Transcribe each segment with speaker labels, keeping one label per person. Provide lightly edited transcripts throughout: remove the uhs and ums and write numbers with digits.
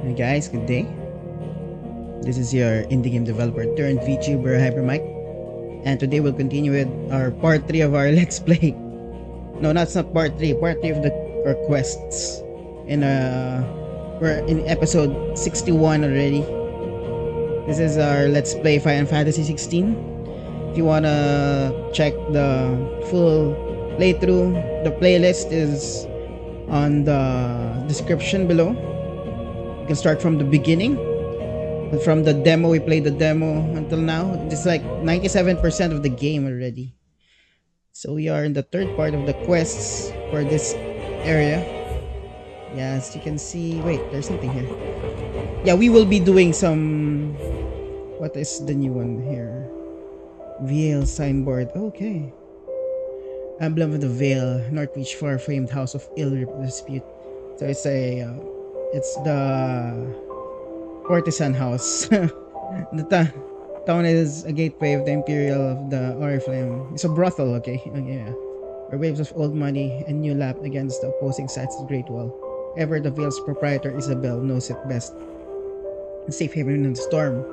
Speaker 1: Hi guys, good day. This is your indie game developer turned VTuber Hypermike, and today we'll continue with our part 3 of our Let's Play. No, that's not part 3. Part 3 of the our quests. We're in episode 61 already. This is our Let's Play Final Fantasy XVI. If you wanna check the full playthrough, the playlist is on the description below. You can start from the beginning. From the demo, we played the demo until now. It's like 97% of the game already. So we are in the third part of the quests for this area. Yeah, as you can see, wait, there's something here. Yeah, we will be doing some. What is the new one here? Veil signboard. Okay. Emblem of the Veil, Northreach far famed house of ill dispute. So it's it's the courtesan house. The town is a gateway of the Imperial of the Oriflame. It's a brothel, okay? Yeah. Where waves of old money and new lap against the opposing sides of the Great Wall. Ever the Veil's proprietor Isabel knows it best. A safe haven in the storm.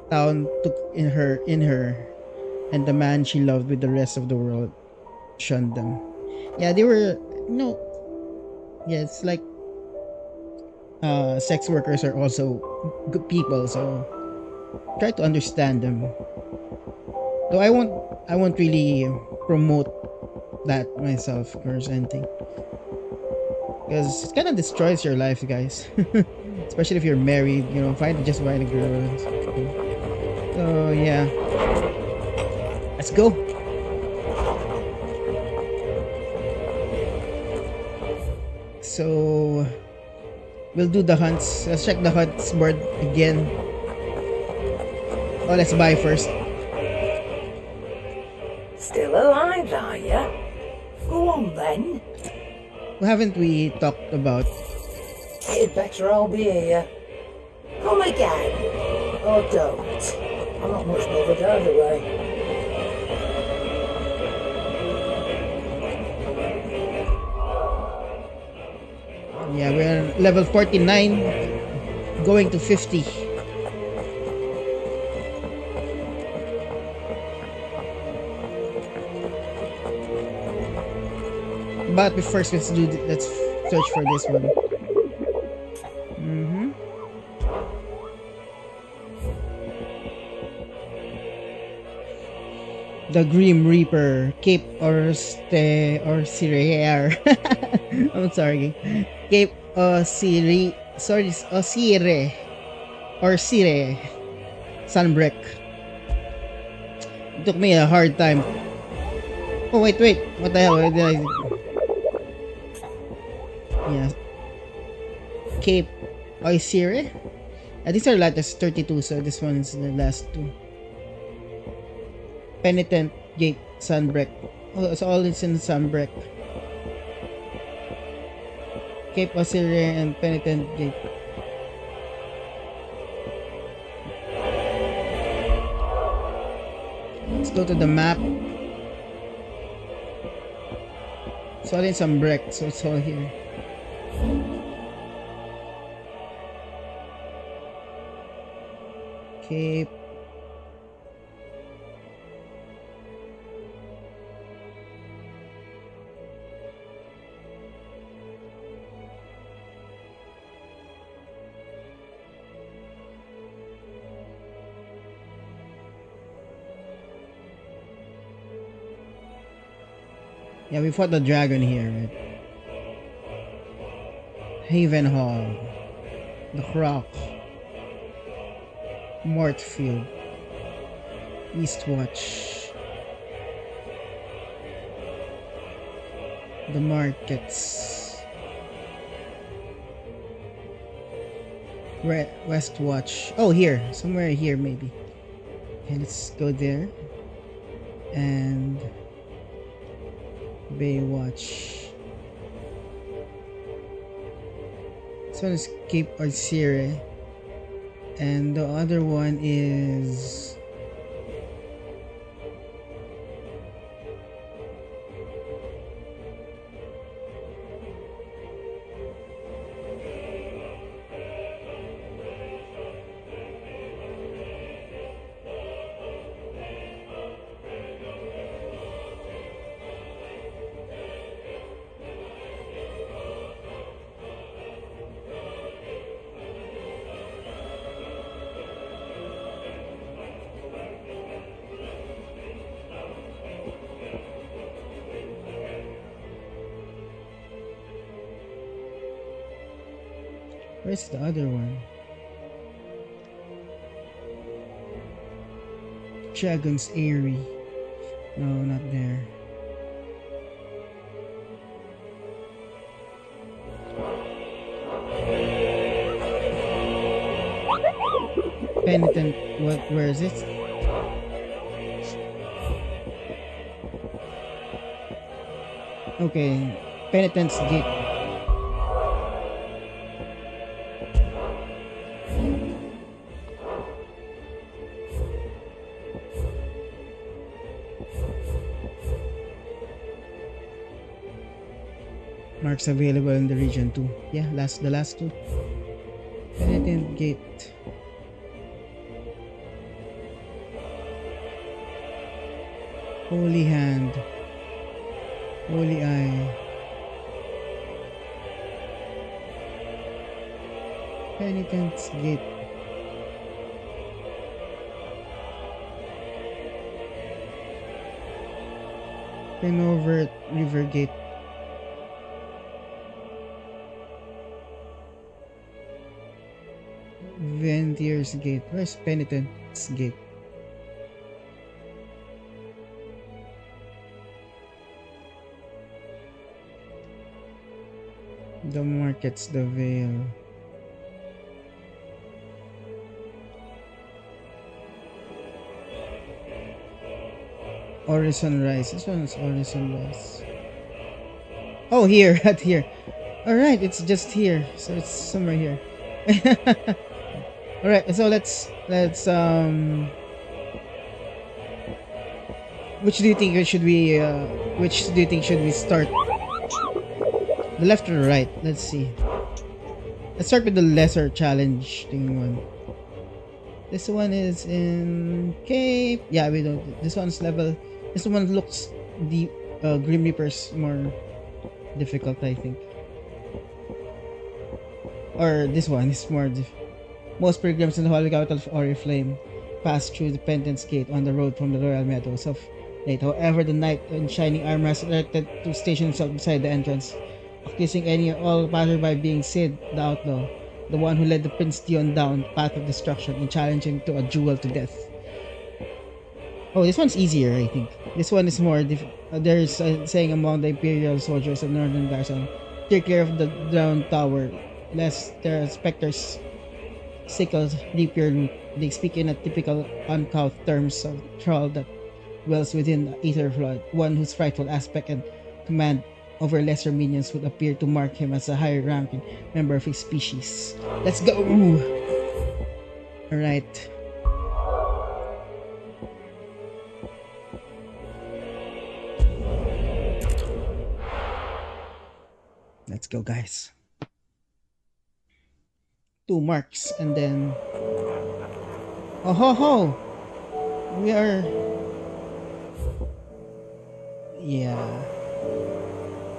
Speaker 1: Town took in her, and the man she loved with the rest of the world shunned them. Yeah, they were yeah, it's like sex workers are also good people, so try to understand them. Though I won't really promote that myself or anything, because it kind of destroys your life, guys. Especially if you're married, find a girl. So yeah, let's go. So we'll do the hunts. Let's check the hunts board again. Oh, let's buy first.
Speaker 2: Still alive, are you? Go on then.
Speaker 1: What haven't we talked about?
Speaker 2: It'd better I'll be here. Come again. Or don't. I'm not much bothered either way.
Speaker 1: Yeah, we're level 49, going to 50. But first, let's search for this one. The Grim Reaper, Cape Orsirear. I'm sorry. Cape Osire Sunbreak. It took me a hard time. Oh wait, what the hell? Where did I? Yeah. Cape Osire. These are latest 32, so this one is the last two. Penitent Gate Sunbreak. Oh, it's all in Sunbreak. Cape Osire and Penitent Gate. Let's go to the map. It's all in Sunbreak, so it's all here. Cape. Yeah, we fought the dragon here, right? Haven Hall. The Croc. Mortfield. Eastwatch. The markets. Westwatch. Oh, here. Somewhere here, maybe. Okay, let's go there. And Baywatch. This one is Cape Orsiere. And the other one is Where's the other one? Dragon's Eyrie. No, not there. Penitent, what? Where is it? Okay, Penitent's Gate. Marks available in the region too. Yeah, the last two. Penitent Gate. Holy Hand. Holy Eye. Penitent's Gate. Penovert River Gate. Ventier's Gate. Where's Penitent's Gate? The Markets, the Vale. Orison Rise. This one is Orison Rise. Oh, here, right here. Alright, it's just here. So it's somewhere here. Alright, so let's which do you think should we start? The left or the right? Let's see. Let's start with the lesser challenge thing one. This one is in Cape. Yeah, we don't. This one's level. This one looks the Grim Reaper's more difficult, I think. Or this one is more. Most pilgrims in the holy capital of Oriflame pass through the Penitent's Gate on the road from the royal meadows of Late. However, the knight in shining armor has elected to station himself beside the entrance, accusing any and all passerby being Sid, the outlaw, the one who led the Prince Dion down the path of destruction, and challenging to a duel to death. Oh, this one's easier, I think. This one is more there's a saying among the imperial soldiers of northern garrison, take care of the drowned tower, lest there are specters sickles deep your loot. They speak in a typical uncouth terms of troll that dwells within the ether flood, one whose frightful aspect and command over lesser minions would appear to mark him as a higher ranking member of his species. Let's go! Alright. Let's go, guys. 2 marks and then oh ho ho, we are, yeah,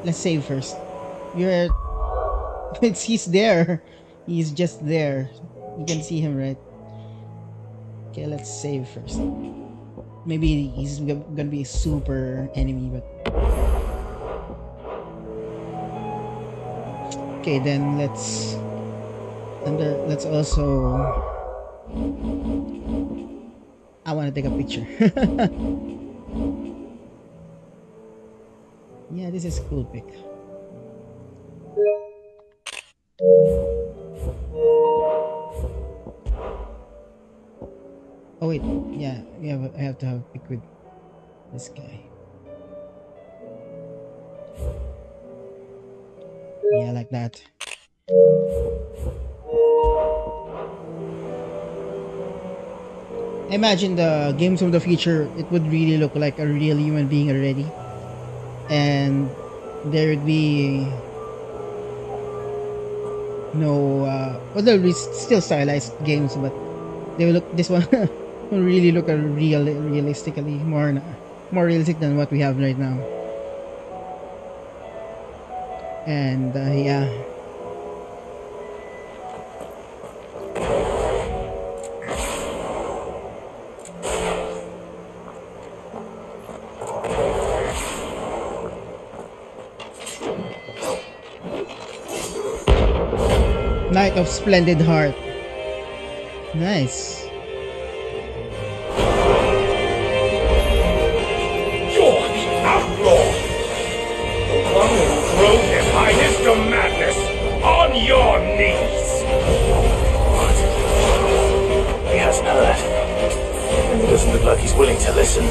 Speaker 1: let's save first. We're he's there, he's just there, you can see him, right? Okay, let's save first. Maybe he's gonna be a super enemy, but okay, then let's also, I want to take a picture. Yeah, this is a cool pic. Oh wait, yeah, I have to have a pic with this guy. Yeah, like that. Imagine the games of the future, it would really look like a real human being already. And there would be no, well, there will be still stylized games, but they will look, this one will really look realistically more realistic than what we have right now. And yeah. Knight of Splendid Heart. Nice.
Speaker 3: You're the outlaw! The one who drove him highness to madness on your knees!
Speaker 4: What? He hasn't heard. And it doesn't look like he's willing to listen.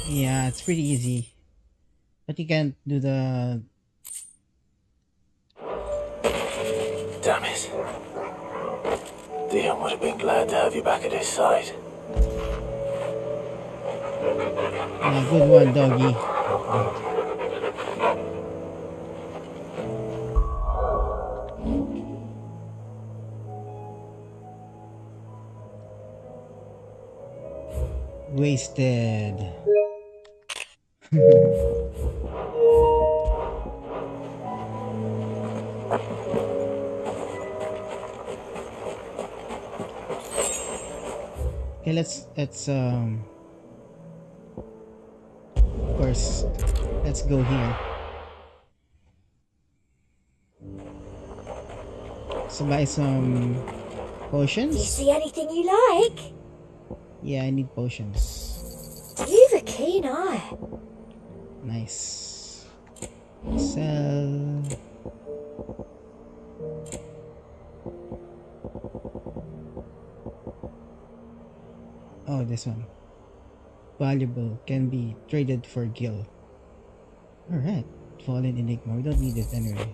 Speaker 1: Yeah, it's pretty easy. But you can't do the...
Speaker 4: Damn it. Dion would have been glad to have you back at his side.
Speaker 1: Yeah, good one, doggy. Wasted. Okay, let's of course, let's go here. So buy some
Speaker 5: Do you
Speaker 1: potions.
Speaker 5: see anything you like?
Speaker 1: Yeah, I need potions.
Speaker 5: You've a keen eye.
Speaker 1: Nice. Sell. Oh, this one. Valuable. Can be traded for gil. Alright. Fallen Enigma. We don't need it anyway.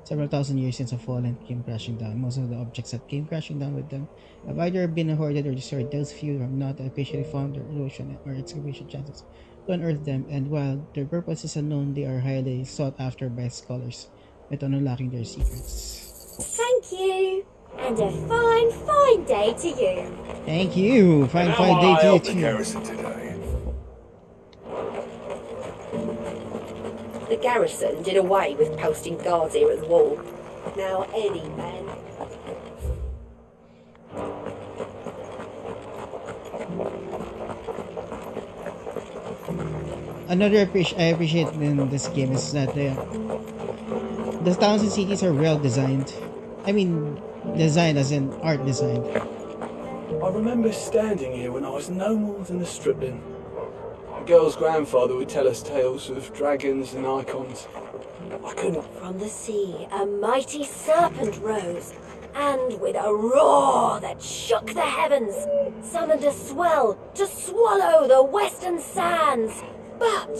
Speaker 1: Several thousand years since a fallen came crashing down. Most of the objects that came crashing down with them have either been hoarded or destroyed. Those few have not officially found their erosion or excavation chances to unearth them, and while their purpose is unknown, they are highly sought after by scholars bent on unlocking their secrets.
Speaker 5: Thank you. And a fine, fine day to you.
Speaker 1: Thank you! Fine day to you
Speaker 3: the
Speaker 1: too.
Speaker 3: garrison today.
Speaker 6: The garrison did away with posting guards here at the wall. Now any man...
Speaker 1: Another I appreciate in this game is that the towns and cities are well designed. I mean, designed as in art design.
Speaker 7: I remember standing here when I was no more than a stripling. The girl's grandfather would tell us tales of dragons and icons. I couldn't...
Speaker 5: From the sea, a mighty serpent rose, and with a roar that shook the heavens, summoned a swell to swallow the western sands. But,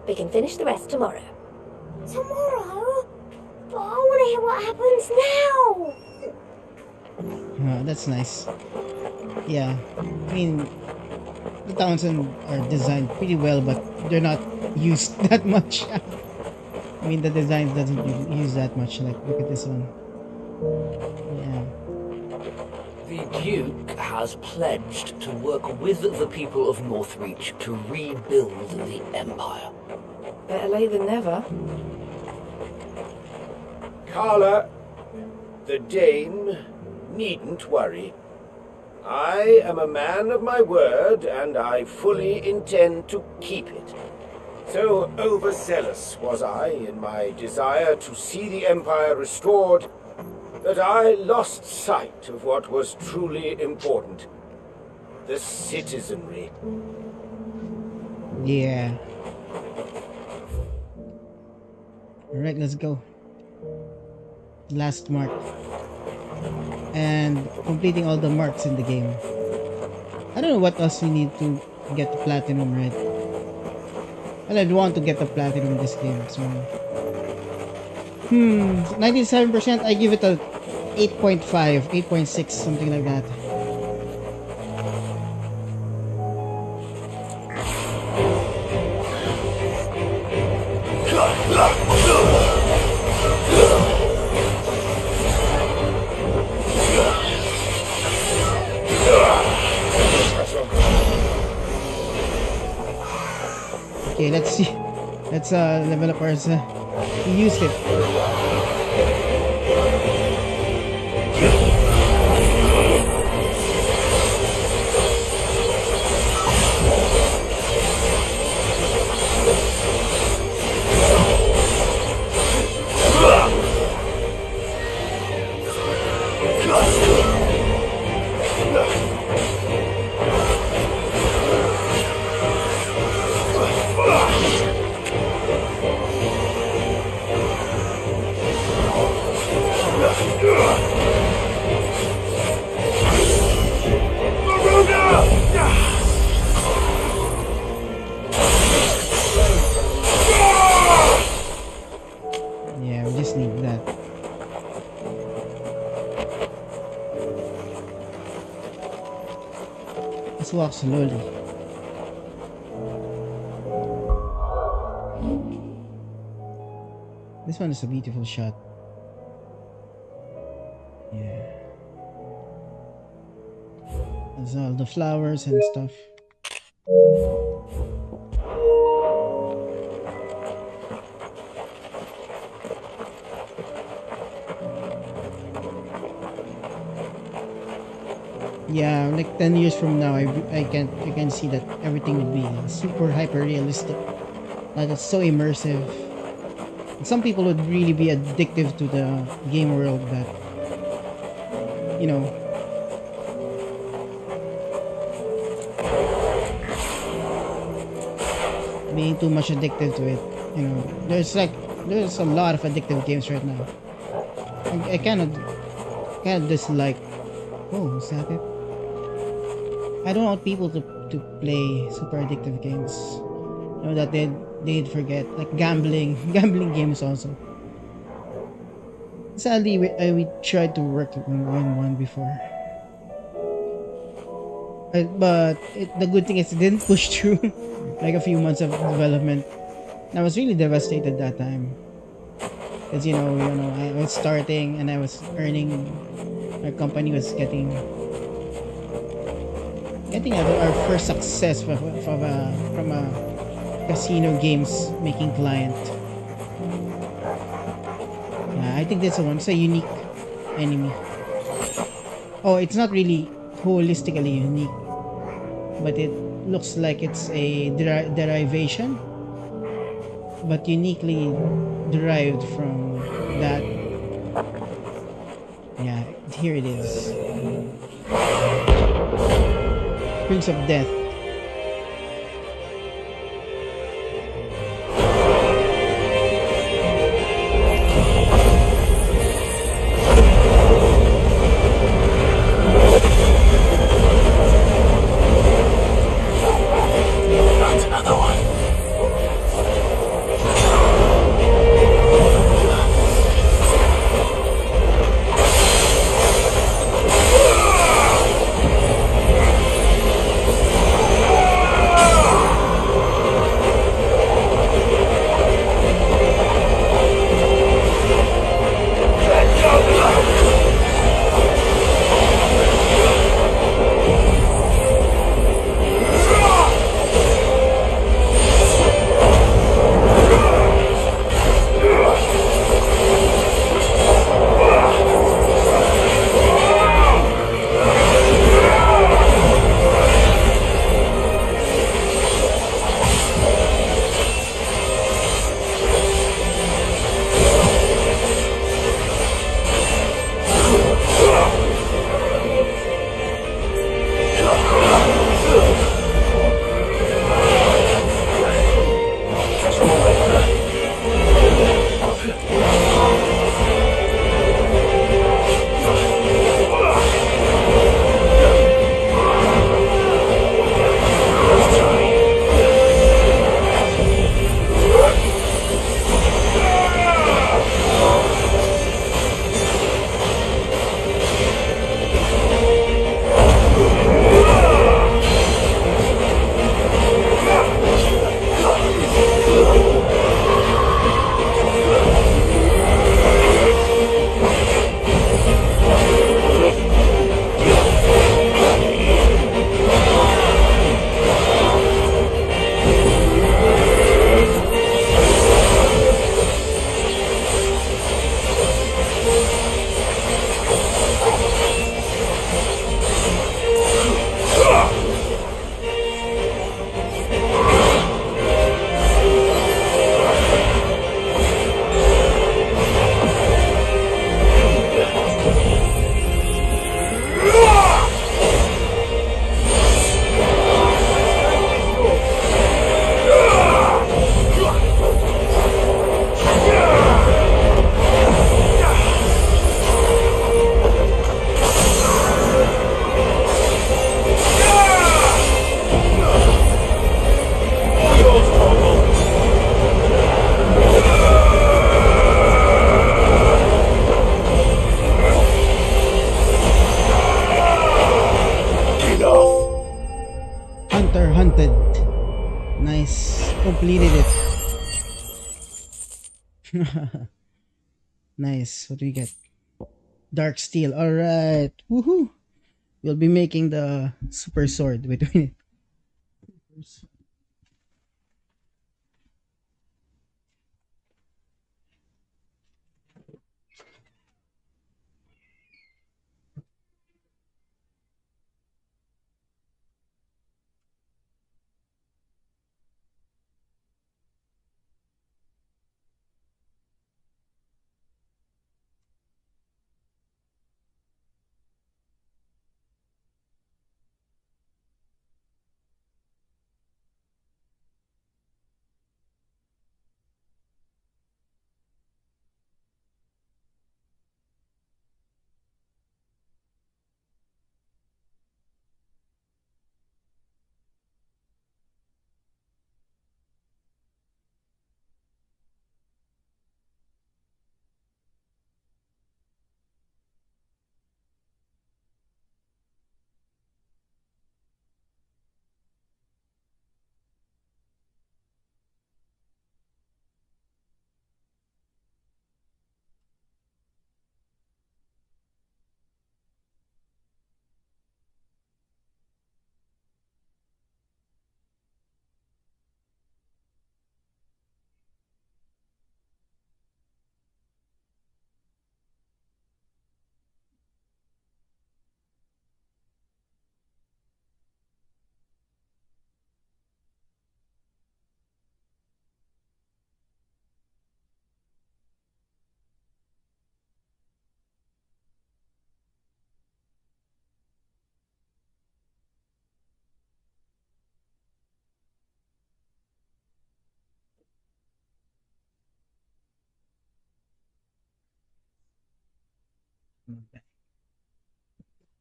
Speaker 5: we can finish the rest tomorrow.
Speaker 8: Tomorrow? But I want to hear what happens now.
Speaker 1: Oh, that's nice. Yeah, I mean, the towns are designed pretty well, but they're not used that much. I mean, the design doesn't use that much. Like, look at this one. Yeah.
Speaker 4: The Duke has pledged to work with the people of Northreach to rebuild the Empire.
Speaker 6: Better late than never.
Speaker 3: Carla, the Dane needn't worry. I am a man of my word, and I fully intend to keep it. So overzealous was I in my desire to see the Empire restored that I lost sight of what was truly important. The citizenry.
Speaker 1: Yeah. Alright, let's go. Last mark. And completing all the marks in the game. I don't know what else we need to get the platinum, right? Well, I'd want to get the platinum in this game, so... 97%, I give it a 8.5, 8.6, something like that. Okay, let's see. Let's level up ours. We used it. Yeah, we just need that. Let's walk slowly. This one is a beautiful shot. Yeah. There's all the flowers and stuff. Yeah, like 10 years from now, I can see that everything would be super hyper realistic. Like it's so immersive. And some people would really be addictive to the game world that, you know, being too much addictive to it. You know, there's a lot of addictive games right now. I cannot dislike. Oh, is that it? I don't want people to play super addictive games. You know that they'd forget, like gambling games also. Sadly, we tried to work on one before, but the good thing is it didn't push through. Like a few months of development, and I was really devastated that time. Because you know, I was starting and I was earning. Our company was getting our first success from a casino games making client. Yeah, I think that's the one. It's a unique enemy. Oh, it's not really holistically unique, but it looks like it's a derivation, but uniquely derived from that. Yeah, here it is. Prince of Death.
Speaker 7: That's another one.
Speaker 1: Hunter hunted. Nice. Completed it. Nice. What do we get? Dark steel. Alright. Woohoo. We'll be making the super sword. Wait a minute.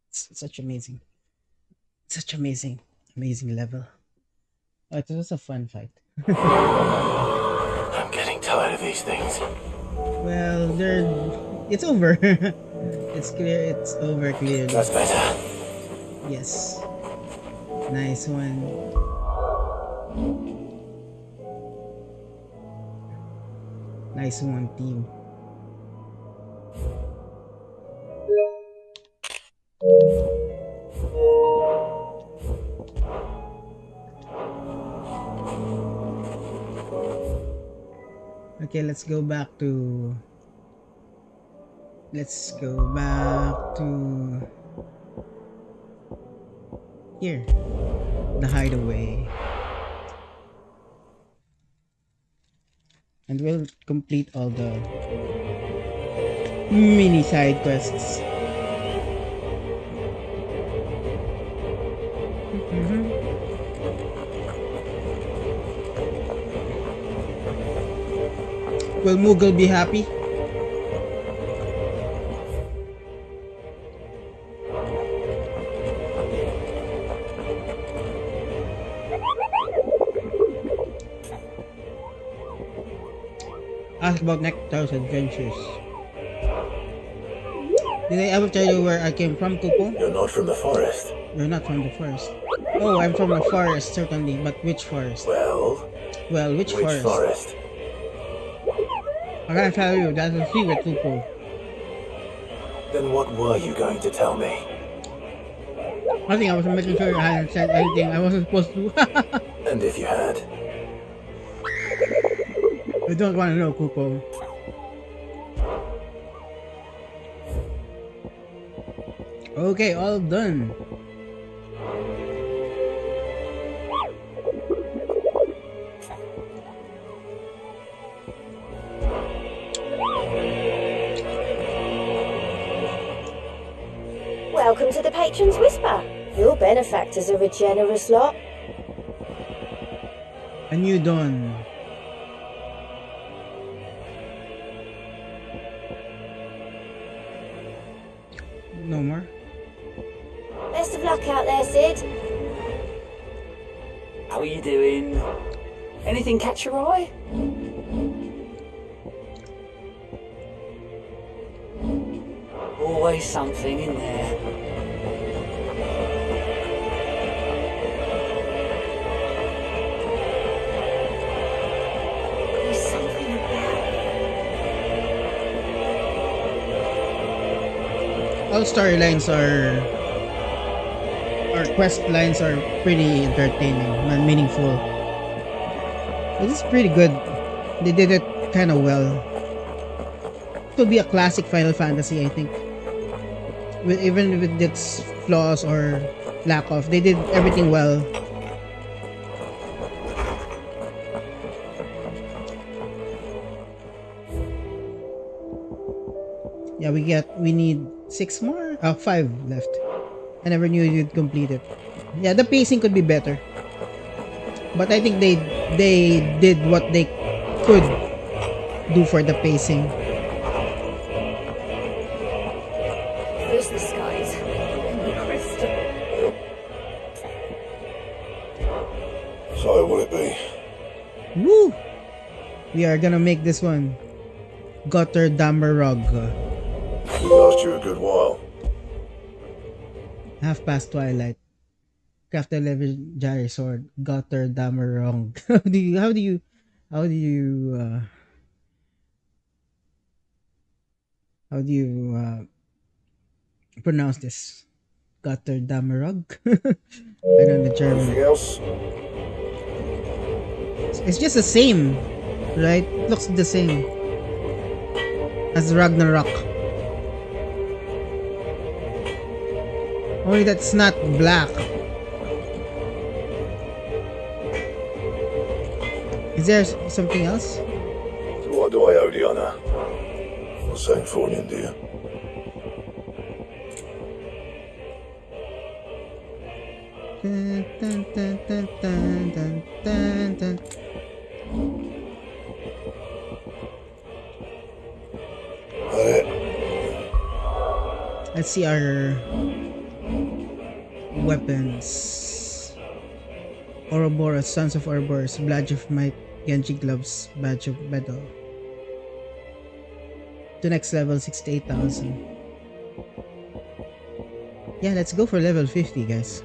Speaker 1: It's such amazing level. Oh, it was a fun fight.
Speaker 3: I'm getting tired of these things.
Speaker 1: Well, it's over. It's clear. It's over. Clearly.
Speaker 3: That's better.
Speaker 1: Yes. Nice one. Nice one, team. Okay, let's go back to here, the hideaway, and we'll complete all the mini side quests. Will Moogle be happy? Ask about Nectar's adventures. Did I ever tell you where I came from, Kupo?
Speaker 3: You're not from the forest.
Speaker 1: You're not from the forest. Oh, I'm from a forest, certainly, but which forest?
Speaker 3: Well,
Speaker 1: Which forest?
Speaker 3: forest?
Speaker 1: I can't tell you, that's a secret, Kupo.
Speaker 3: Then what were you going to tell me?
Speaker 1: I think I was making sure I hadn't said anything I wasn't supposed to.
Speaker 3: And if you had?
Speaker 1: I don't want to know, Kupo. Okay, all done.
Speaker 5: Welcome to the Patron's Whisper. Your benefactors are a generous lot.
Speaker 1: A new dawn. No more.
Speaker 5: Best of luck out there, Sid.
Speaker 4: How are you doing? Anything catch your eye? Always something in there.
Speaker 5: There's something about
Speaker 1: All storylines our quest lines are pretty entertaining and meaningful. It is pretty good. They did it kind of well. It will be a classic Final Fantasy, I think. Even with its flaws or lack of, they did everything well. Yeah, we need 6 more? 5 left. I never knew you'd complete it. Yeah, the pacing could be better. But I think they did what they could do for the pacing.
Speaker 6: First the skies, and the crystal.
Speaker 3: So will it be?
Speaker 1: Woo! We are gonna make this one. Gutter Damarog.
Speaker 3: It last you a good while.
Speaker 1: Half past twilight. Craft a legendary sword. Gutter Damarog. How do you pronounce this? Gutter Damarog? I don't know the German.
Speaker 3: Anything else?
Speaker 1: It's just the same, right? It looks the same as Ragnarok. Only that's not black. Is there something else?
Speaker 3: So what do I owe the honor? The same for you, dear.
Speaker 1: Dun, dun, dun, dun, dun, dun, dun, dun.
Speaker 3: That it?
Speaker 1: Let's see our weapons. Ouroboros, Sons of Ouroboros, Badge of Might, Genji Gloves, Badge of Battle. To next level, 68,000. Yeah, let's go for level 50, guys.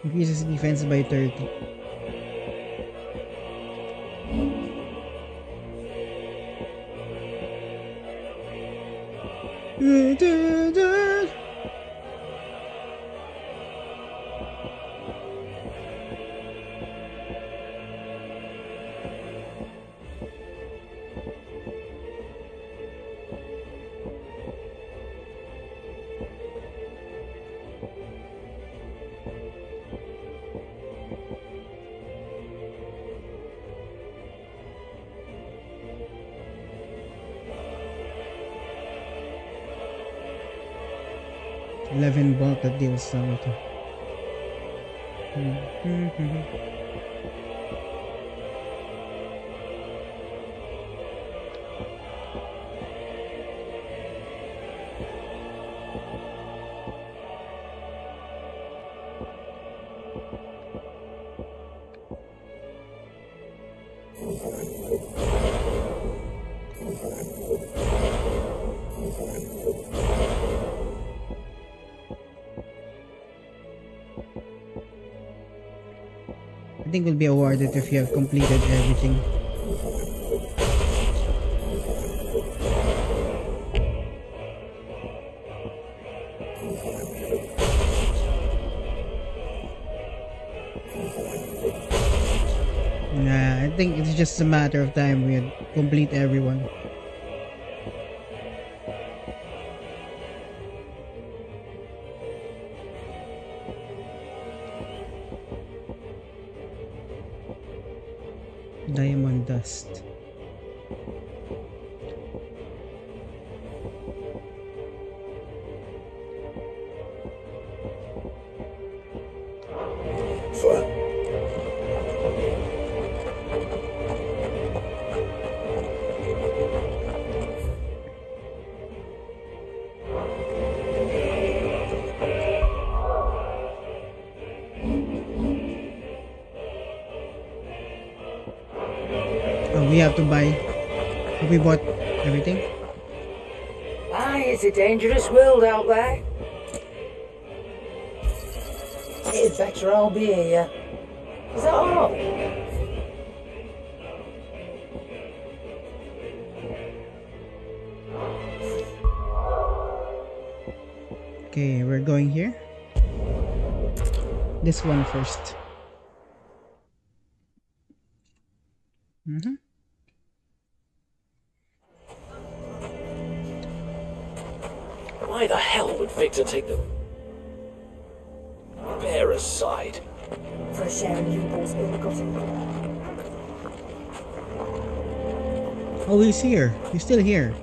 Speaker 1: Increases defense by 30. Bolt that deals something. I think will be awarded if you have completed everything. Nah, I think it's just a matter of time we complete everyone. Diamond dust.
Speaker 3: Fine.
Speaker 1: We have to buy. Have we bought everything?
Speaker 2: Aye, it's a dangerous world out there. It's better I'll be here. Is that all?
Speaker 1: Okay, we're going here. This one first.
Speaker 4: Why the hell would Victor take the bearer's side?
Speaker 2: For sharing you both ill-gotten.
Speaker 1: Oh, he's here. He's still here.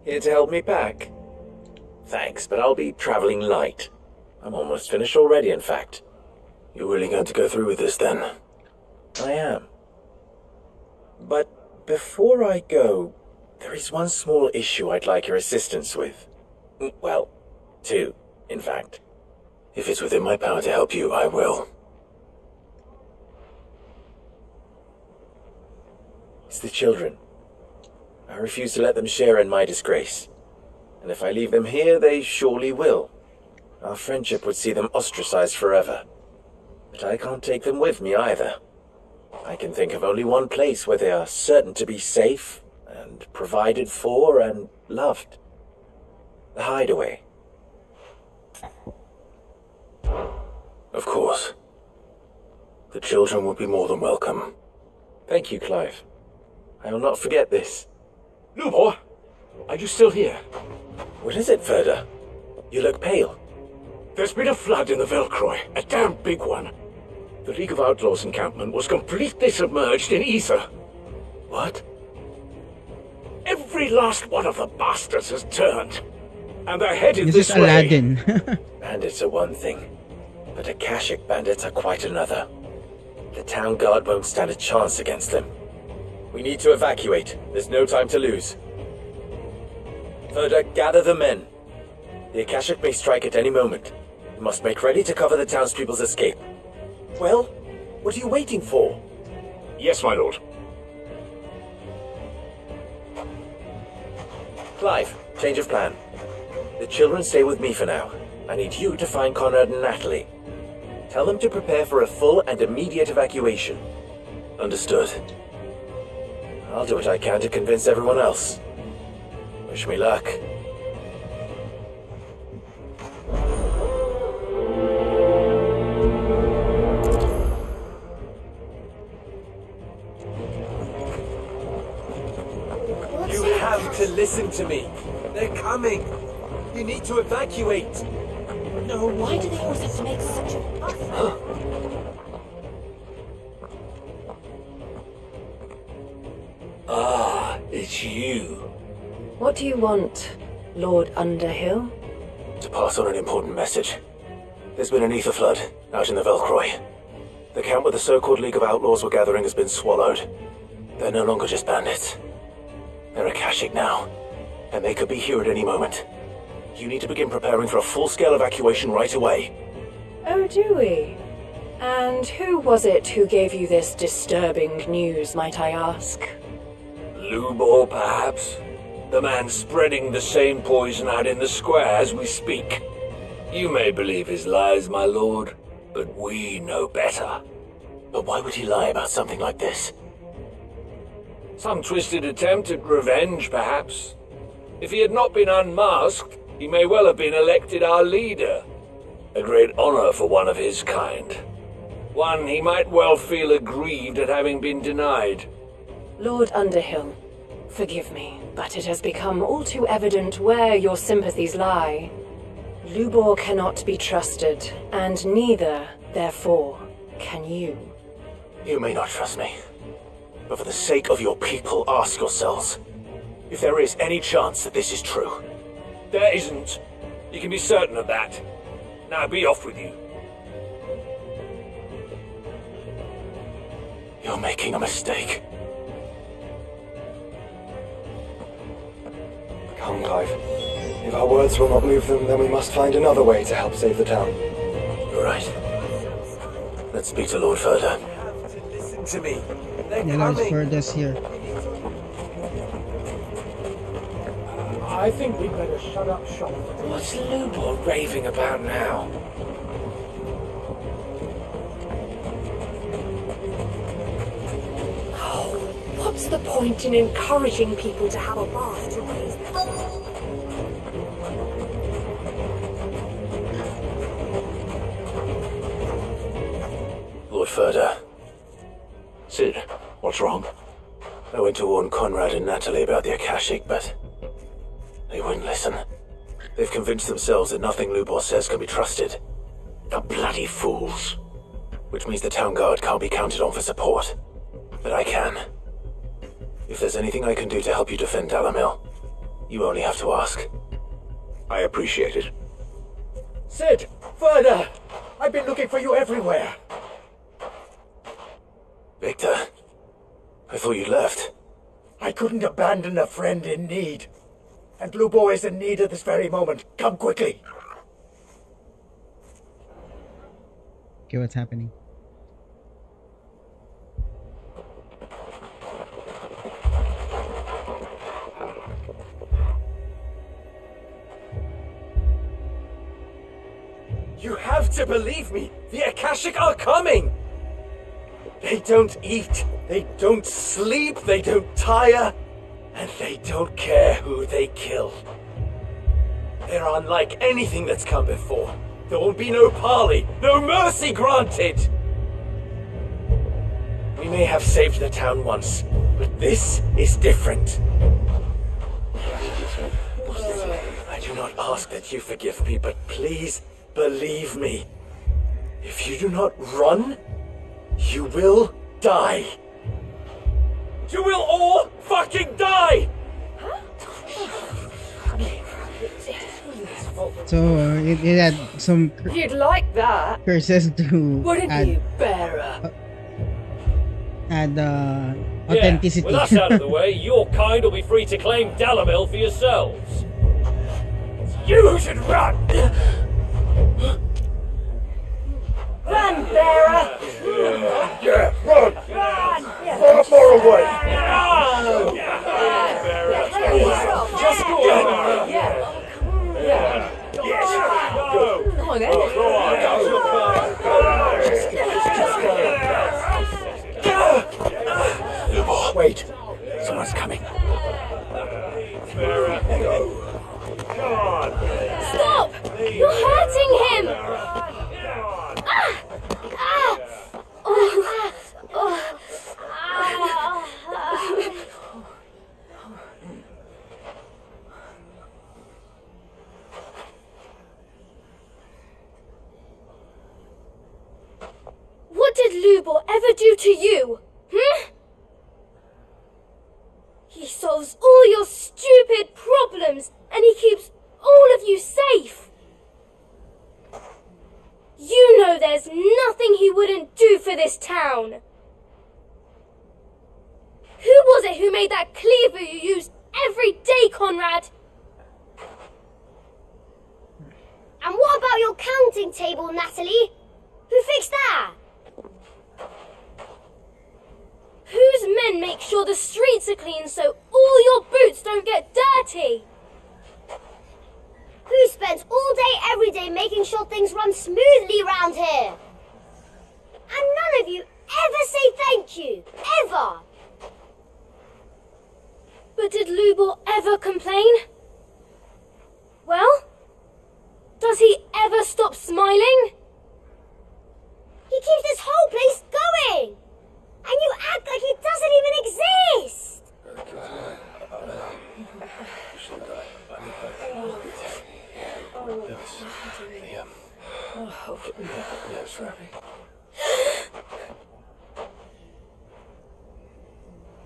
Speaker 9: Here to help me pack? Thanks, but I'll be traveling light. I'm almost finished already, in fact.
Speaker 3: You're really going to go through with this then?
Speaker 9: I am. But before I go, there is one small issue I'd like your assistance with. Well, two, in fact.
Speaker 3: If it's within my power to help you, I will.
Speaker 9: It's the children. I refuse to let them share in my disgrace. And if I leave them here, they surely will. Our friendship would see them ostracized forever. But I can't take them with me either. I can think of only one place where they are certain to be safe and provided for and loved. The hideaway.
Speaker 3: Of course. The children will be more than welcome.
Speaker 9: Thank you, Clive. I will not forget this.
Speaker 7: Lubor, are you still here?
Speaker 9: What is it, Verda? You look pale.
Speaker 7: There's been a flood in the Velcroy, a damn big one. The League of Outlaws encampment was completely submerged in ether.
Speaker 9: What?
Speaker 7: Every last one of the bastards has turned. And they're headed
Speaker 1: This
Speaker 7: this
Speaker 1: is
Speaker 7: way.
Speaker 1: Aladdin.
Speaker 9: Bandits are one thing, but Akashic bandits are quite another. The town guard won't stand a chance against them. We need to evacuate. There's no time to lose. Further, gather the men. The Akashic may strike at any moment. We must make ready to cover the townspeople's escape. Well, what are you waiting for?
Speaker 3: Yes, my lord.
Speaker 9: Clive, change of plan. The children stay with me for now. I need you to find Conrad and Natalie. Tell them to prepare for a full and immediate evacuation. Understood. I'll do what I can to convince everyone else. Wish me luck. You have to listen to me. They're coming. You need to evacuate.
Speaker 5: No, why do they always have to make such a fuss?
Speaker 4: Ah, it's you.
Speaker 6: What do you want, Lord Underhill?
Speaker 9: To pass on an important message. There's been an ether flood out in the Velcroy. The camp where the so-called League of Outlaws were gathering has been swallowed. They're no longer just bandits. They're Akashic now, and they could be here at any moment. You need to begin preparing for a full-scale evacuation right away.
Speaker 6: Oh, do we? And who was it who gave you this disturbing news, might I ask?
Speaker 3: Lubor, perhaps? The man spreading the same poison out in the square as we speak. You may believe his lies, my lord, but we know better.
Speaker 9: But why would he lie about something like this?
Speaker 3: Some twisted attempt at revenge, perhaps. If he had not been unmasked, he may well have been elected our leader. A great honor for one of his kind. One he might well feel aggrieved at having been denied.
Speaker 6: Lord Underhill, forgive me, but it has become all too evident where your sympathies lie. Lubor cannot be trusted, and neither, therefore, can you.
Speaker 9: You may not trust me, but for the sake of your people, ask yourselves if there is any chance that this is true.
Speaker 3: There isn't. You can be certain of that. Now be off with you.
Speaker 9: You're making a mistake.
Speaker 10: Come, Clive. If our words will not move them, then we must find another way to help save the town.
Speaker 9: You're right. Let's speak to Lord Further.
Speaker 3: Listen to me. They're
Speaker 1: Yeah, Lord
Speaker 3: coming.
Speaker 1: Furthest here.
Speaker 2: I think we'd better shut up shop.
Speaker 4: What's Lubor raving about now?
Speaker 6: What's the point in encouraging people to have a bath to raise
Speaker 9: Lord Further.
Speaker 3: Sid, what's wrong?
Speaker 9: I went to warn Conrad and Natalie about the Akashic, but they wouldn't listen. They've convinced themselves that nothing Lubor says can be trusted. The bloody fools. Which means the town guard can't be counted on for support. But I can. If there's anything I can do to help you defend Dalamil, you only have to ask.
Speaker 3: I appreciate it.
Speaker 11: Sid! Further! I've been looking for you everywhere!
Speaker 9: Victor, I thought you'd left.
Speaker 11: I couldn't abandon a friend in need. And Lubor is in need at this very moment. Come quickly!
Speaker 1: Okay, what's happening?
Speaker 9: You have to believe me! The Akashic are coming! They don't eat, they don't sleep, they don't tire, and they don't care who they kill. They're unlike anything that's come before. There will be no parley, no mercy granted! We may have saved the town once, but this is different. I do not ask that you forgive me, but please believe me. If you do not run, you will die. You will all fucking die!
Speaker 1: So it had some
Speaker 6: You'd like that,
Speaker 1: curses to
Speaker 6: wouldn't
Speaker 1: add.
Speaker 6: you, Bearer?
Speaker 1: add
Speaker 12: Yeah,
Speaker 1: authenticity.
Speaker 12: with us out of the way, your kind will be free to claim Dalamil for yourselves.
Speaker 11: You should run!
Speaker 2: Run, bearer!
Speaker 11: Yeah, run!
Speaker 2: Run!
Speaker 11: Far, far away!
Speaker 2: Just go!
Speaker 6: Come on then.
Speaker 11: Wait, someone's coming.
Speaker 5: Stop! You're hurting him! What did Lubor ever do to you? He solves all your stupid problems and he keeps all of you safe. You know there's nothing he wouldn't do for this town. Who was it who made that cleaver you use every day, Conrad?
Speaker 8: And what about your counting table, Natalie? Who fixed that?
Speaker 5: Whose men make sure the streets are clean so all your boots don't get dirty?
Speaker 8: Who spends all day every day making sure things run smoothly round here? And none of you ever say thank you. Ever.
Speaker 5: But did Lubor ever complain? Well, does he ever stop smiling?
Speaker 8: He keeps this whole place going. And you act like he doesn't even exist.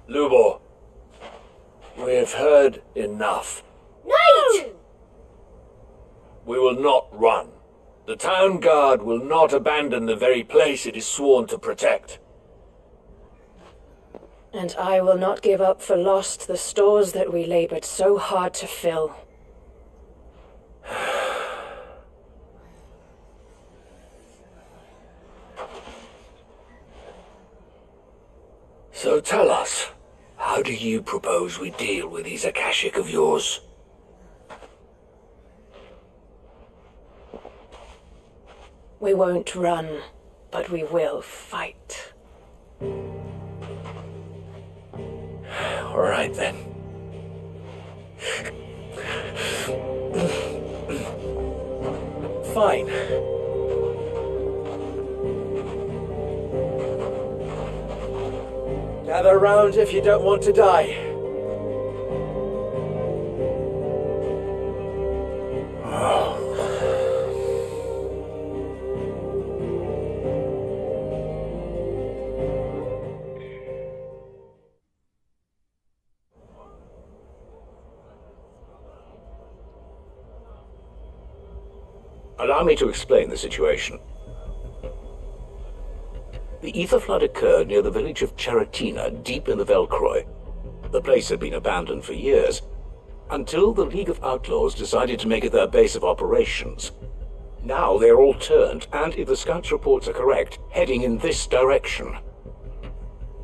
Speaker 3: Lubor, we've heard enough.
Speaker 8: No!
Speaker 3: We will not run. The town guard will not abandon the very place it is sworn to protect.
Speaker 6: And I will not give up for lost the stores that we labored so hard to fill.
Speaker 3: So tell us, how do you propose we deal with these Akashic of yours?
Speaker 6: We won't run, but we will fight.
Speaker 3: All right, then. Fine. Gather round if you don't want to die. Allow me to explain the situation. The ether flood occurred near the village of Charatina, deep in the Velcroy. The place had been abandoned for years, until the League of Outlaws decided to make it their base of operations. Now they're all turned, and if the scouts' reports are correct, heading in this direction.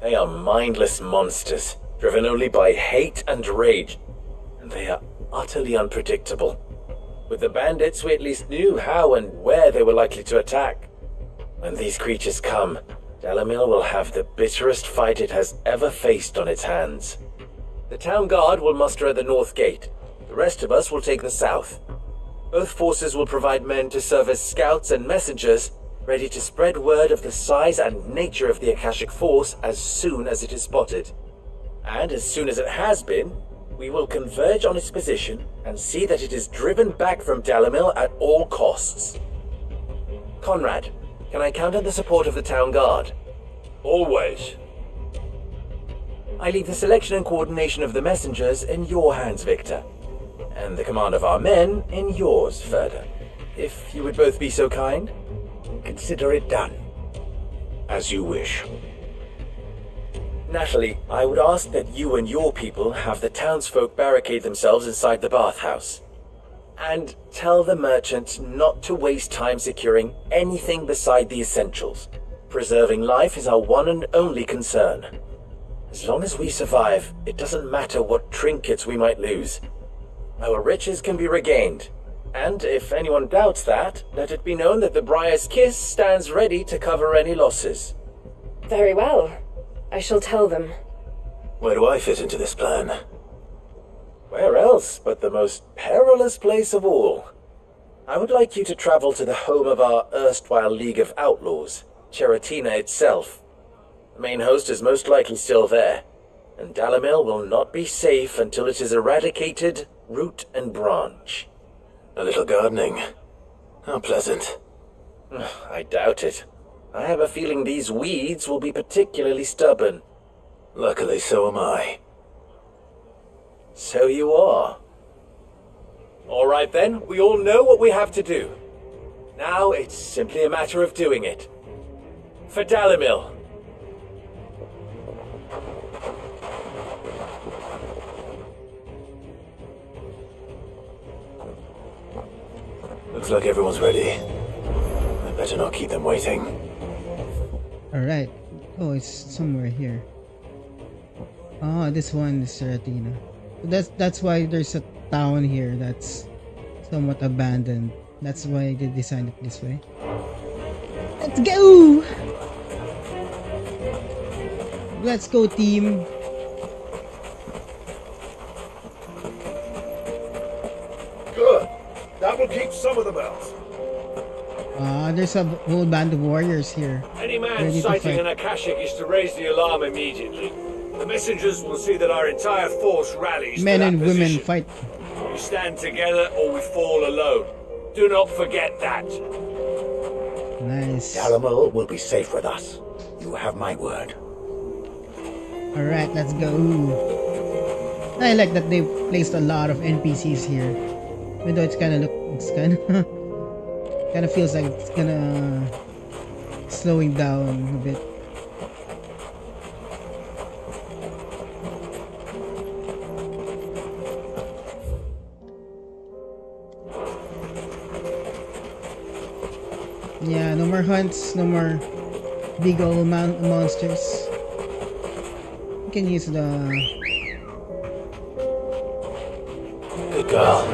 Speaker 9: They are mindless monsters, driven only by hate and rage, and they are utterly unpredictable. With the bandits, we at least knew how and where they were likely to attack. When these creatures come, Dalamil will have the bitterest fight it has ever faced on its hands. The town guard will muster at the north gate. The rest of us will take the south. Both forces will provide men to serve as scouts and messengers, ready to spread word of the size and nature of the Akashic force as soon as it is spotted. And as soon as it has been, we will converge on its position and see that it is driven back from Dalamil at all costs. Conrad, can I count on the support of the town guard?
Speaker 3: Always.
Speaker 9: I leave the selection and coordination of the messengers in your hands, Victor. And the command of our men in yours, Ferda. If you would both be so kind.
Speaker 11: Consider it done.
Speaker 3: As you wish.
Speaker 9: Natalie, I would ask that you and your people have the townsfolk barricade themselves inside the bathhouse. And tell the merchant not to waste time securing anything beside the essentials. Preserving life is our one and only concern. As long as we survive, it doesn't matter what trinkets we might lose. Our riches can be regained. And if anyone doubts that, let it be known that the Briar's Kiss stands ready to cover any losses.
Speaker 6: Very well. I shall tell them.
Speaker 9: Where do I fit into this plan? Where else but the most perilous place of all? I would like you to travel to the home of our erstwhile League of Outlaws, Cheratina itself. The main host is most likely still there, and Dalamil will not be safe until it is eradicated, root and branch. A little gardening. How pleasant. I doubt it. I have a feeling these weeds will be particularly stubborn. Luckily, so am I. So you are. All right then, we all know what we have to do. Now it's simply a matter of doing it. For Dalamil. Looks like everyone's ready. I better not keep them waiting.
Speaker 1: Alright. Oh, it's somewhere here. Oh, this one is Seratina. That's why there's a town here that's somewhat abandoned. That's why they designed it this way. Let's go! Let's go, team.
Speaker 3: Good. That will keep some of them out.
Speaker 1: There's a whole band of warriors here.
Speaker 12: Any man
Speaker 1: ready to
Speaker 12: sighting
Speaker 1: fight.
Speaker 12: an Akashic is to raise the alarm immediately. The messengers will see that our entire force rallies
Speaker 1: Men
Speaker 12: to that
Speaker 1: and women
Speaker 12: position.
Speaker 1: fight.
Speaker 12: We stand together or we fall alone. Do not forget that.
Speaker 1: Nice.
Speaker 11: Dalamil will be safe with us. You have my word.
Speaker 1: Alright, let's go. I like that they placed a lot of NPCs here. Even though it's kinda kinda feels like it's gonna slowing down a bit. Yeah, no more hunts, no more big old monsters. You can use the...
Speaker 9: Good girl.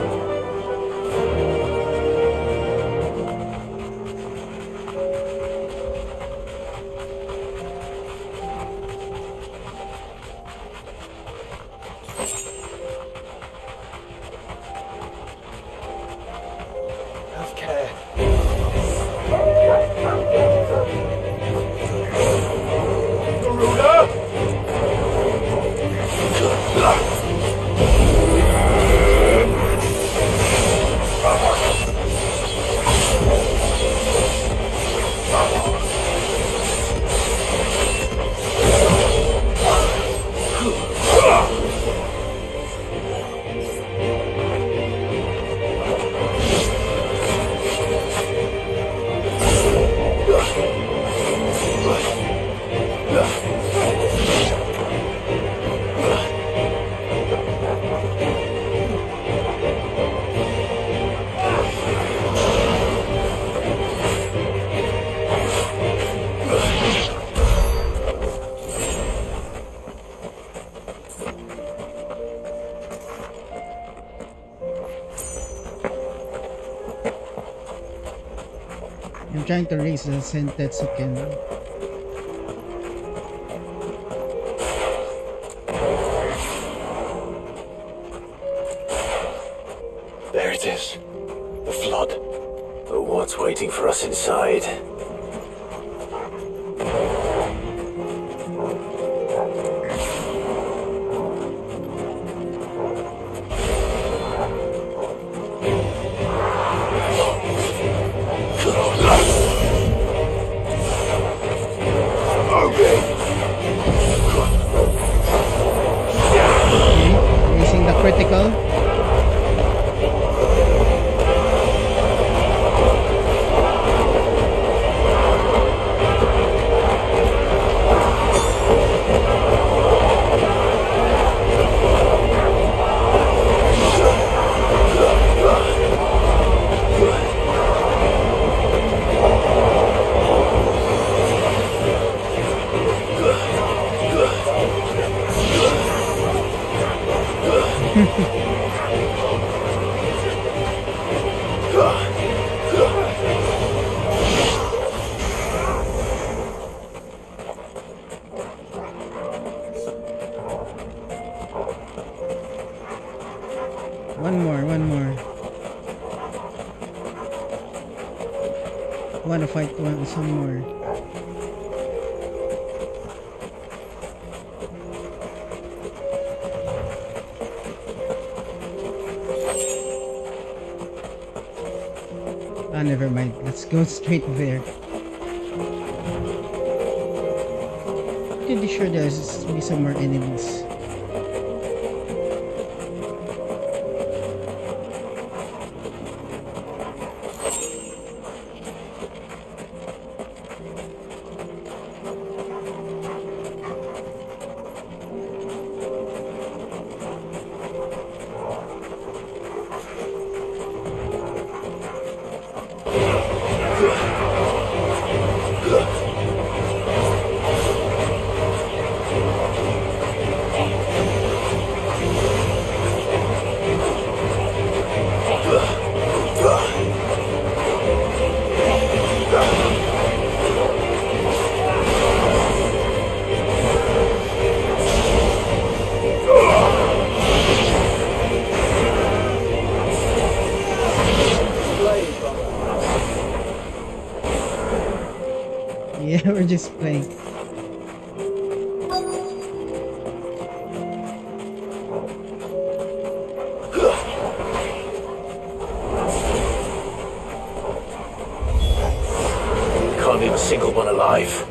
Speaker 11: Healthcare.
Speaker 1: I'm trying to raise the Sentetsuken.
Speaker 9: There it is. The flood. But what's waiting for us inside?
Speaker 1: Raising the critical. wanna fight some more. Ah, never mind. Let's go straight there. Pretty sure there's be some more enemies. Yeah, we're just playing.
Speaker 12: Can't leave a single one alive.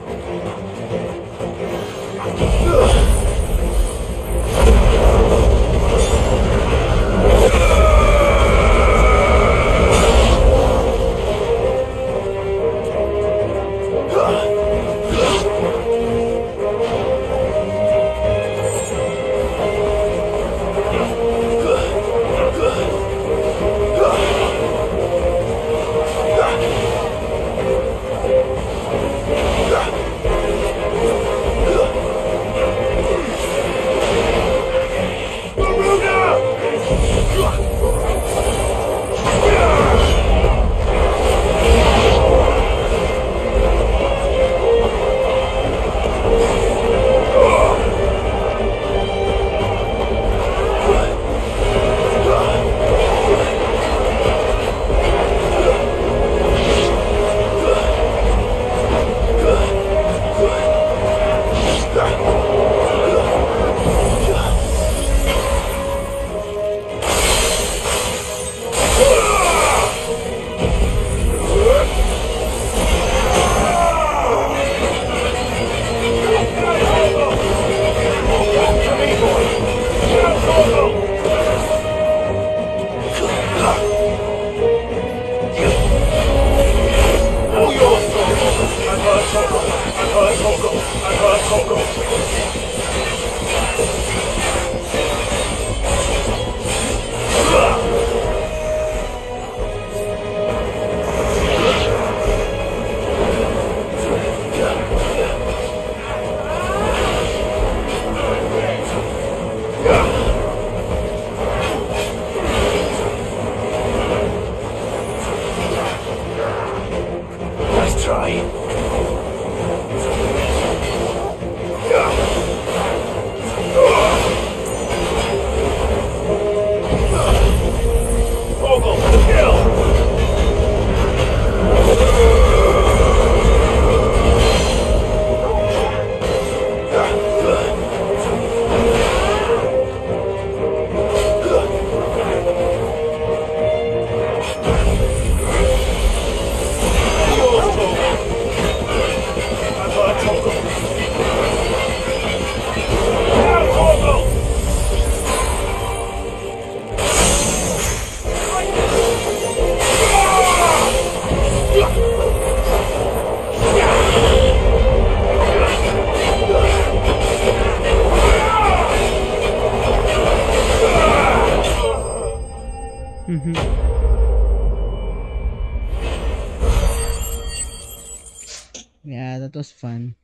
Speaker 12: Yeah, that was fun.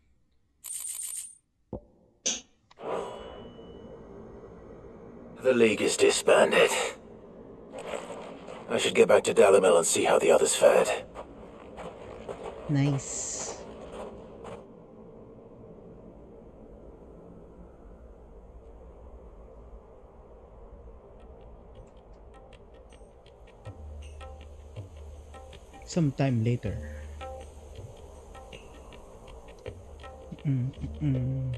Speaker 9: The League is disbanded. I should get back to Dalamel and see how the others fared.
Speaker 1: Nice. Sometime later.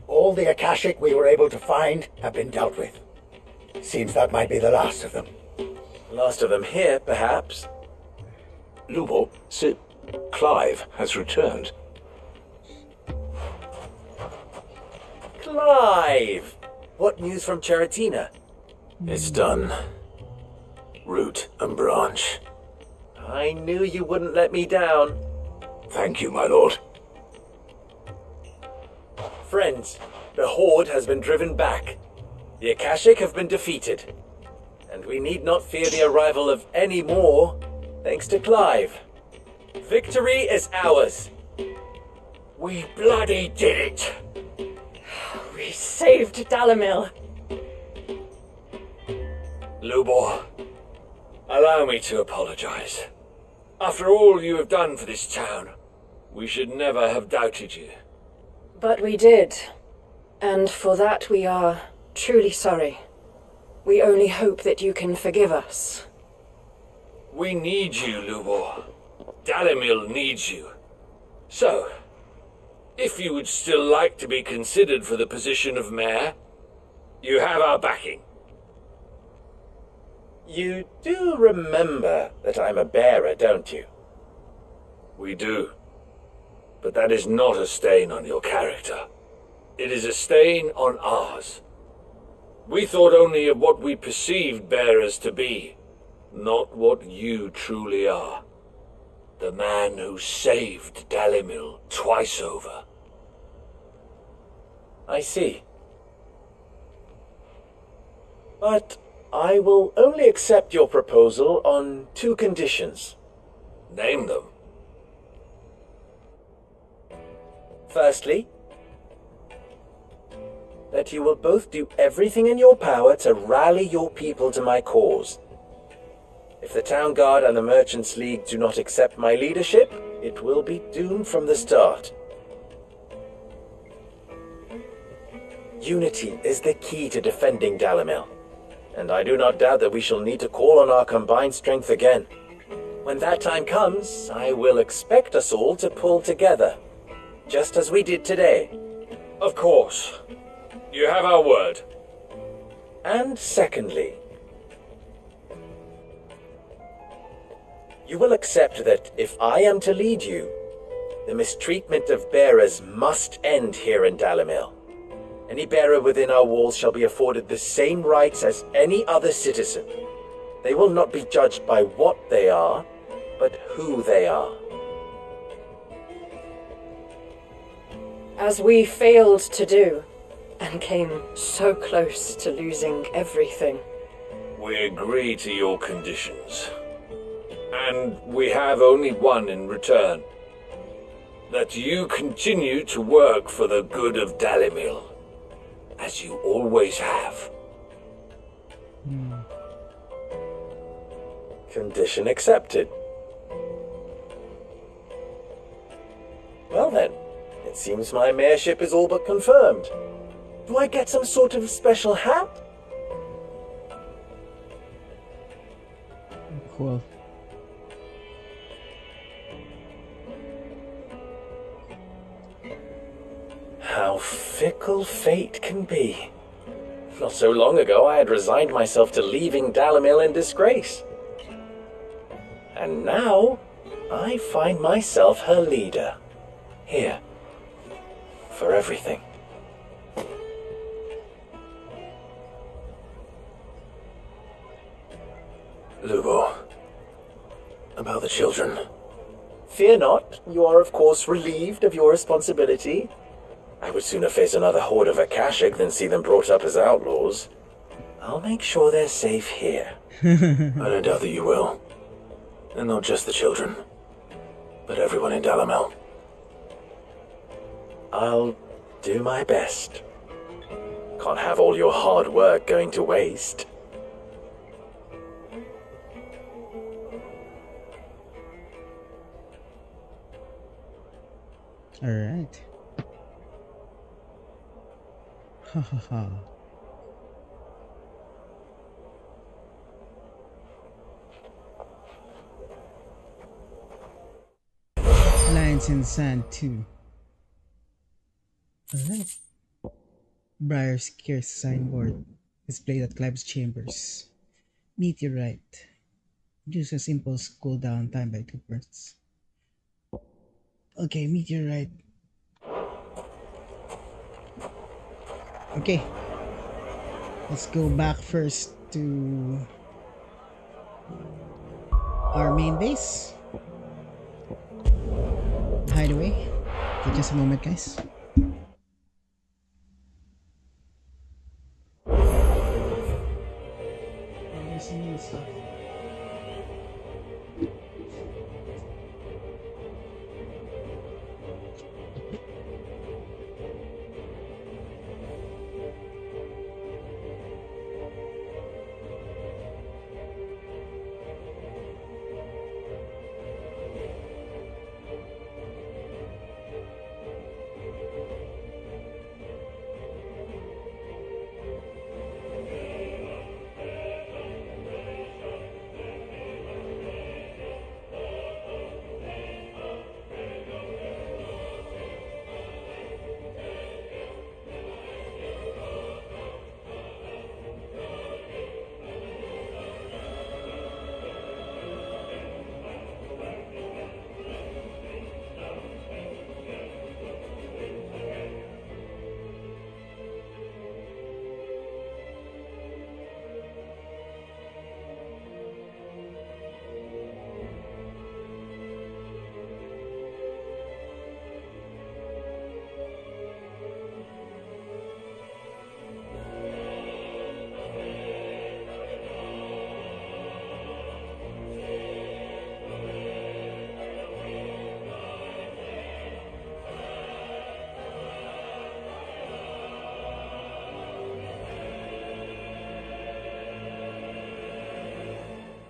Speaker 11: All the Akashic we were able to find have been dealt with. Seems that might be the last of them.
Speaker 9: Last of them here, perhaps.
Speaker 12: Lubo, Clive has returned.
Speaker 9: Clive! What news from Charatina?
Speaker 12: It's done. Root and branch.
Speaker 9: I knew you wouldn't let me down.
Speaker 12: Thank you, my lord.
Speaker 9: Friends, the Horde has been driven back. The Akashic have been defeated. And we need not fear the arrival of any more, thanks to Clive. Victory is ours.
Speaker 11: We bloody did it!
Speaker 6: We saved Dalamil.
Speaker 12: Lubor, allow me to apologize. After all you have done for this town, we should never have doubted you.
Speaker 6: But we did. And for that we are truly sorry. We only hope that you can forgive us.
Speaker 12: We need you, Lubor. Dalamil needs you. So, if you would still like to be considered for the position of mayor, you have our backing.
Speaker 9: You do remember that I'm a bearer, don't you?
Speaker 12: We do. But that is not a stain on your character. It is a stain on ours. We thought only of what we perceived bearers to be, not what you truly are. The man who saved Dalimil twice over.
Speaker 9: I see. But I will only accept your proposal on 2 conditions.
Speaker 12: Name them.
Speaker 9: Firstly, that you will both do everything in your power to rally your people to my cause. If the Town Guard and the Merchants League do not accept my leadership, it will be doomed from the start. Unity is the key to defending Dalamil, and I do not doubt that we shall need to call on our combined strength again. When that time comes, I will expect us all to pull together, just as we did today.
Speaker 12: Of course. You have our word.
Speaker 9: And secondly, you will accept that if I am to lead you, the mistreatment of bearers must end here in Dalamil. Any bearer within our walls shall be afforded the same rights as any other citizen. They will not be judged by what they are, but who they are.
Speaker 6: As we failed to do, and came so close to losing everything.
Speaker 12: We agree to your conditions. And we have only one in return. That you continue to work for the good of Dalimil, as you always have.
Speaker 9: Condition accepted. Well then, it seems my mayorship is all but confirmed. Do I get some sort of special hat?
Speaker 1: Cool.
Speaker 9: How fickle fate can be. Not so long ago I had resigned myself to leaving Dalamil in disgrace. And now, I find myself her leader. Here. For everything.
Speaker 12: Lubo, about the children.
Speaker 9: Fear not, you are of course relieved of your responsibility. I would sooner face another horde of Akashic than see them brought up as outlaws. I'll make sure they're safe here.
Speaker 12: I don't doubt that you will. And not just the children, but everyone in Dalamil.
Speaker 9: I'll do my best. Can't have all your hard work going to waste.
Speaker 1: Alright. Ha ha ha. Lines in Sand 2. Alright. Briar's Curse signboard displayed at Clive's chambers. Meteorite. Reduce a simple cooldown time by 2%. Okay, meteorite. Okay. Let's go back first to our main base. Hideaway. Okay, just a moment, guys. There's some new stuff.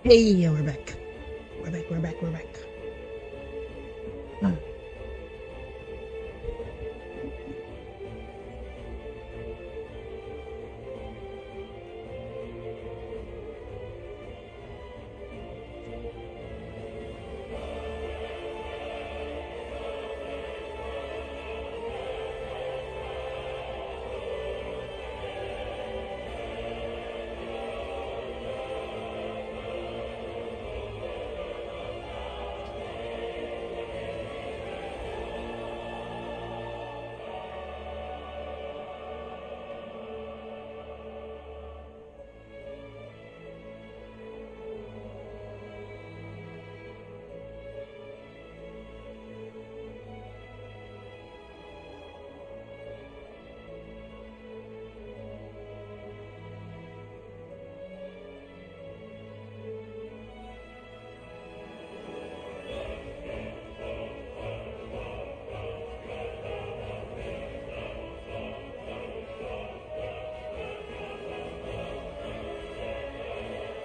Speaker 1: Hey, yeah, we're back. We're back. Huh.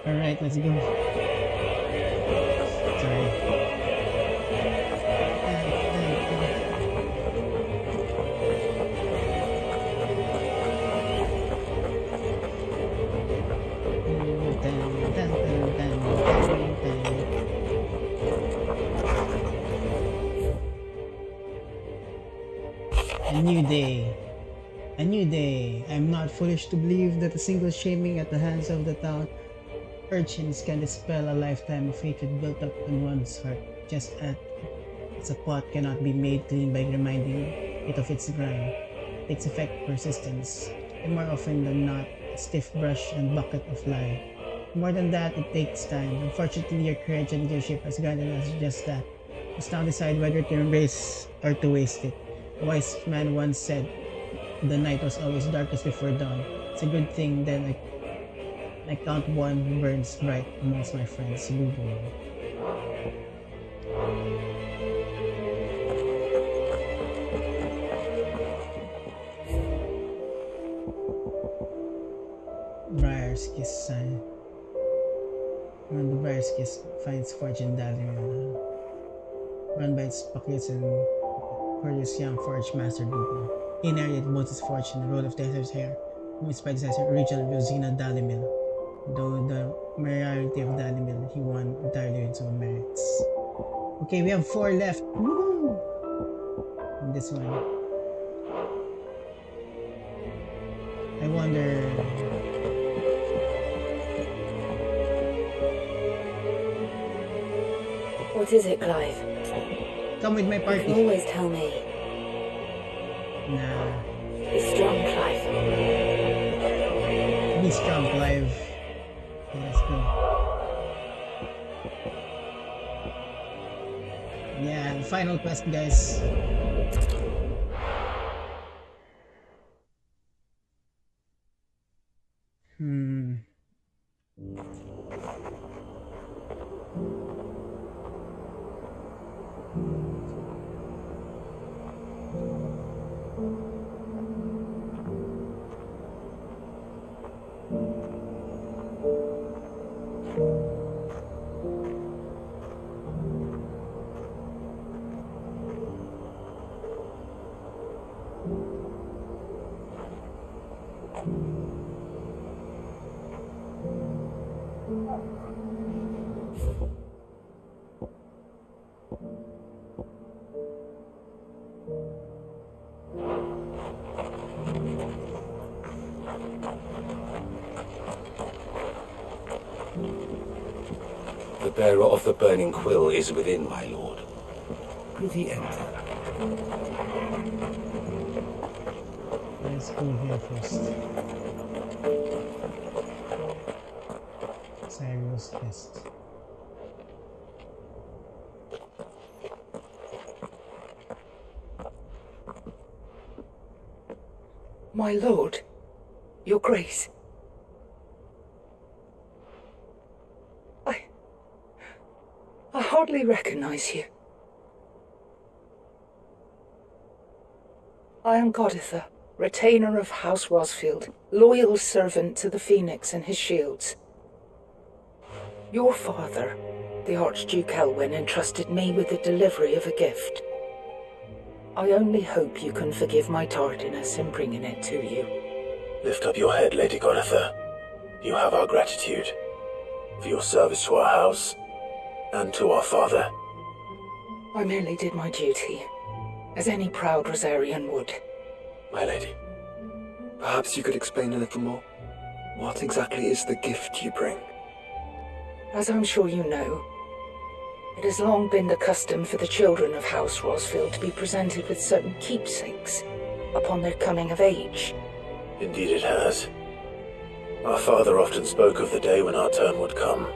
Speaker 1: Alright, let's go. Sorry. A new day. A new day. I'm not foolish to believe that a single shaming at the hands of the town urchins can dispel a lifetime of hatred built up in one's heart, just as a pot cannot be made clean by reminding it of its grime. It takes effect persistence, and more often than not, a stiff brush and bucket of lye. More than that, it takes time. Unfortunately, your courage and leadership has granted us just that. You must now decide whether to embrace or to waste it. A wise man once said, "The night was always darkest before dawn." It's a good thing then I count one who burns bright amongst my friends, Lubo. Briar's Kiss sign. One of the Briar's Kiss finds fortune dazzling, run by its pockets and courteous young forge master Lubo. He inherited both his fortune and the roll of Desert's hair from his predecessor Rachel Rosina Dalimil. Though the mayoralty of Dalimil, he won entirely into merits. Okay, we have 4 left. Woo! And this one. I wonder.
Speaker 6: What is it, Clive?
Speaker 1: Come with my
Speaker 6: You
Speaker 1: party.
Speaker 6: can always tell me.
Speaker 1: Nah.
Speaker 6: Be strong, Clive.
Speaker 1: Be strong, Clive. Okay, let's go. Yeah, the final quest, guys.
Speaker 4: The bearer of the burning quill is within, my lord. Prithee enter.
Speaker 1: Let's go here first. Cyrus test.
Speaker 6: My lord, your grace. I hardly recognize you. I am Goditha, retainer of House Rosfield, loyal servant to the Phoenix and his shields. Your father, the Archduke Elwyn, entrusted me with the delivery of a gift. I only hope you can forgive my tardiness in bringing it to you.
Speaker 9: Lift up your head, Lady Goditha. You have our gratitude for your service to our house and to our father.
Speaker 6: I merely did my duty, as any proud Rosarian would.
Speaker 10: My lady, perhaps you could explain a little more? What exactly is the gift you bring?
Speaker 6: As I'm sure you know, it has long been the custom for the children of House Rosfield to be presented with certain keepsakes upon their coming of age.
Speaker 9: Indeed it has. Our father often spoke of the day when our turn would come.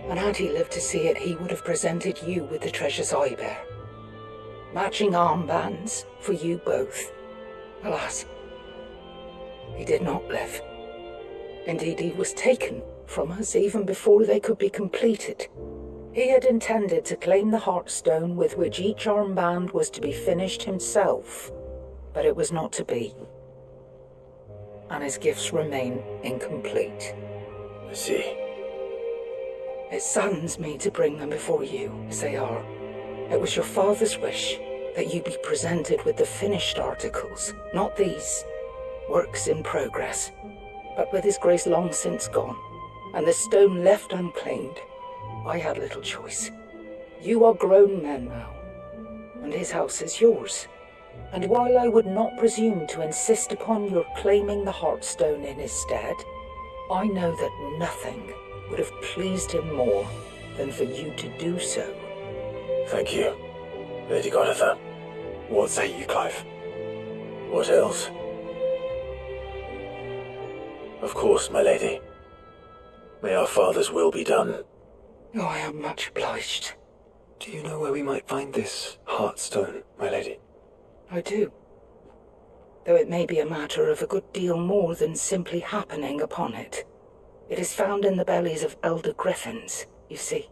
Speaker 6: And had he lived to see it, he would have presented you with the treasures I bear. Matching armbands for you both. Alas, he did not live. Indeed, he was taken from us even before they could be completed. He had intended to claim the Heartstone with which each armband was to be finished himself, but it was not to be. And his gifts remain incomplete.
Speaker 9: I see.
Speaker 6: It saddens me to bring them before you, as they are. It was your father's wish that you be presented with the finished articles, not these, works in progress. But with his grace long since gone, and the stone left unclaimed, I had little choice. You are grown men now, and his house is yours. And while I would not presume to insist upon your claiming the Heartstone in his stead, I know that nothing would have pleased him more than for you to do so.
Speaker 9: Thank you, Lady Goditha.
Speaker 10: What say you, Clive?
Speaker 9: What else? Of course, my lady. May our father's will be done.
Speaker 6: Oh, I am much obliged.
Speaker 10: Do you know where we might find this Heartstone, my lady?
Speaker 6: I do. Though it may be a matter of a good deal more than simply happening upon it. It is found in the bellies of elder griffins, you see.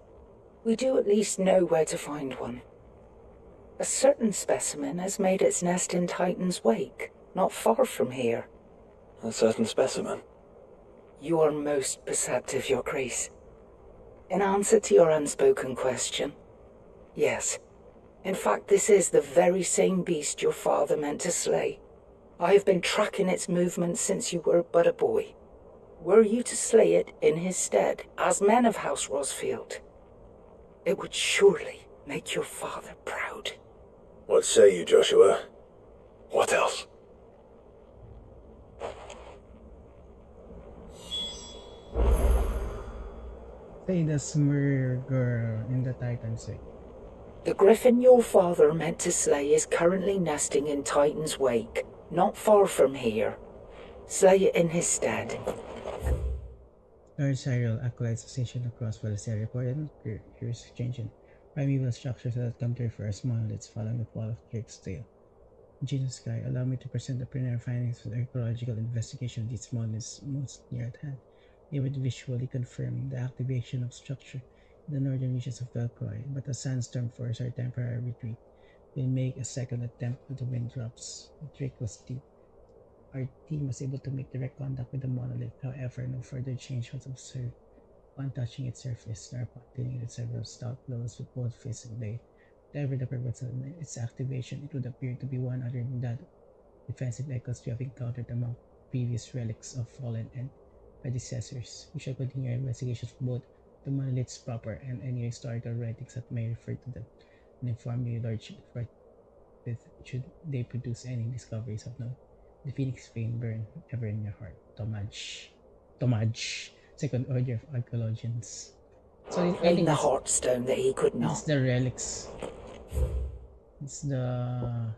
Speaker 6: We do at least know where to find one. A certain specimen has made its nest in Titan's Wake, not far from here.
Speaker 10: A certain specimen?
Speaker 6: You are most perceptive, Your Grace. In answer to your unspoken question, yes. In fact, this is the very same beast your father meant to slay. I have been tracking its movements since you were but a boy. Were you to slay it in his stead, as men of House Rosfield, it would surely make your father proud.
Speaker 9: What say you, Joshua?
Speaker 10: What else?
Speaker 1: Play the Smurr girl in the Titan's Wake.
Speaker 13: The griffin your father meant to slay is currently nesting in Titan's Wake, not far from here. Slay it in his stead.
Speaker 1: Large serial acolytes station across Valencia reported curious change in primeval structures that come to refer as monoliths following the fall of Drake's tail. Jesus Sky, allow me to present the preliminary findings of the archaeological investigation of these monoliths most near at hand. They would visually confirm the activation of structure in the northern reaches of Velcroy, but a sandstorm forced our temporary retreat. We'll make a second attempt when the wind drops. The trick was deep. Our team was able to make direct contact with the monolith, however, no further change was observed. Upon touching its surface, Narpot delineated several stout blows with both fist and blade. Whatever the purpose of its activation, it would appear to be one other than that defensive echoes we have encountered among previous relics of fallen and predecessors. We shall continue our investigations of both the monoliths proper and any historical writings that may refer to them, and inform your lordship should they produce any discoveries of note. The phoenix flame burn ever in your heart. Tomaj. Second order of archaeologians. So I think
Speaker 13: the heart stone that he could not.
Speaker 1: It's the relics. It's the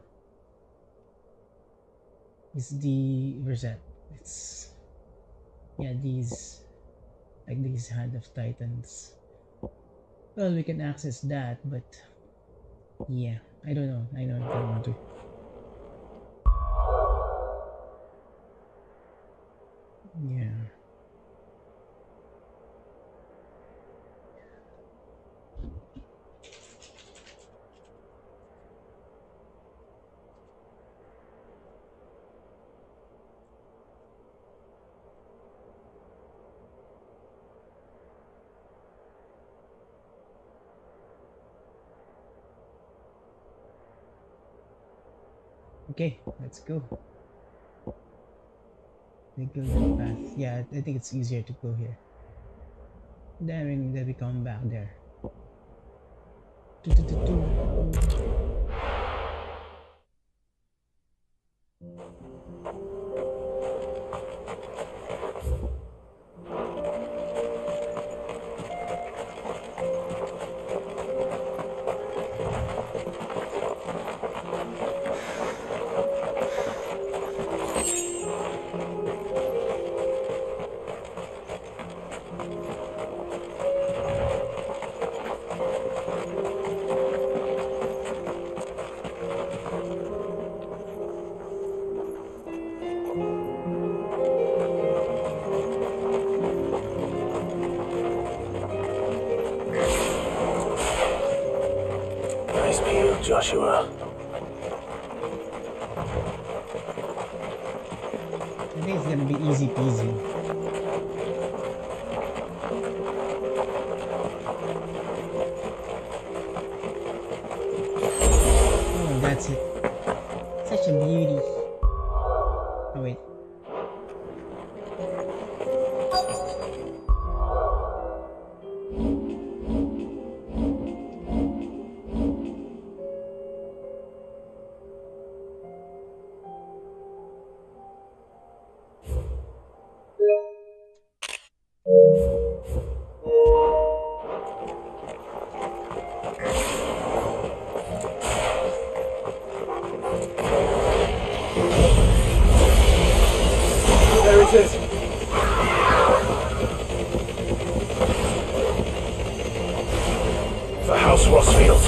Speaker 1: where's that? It's these Hand of Titans. Well, we can access that, but yeah, I don't know. I don't want to. Yeah. Okay, let's go. We go that path. Yeah, I think it's easier to go here. Then we come back there.
Speaker 3: Joshua.
Speaker 1: I think it's gonna be easy peasy. Oh, that's it. Such a beauty. Oh wait.
Speaker 3: For House Rossfield.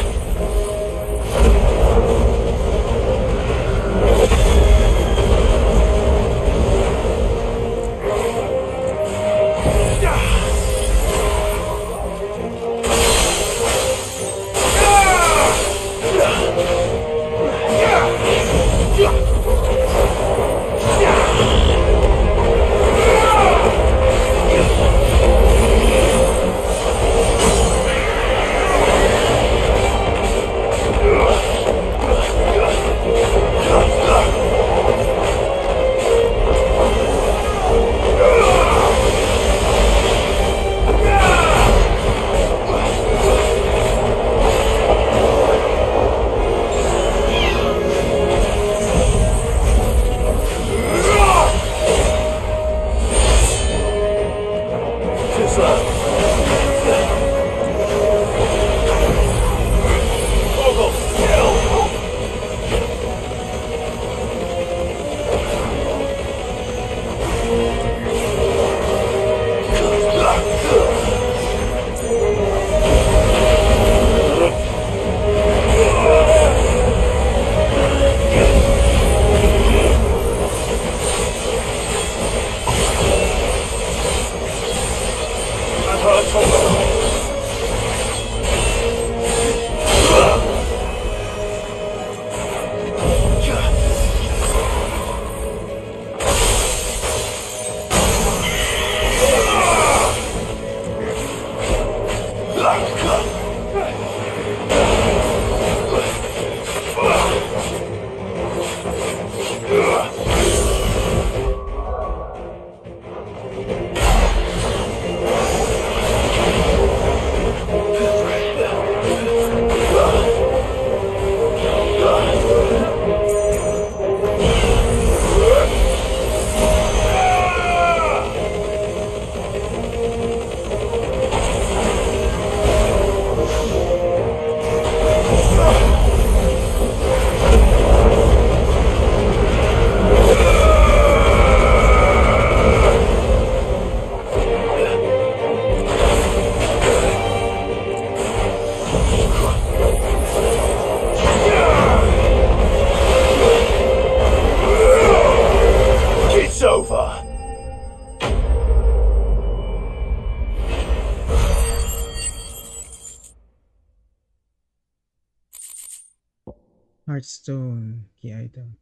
Speaker 1: Heartstone, key item.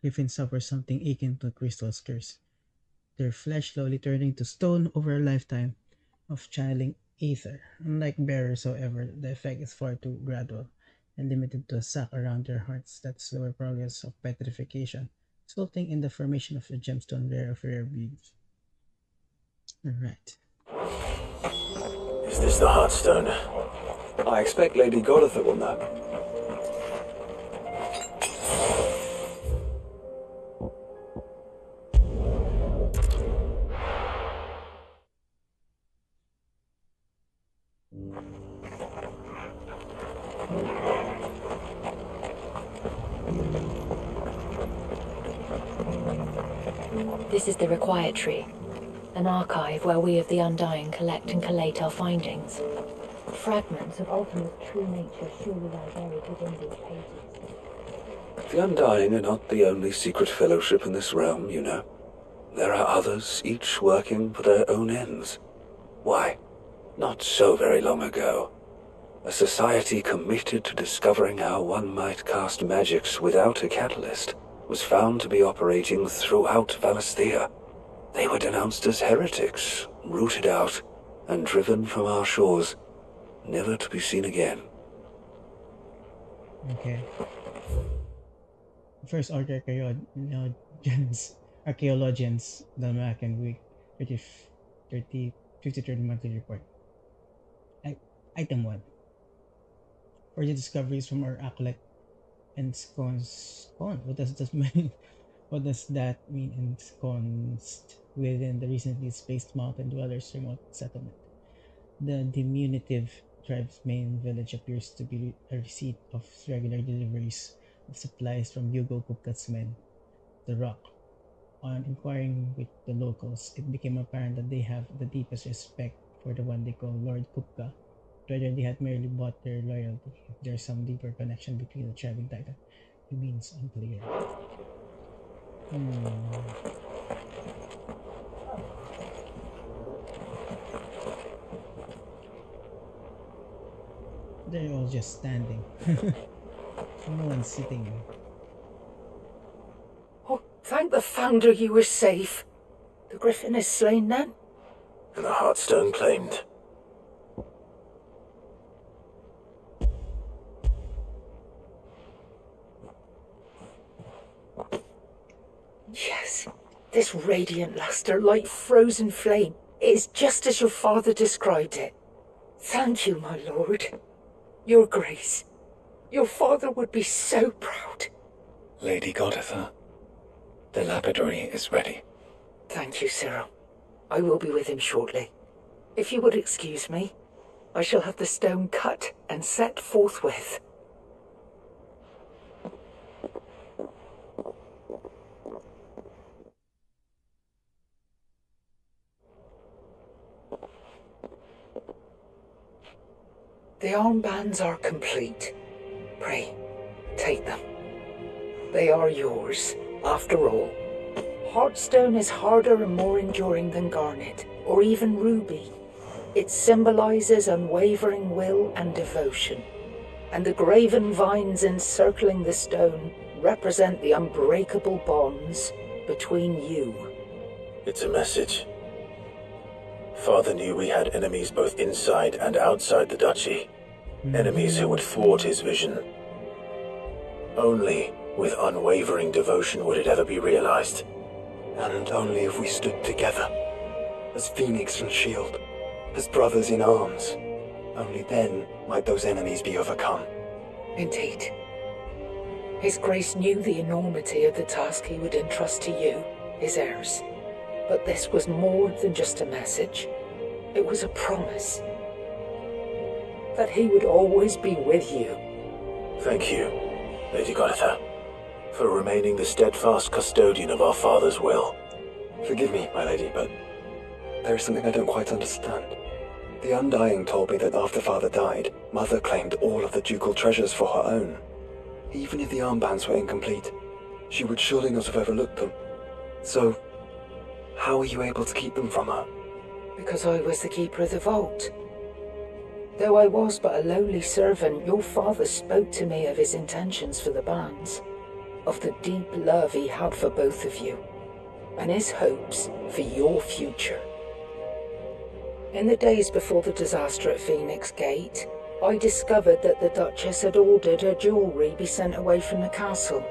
Speaker 1: Griffin suffers something akin to Crystal's curse, their flesh slowly turning to stone over a lifetime of channeling ether. Unlike bearers, however, the effect is far too gradual and limited to a sac around their hearts that slower progress of petrification, resulting in the formation of a gemstone rare of rare breeds. Alright.
Speaker 3: Is this the Heartstone?
Speaker 10: I expect Lady Goditha will know.
Speaker 6: This is the required tree, an archive where we of the Undying collect and collate our findings. Fragments of ultimate true nature surely lie buried within these pages.
Speaker 10: The Undying are not the only secret fellowship in this realm, you know. There are others, each working for their own ends. Why, not so very long ago, a society committed to discovering how one might cast magics without a catalyst was found to be operating throughout Valisthea. They were denounced as heretics, rooted out, and driven from our shores, never to be seen again.
Speaker 1: Okay. First order archaeologians, Dalmacan Week, 53rd monthly report. Item 1. For the discoveries from our acolyte and scone. What does this mean? What does that mean? Ensconced within the recently spaced mountain dwellers' remote settlement. The diminutive tribe's main village appears to be a receipt of regular deliveries of supplies from Hugo Kupka's men, the Rock. On inquiring with the locals, it became apparent that they have the deepest respect for the one they call Lord Kupka. Whether they had merely bought their loyalty, if there's some deeper connection between the tribe and Titan, remains unclear. They're all just standing. No one's sitting.
Speaker 13: Oh, thank the Founder you were safe. The Griffin is slain then?
Speaker 3: And the Heartstone claimed.
Speaker 13: Yes, this radiant luster like frozen flame is just as your father described it. Thank you, my lord. Your Grace, your father would be so proud.
Speaker 10: Lady Goditha, the lapidary is ready.
Speaker 13: Thank you, Cyril. I will be with him shortly. If you would excuse me, I shall have the stone cut and set forthwith. The armbands are complete. Pray, take them. They are yours, after all. Heartstone is harder and more enduring than garnet, or even ruby. It symbolizes unwavering will and devotion, and the graven vines encircling the stone represent the unbreakable bonds between you.
Speaker 3: It's a message. Father knew we had enemies both inside and outside the duchy. Enemies who would thwart his vision. Only with unwavering devotion would it ever be realized.
Speaker 10: And only if we stood together, as Phoenix and Shield, as brothers in arms, only then might those enemies be overcome.
Speaker 13: Indeed. His Grace knew the enormity of the task he would entrust to you, his heirs. But this was more than just a message. It was a promise that he would always be with you.
Speaker 3: Thank you, Lady Goditha, for remaining the steadfast custodian of our father's will.
Speaker 10: Forgive me, my lady, but there is something I don't quite understand. The Undying told me that after Father died, Mother claimed all of the ducal treasures for her own. Even if the armbands were incomplete, she would surely not have overlooked them. So, how were you able to keep them from her?
Speaker 13: Because I was the keeper of the vault. Though I was but a lowly servant, your father spoke to me of his intentions for the bands, of the deep love he had for both of you, and his hopes for your future. In the days before the disaster at Phoenix Gate, I discovered that the Duchess had ordered her jewellery be sent away from the castle.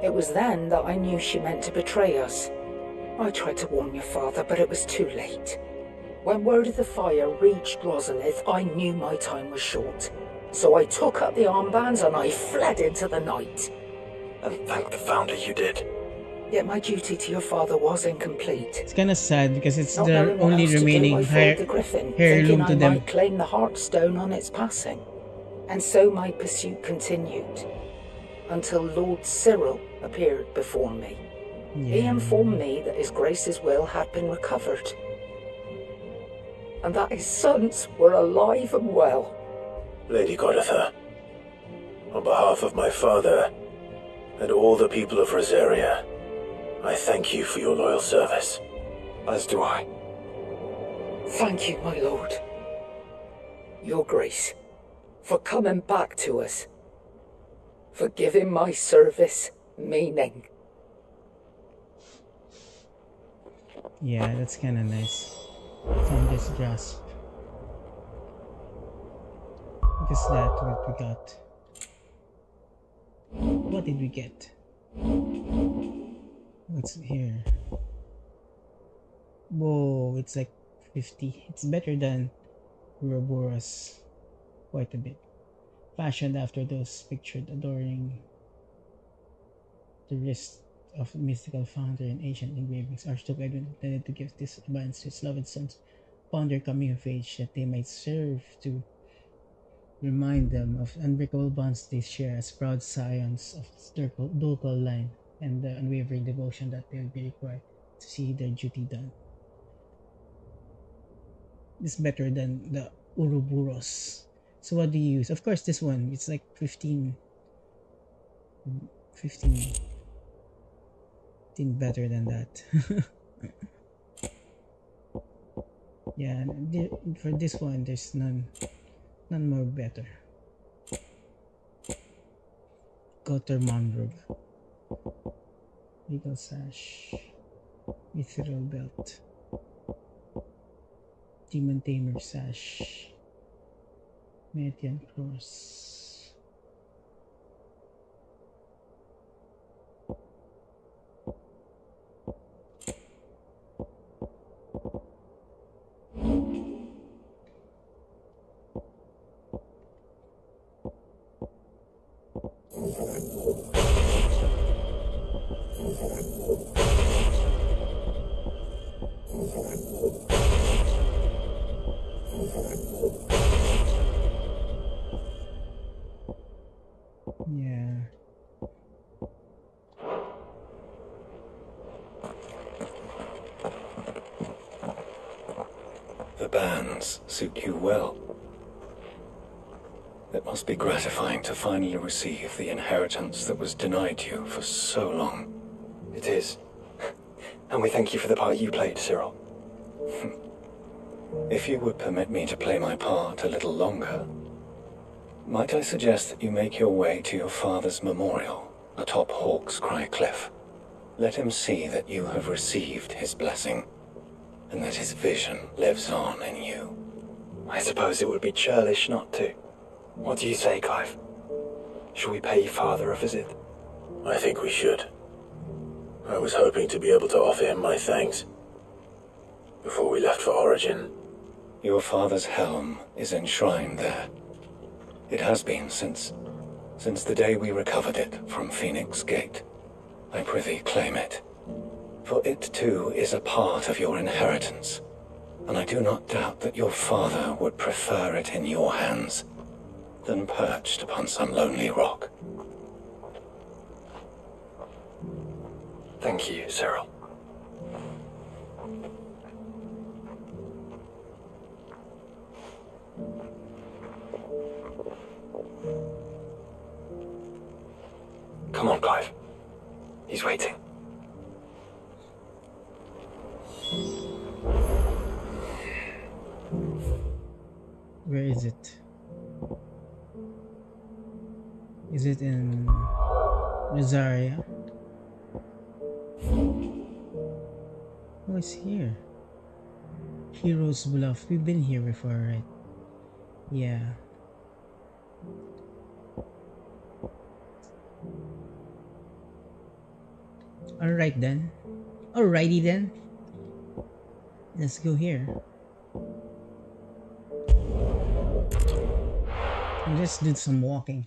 Speaker 13: It was then that I knew she meant to betray us. I tried to warn your father, but it was too late. When word of the fire reached Rosalith, I knew my time was short. So I took up the armbands and I fled into the night.
Speaker 9: And thank the Founder you did.
Speaker 13: Yet my duty to your father was incomplete.
Speaker 1: It's kind of sad because it's
Speaker 13: Not
Speaker 1: the
Speaker 13: knowing what
Speaker 1: only
Speaker 13: else to do,
Speaker 1: remaining
Speaker 13: I followed the Griffin, thinking
Speaker 1: heirloom
Speaker 13: I
Speaker 1: to them.
Speaker 13: might claim the Heartstone on its passing. And so my pursuit continued, until Lord Cyril appeared before me. He informed me that His Grace's will had been recovered, and that his sons were alive and well.
Speaker 3: Lady Goditha, on behalf of my father and all the people of Rosaria, I thank you for your loyal service.
Speaker 9: As do I.
Speaker 13: Thank you, my lord. Your Grace, for coming back to us, for giving my service meaning.
Speaker 1: Yeah, that's kind of nice. Founder's grasp. What is that? What we got? What did we get? What's here? Whoa, it's like 50. It's better than Ouroboros quite a bit. Fashioned after those pictured adoring the wrist of mystical founder in ancient engravings, Archduke Edwin intended to give this abundance to his loved sons upon their coming of age, that they might serve to remind them of unbreakable bonds they share as proud scions of their ducal line, and the unwavering devotion that they will be required to see their duty done. This is better than the Ouroboros. So what do you use? Of course, this one. It's like 15 better than that. Yeah, for this one, there's none more better. Gutter Monroe, Legal Sash, Mithril Belt, Demon Tamer Sash, Median Cross. Yeah.
Speaker 10: The bands suit you well. It must be gratifying to finally receive the inheritance that was denied you for so long.
Speaker 9: It is. And we thank you for the part you played, Cyril.
Speaker 10: If you would permit me to play my part a little longer, might I suggest that you make your way to your father's memorial atop Hawk's Cry Cliff. Let him see that you have received his blessing, and that his vision lives on in you.
Speaker 9: I suppose it would be churlish not to. What do you say, Clive? Shall we pay father a visit?
Speaker 3: I think we should. I was hoping to be able to offer him my thanks before we left for Origin.
Speaker 10: Your father's helm is enshrined there. It has been since the day we recovered it from Phoenix Gate. I prithee claim it. For it too is a part of your inheritance, and I do not doubt that your father would prefer it in your hands than perched upon some lonely rock.
Speaker 9: Thank you, Cyril. Come on, Clive. He's waiting.
Speaker 1: Where is it? Is it in Rosaria? Oh, it's here. Heroes Bluff. We've been here before, right? Yeah. Alright then. Alrighty then. Let's go here. And just do some walking.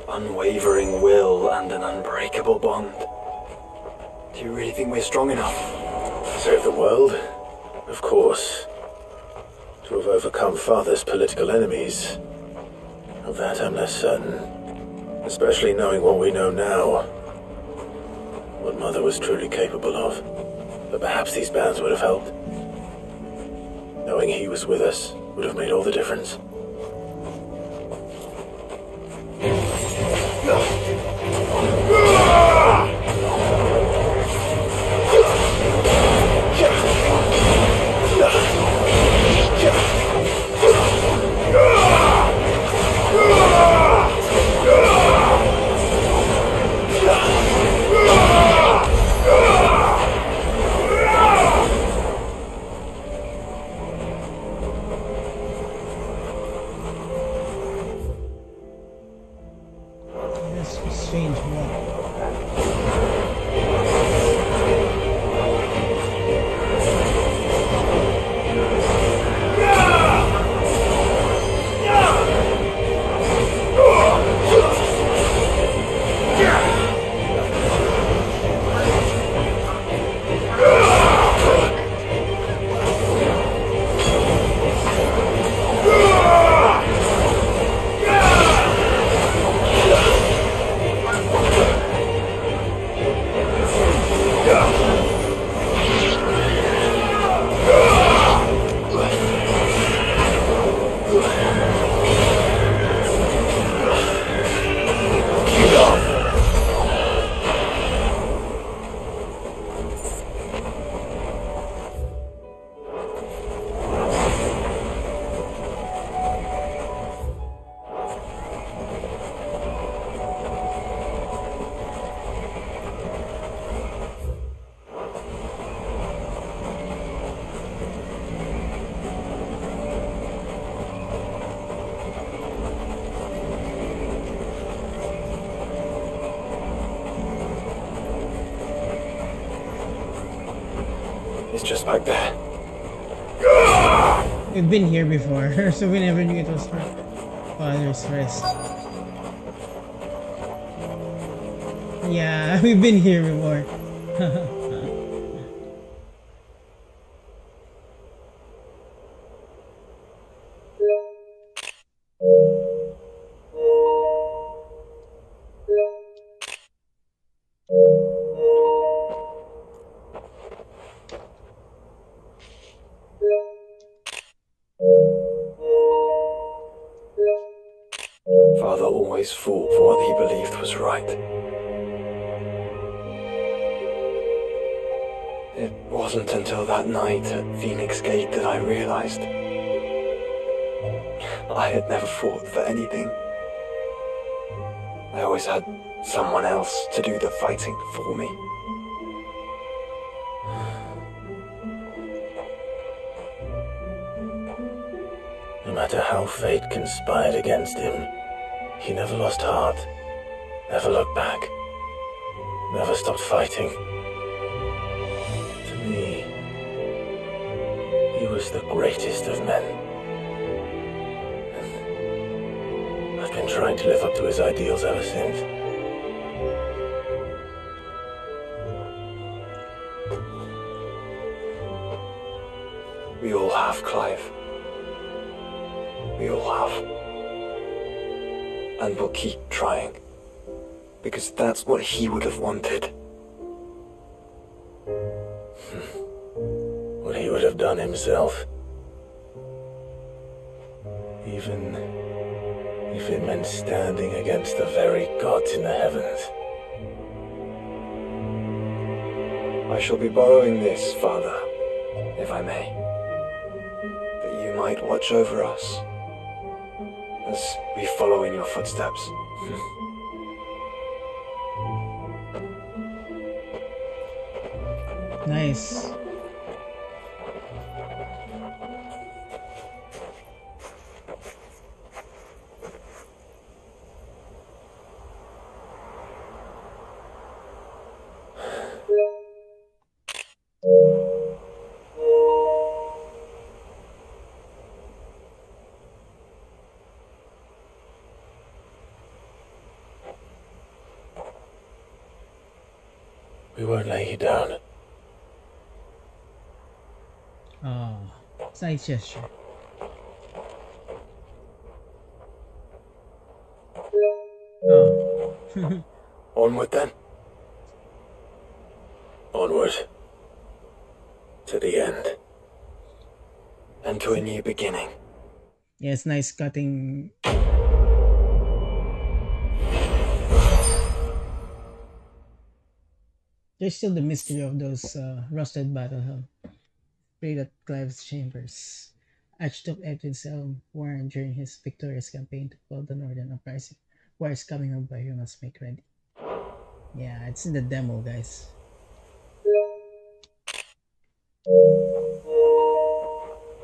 Speaker 9: Unwavering will and an unbreakable bond. Do you really think we're strong enough?
Speaker 3: Save the world? Of course. To have overcome Father's political enemies. Of that I'm less certain. Especially knowing what we know now. What Mother was truly capable of. But perhaps these bands would have helped. Knowing he was with us would have made all the difference.
Speaker 1: Strange walk.
Speaker 9: It's just back there.
Speaker 1: We've been here before, so we never knew it was for Father's rest. Yeah, we've been here before.
Speaker 9: Father always fought for what he believed was right. It wasn't until that night at Phoenix Gate that I realized I had never fought for anything. I always had someone else to do the fighting for me.
Speaker 3: No matter how fate conspired against him, he never lost heart, never looked back, never stopped fighting. To me, he was the greatest of men. And I've been trying to live up to his ideals ever since.
Speaker 9: We all have, Clive. We all have. And we'll keep trying. Because that's what he would have wanted.
Speaker 3: What he would have done himself. Even if it meant standing against the very gods in the heavens.
Speaker 10: I shall be borrowing this, Father, if I may. That you might watch over us as we follow in your footsteps.
Speaker 1: Nice.
Speaker 9: We won't lay you down.
Speaker 1: Oh, side gesture. Oh.
Speaker 9: Onward then. Onward. To the end.
Speaker 10: And to a new beginning.
Speaker 1: Yeah, it's nice cutting. There's still the mystery of those rusted battle helm. Prayed at Clive's chambers. Archduke Edwin's helm worn during his victorious campaign to quell the northern uprising. War's coming up by, you must make ready. Yeah, it's in the demo, guys.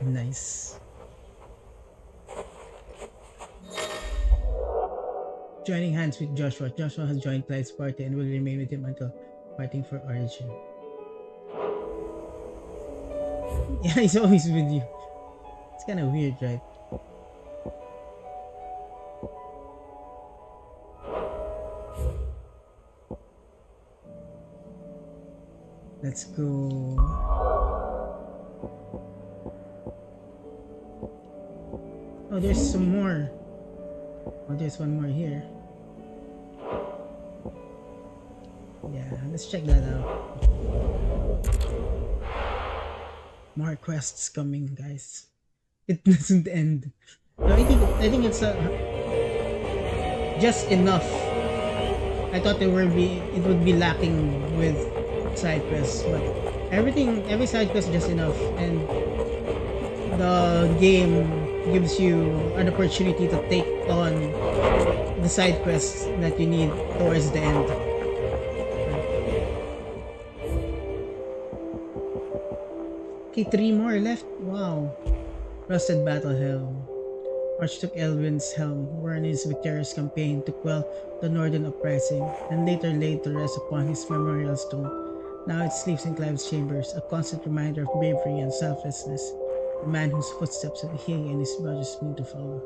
Speaker 1: Nice. Joining hands with Joshua. Joshua has joined Clive's party and will remain with him until fighting for Origin. Yeah, he's always with you. It's kind of weird, right? Let's go. Oh, there's some more. Oh, there's one more here. Yeah, let's check that out. More quests coming, guys. It doesn't end. No, I think it's just enough. I thought it would be lacking with side quests, but every side quest is just enough, and the game gives you an opportunity to take on the side quests that you need towards the end. Okay, 3 more left. Wow. Rusted Battle Helm. Archduke Elwin's helm, worn in his victorious campaign to quell the northern uprising, and later laid to rest upon his memorial stone. Now it sleeps in Clive's chambers, a constant reminder of bravery and selflessness. The man whose footsteps he and his brothers mean to follow.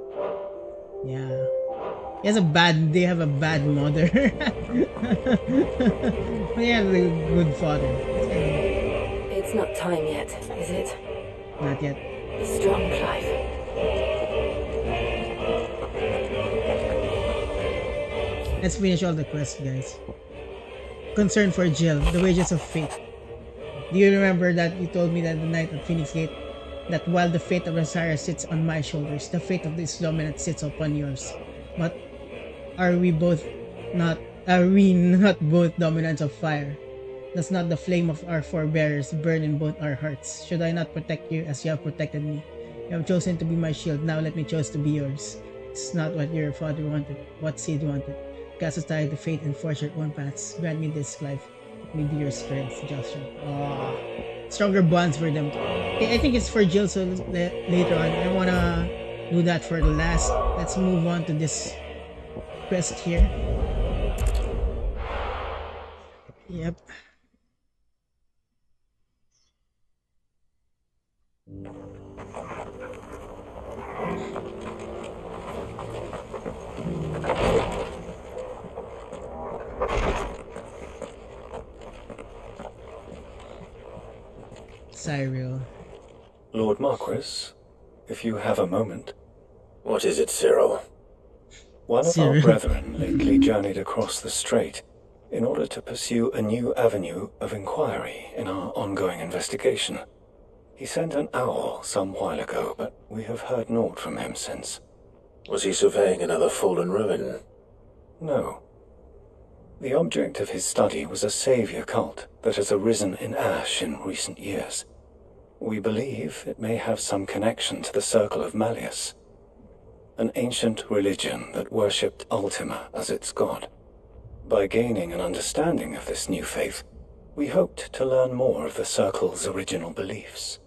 Speaker 1: Yeah. They have a bad mother. They have a good father.
Speaker 6: It's not time yet, is it?
Speaker 1: Not yet.
Speaker 6: Be strong, Clive.
Speaker 1: Let's finish all the quests, guys. Concern for Jill, the wages of fate. Do you remember that you told me that the night at Phoenix Gate, that while the fate of Rosaria sits on my shoulders, the fate of this dominant sits upon yours? But are we not both dominants of fire? Does not the flame of our forebears burn in both our hearts? Should I not protect you as you have protected me? You have chosen to be my shield, now let me choose to be yours. It's not what your father wanted, what Sid wanted. Cast aside the fate and forge your own paths. Grant me this, Clive. Let me be your strength, Joshua. Oh, stronger bonds for them. Okay, I think it's for Jill, so later on. I wanna do that for the last. Let's move on to this quest here. Yep. Cyril.
Speaker 10: Lord Marquis, if you have a moment.
Speaker 9: What is it, Cyril?
Speaker 10: One of our brethren lately journeyed across the strait in order to pursue a new avenue of inquiry in our ongoing investigation. He sent an owl some while ago, but we have heard naught from him since.
Speaker 9: Was he surveying another fallen ruin?
Speaker 10: No. The object of his study was a savior cult that has arisen in Ash in recent years. We believe it may have some connection to the Circle of Malleus, an ancient religion that worshipped Ultima as its god. By gaining an understanding of this new faith, we hoped to learn more of the Circle's original beliefs.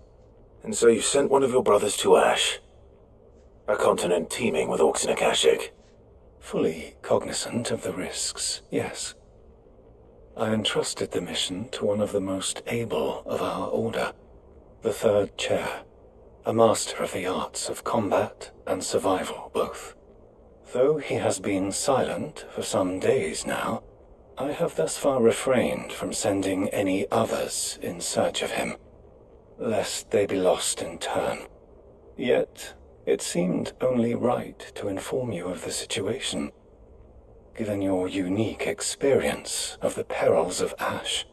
Speaker 9: And so you sent one of your brothers to Ash, a continent teeming with orcs and Akashic.
Speaker 10: Fully cognizant of the risks, yes. I entrusted the mission to one of the most able of our order, the Third Chair, a master of the arts of combat and survival both. Though he has been silent for some days now, I have thus far refrained from sending any others in search of him, lest they be lost in turn. Yet, it seemed only right to inform you of the situation, given your unique experience of the perils of Ash.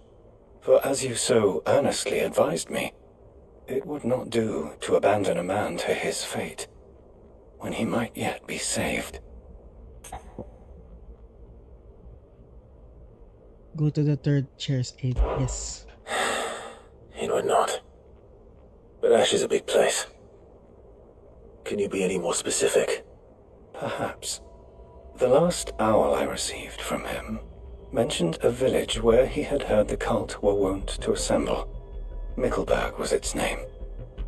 Speaker 10: For as you so earnestly advised me, it would not do to abandon a man to his fate, when he might yet be saved.
Speaker 1: Go to the third chair's aid, yes.
Speaker 9: It would not. But Ash is a big place. Can you be any more specific?
Speaker 10: Perhaps. The last owl I received from him mentioned a village where he had heard the cult were wont to assemble. Mickleburg was its name.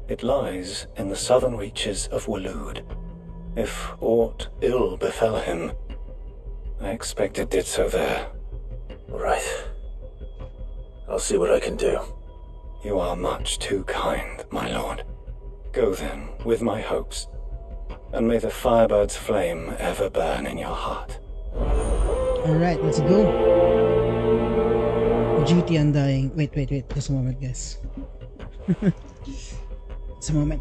Speaker 10: It lies in the southern reaches of Waloed. If aught ill befell him, I expect it did so there.
Speaker 9: Right. I'll see what I can do.
Speaker 10: You are much too kind, my lord. Go then, with my hopes, and may the Firebird's flame ever burn in your heart.
Speaker 1: Alright, let's go. Duty Undying. Wait. Just a moment, guys. Just a moment.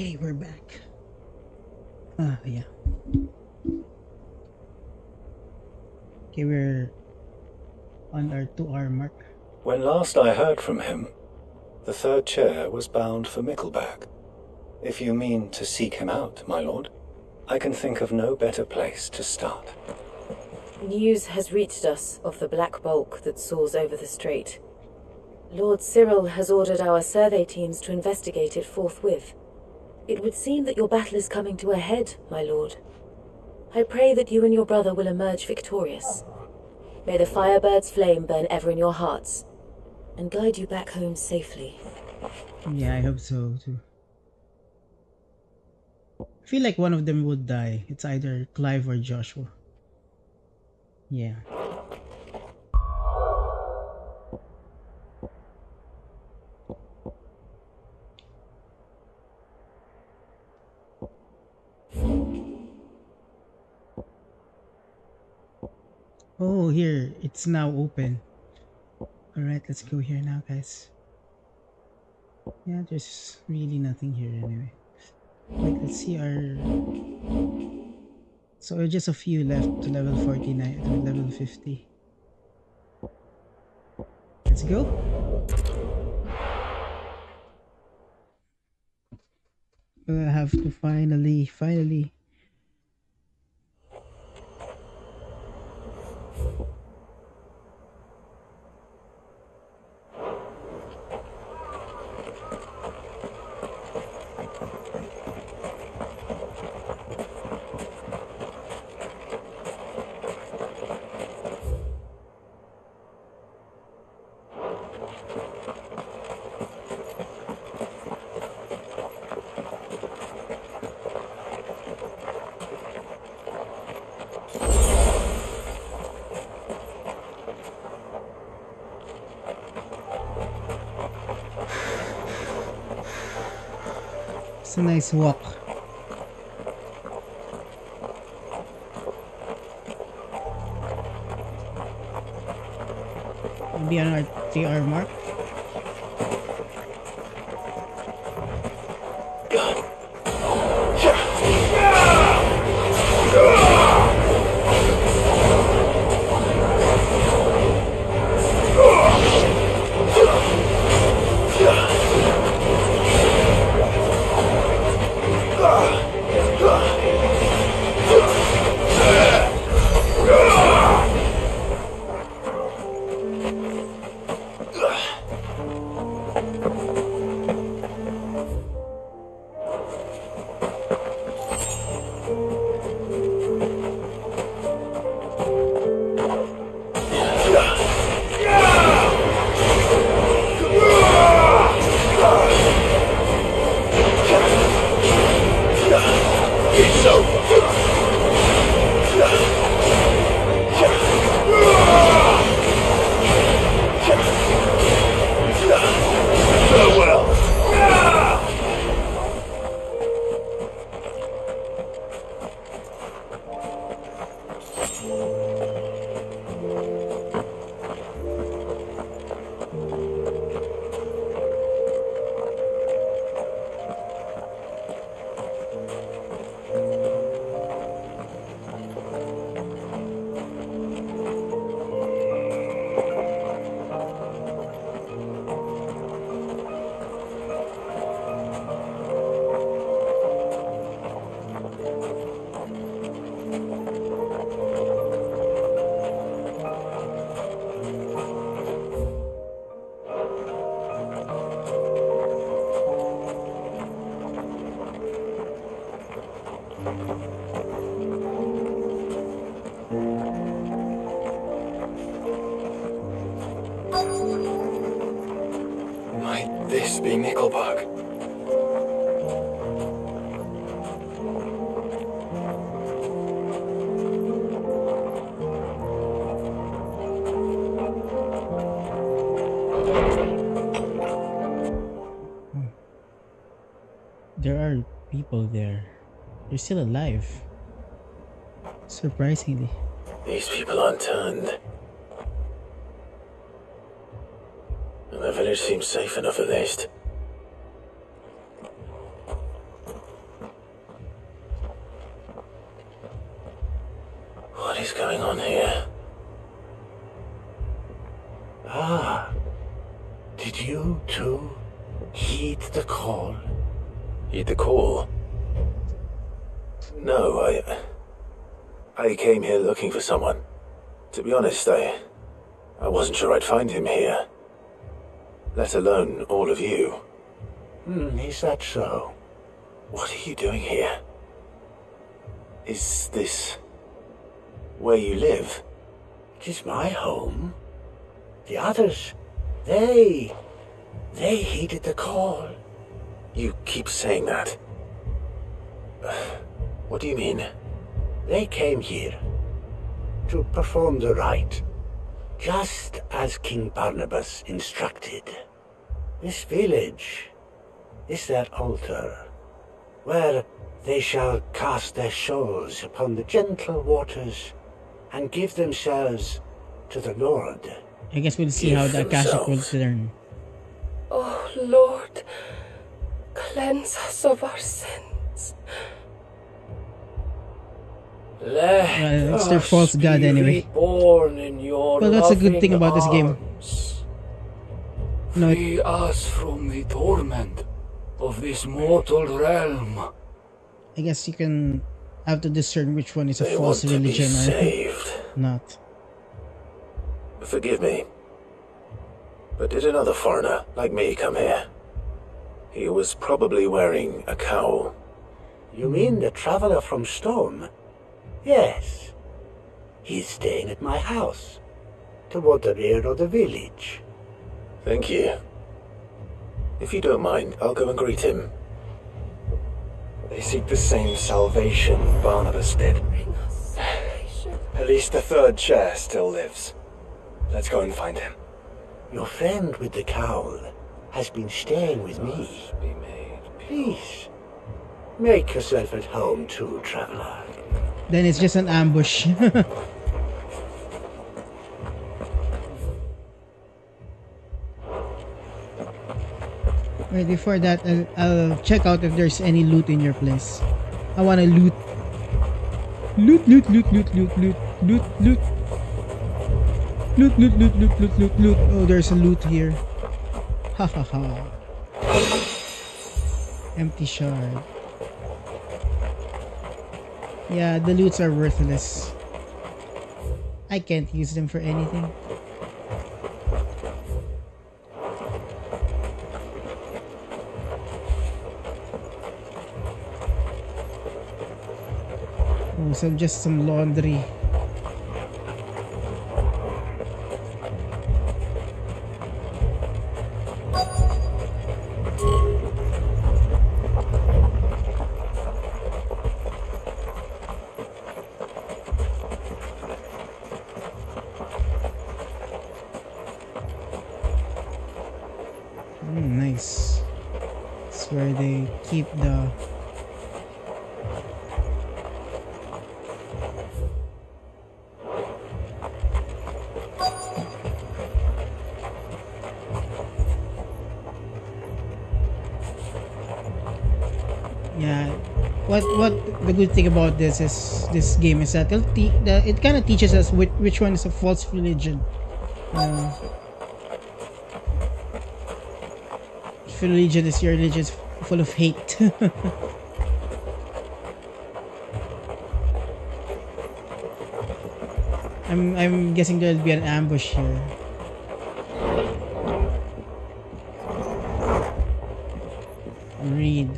Speaker 1: Hey, we're back. Yeah. Okay, we're on our 2-hour mark.
Speaker 10: When last I heard from him, the Third Chair was bound for Mickleburg. If you mean to seek him out, my lord, I can think of no better place to start.
Speaker 6: News has reached us of the black bulk that soars over the strait. Lord Cyril has ordered our survey teams to investigate it forthwith. It would seem that your battle is coming to a head, my lord. I pray that you and your brother will emerge victorious. May the Firebird's flame burn ever in your hearts, and guide you back home safely.
Speaker 1: Yeah, I hope so too. I feel like one of them would die. It's either Clive or Joshua. Yeah. Oh, here. It's now open. Alright, let's go here now, guys. Yeah, there's really nothing here anyway. Wait, let's see our... So we're just a few left to level 49, to level 50. Let's go. I have to finally. It's a nice walk. Maybe on our 3-hour mark.
Speaker 7: Might this be Nickelbug?
Speaker 1: There are people there. They're still alive. Surprisingly.
Speaker 9: These people aren't turned. And the village seems safe enough at least. What is going on here?
Speaker 11: Ah, did you too heed the call?
Speaker 9: Heed the call? No, I came here looking for someone. To be honest, I wasn't sure I'd find him here. Let alone all of you.
Speaker 11: Is that so?
Speaker 9: What are you doing here? Is this where you live?
Speaker 11: It is my home. The others, they heeded the call.
Speaker 9: You keep saying that. What do you mean?
Speaker 11: They came here to perform the rite, just as King Barnabas instructed. This village is their altar, where they shall cast their souls upon the gentle waters and give themselves to the Lord.
Speaker 1: I guess we'll see how the Akashic will turn.
Speaker 6: Oh, Lord, cleanse us of our sins.
Speaker 12: Let
Speaker 1: it's their
Speaker 12: us
Speaker 1: false god
Speaker 12: be
Speaker 1: anyway.
Speaker 12: reborn in your
Speaker 1: Well, that's a good thing about this game.
Speaker 12: arms.
Speaker 1: No,
Speaker 7: Free us from the torment of this mortal realm.
Speaker 1: I guess you can have to discern which one is a
Speaker 3: They
Speaker 1: false
Speaker 3: want to be
Speaker 1: religion or
Speaker 3: saved.
Speaker 1: not.
Speaker 3: Forgive me. But did another foreigner like me come here? He was probably wearing a cowl.
Speaker 11: You mean the traveler from Stone? Yes. He's staying at my house, toward the rear of the village.
Speaker 3: Thank you. If you don't mind, I'll go and greet him.
Speaker 14: They seek the same salvation Barnabas did. At least the third chair still lives. Let's go and find him.
Speaker 11: Your friend with the cowl has been staying with me. Please, make yourself at home too, traveler.
Speaker 1: Then it's just an ambush. Wait, before that, I'll check out if there's any loot in your place. I wanna loot. Loot. Oh, there's a loot here. Ha ha ha. Empty shard. Yeah, the loots are worthless. I can't use them for anything. Oh, so just some laundry. Nice. It's where they keep the what the good thing about this game is that it kind of teaches us which one is a false religion. If religion is your religion is full of hate. I'm guessing there'll be an ambush here. Read.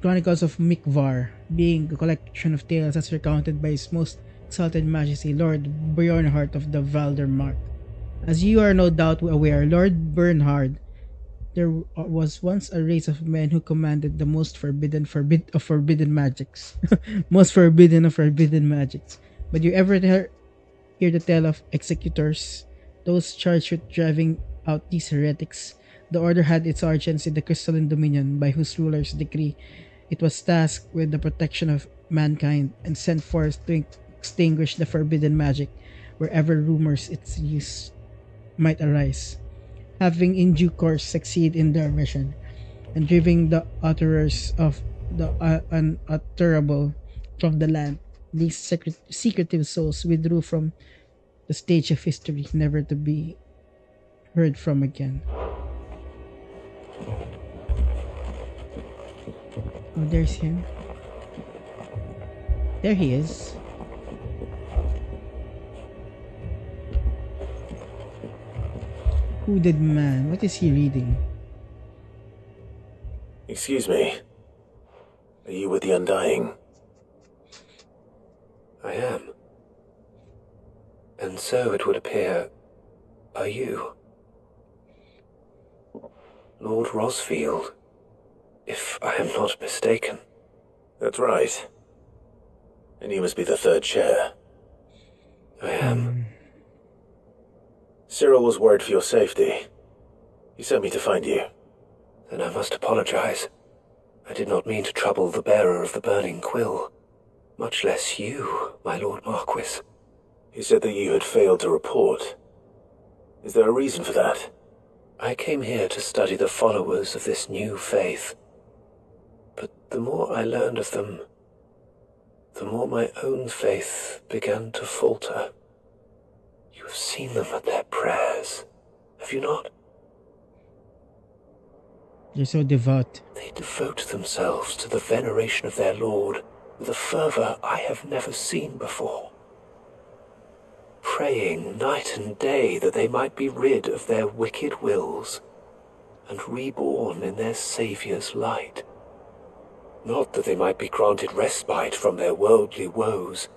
Speaker 1: Chronicles of Mikvar, being a collection of tales as recounted by His Most Exalted Majesty Lord Bernhard of the Valdermark. As you are no doubt aware, Lord Bernhard, there was once a race of men who commanded the most forbidden of forbidden magics. Most forbidden of forbidden magics. But you ever hear the tale of executors, those charged with driving out these heretics? The order had its origins in the crystalline dominion, by whose rulers' decree it was tasked with the protection of mankind and sent forth to extinguish the forbidden magic wherever rumors its use might arise. Having in due course succeed in their mission and driving the utterers of the unutterable from the land, these secretive souls withdrew from the stage of history, never to be heard from again. Oh, there's him. There he is. Hooded man, what is he reading?
Speaker 3: Excuse me. Are you with the Undying?
Speaker 10: I am. And so it would appear, are you? Lord Rosfield, if I am not mistaken.
Speaker 3: That's right. And you must be the third chair.
Speaker 10: I am.
Speaker 3: Cyril was worried for your safety. He sent me to find you.
Speaker 10: Then I must apologize. I did not mean to trouble the bearer of the burning quill. Much less you, my Lord Marquis.
Speaker 9: He said that you had failed to report. Is there a reason for that?
Speaker 10: I came here to study the followers of this new faith. But the more I learned of them, the more my own faith began to falter. You have seen them at their prayers, have you not?
Speaker 1: They're so devout.
Speaker 10: They devote themselves to the veneration of their Lord with a fervor I have never seen before. Praying night and day that they might be rid of their wicked wills and reborn in their Saviour's light. Not that they might be granted respite from their worldly woes,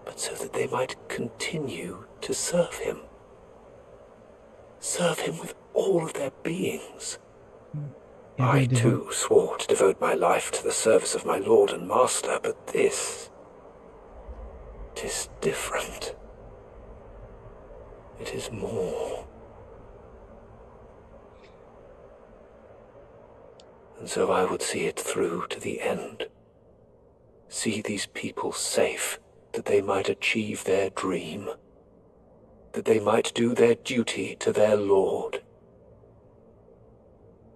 Speaker 10: but so that they might continue to serve him. Serve him with all of their beings. I too swore to devote my life to the service of my Lord and Master, but this... 'tis different. It is more. And so I would see it through to the end. See these people safe, that they might achieve their dream. That they might do their duty to their Lord.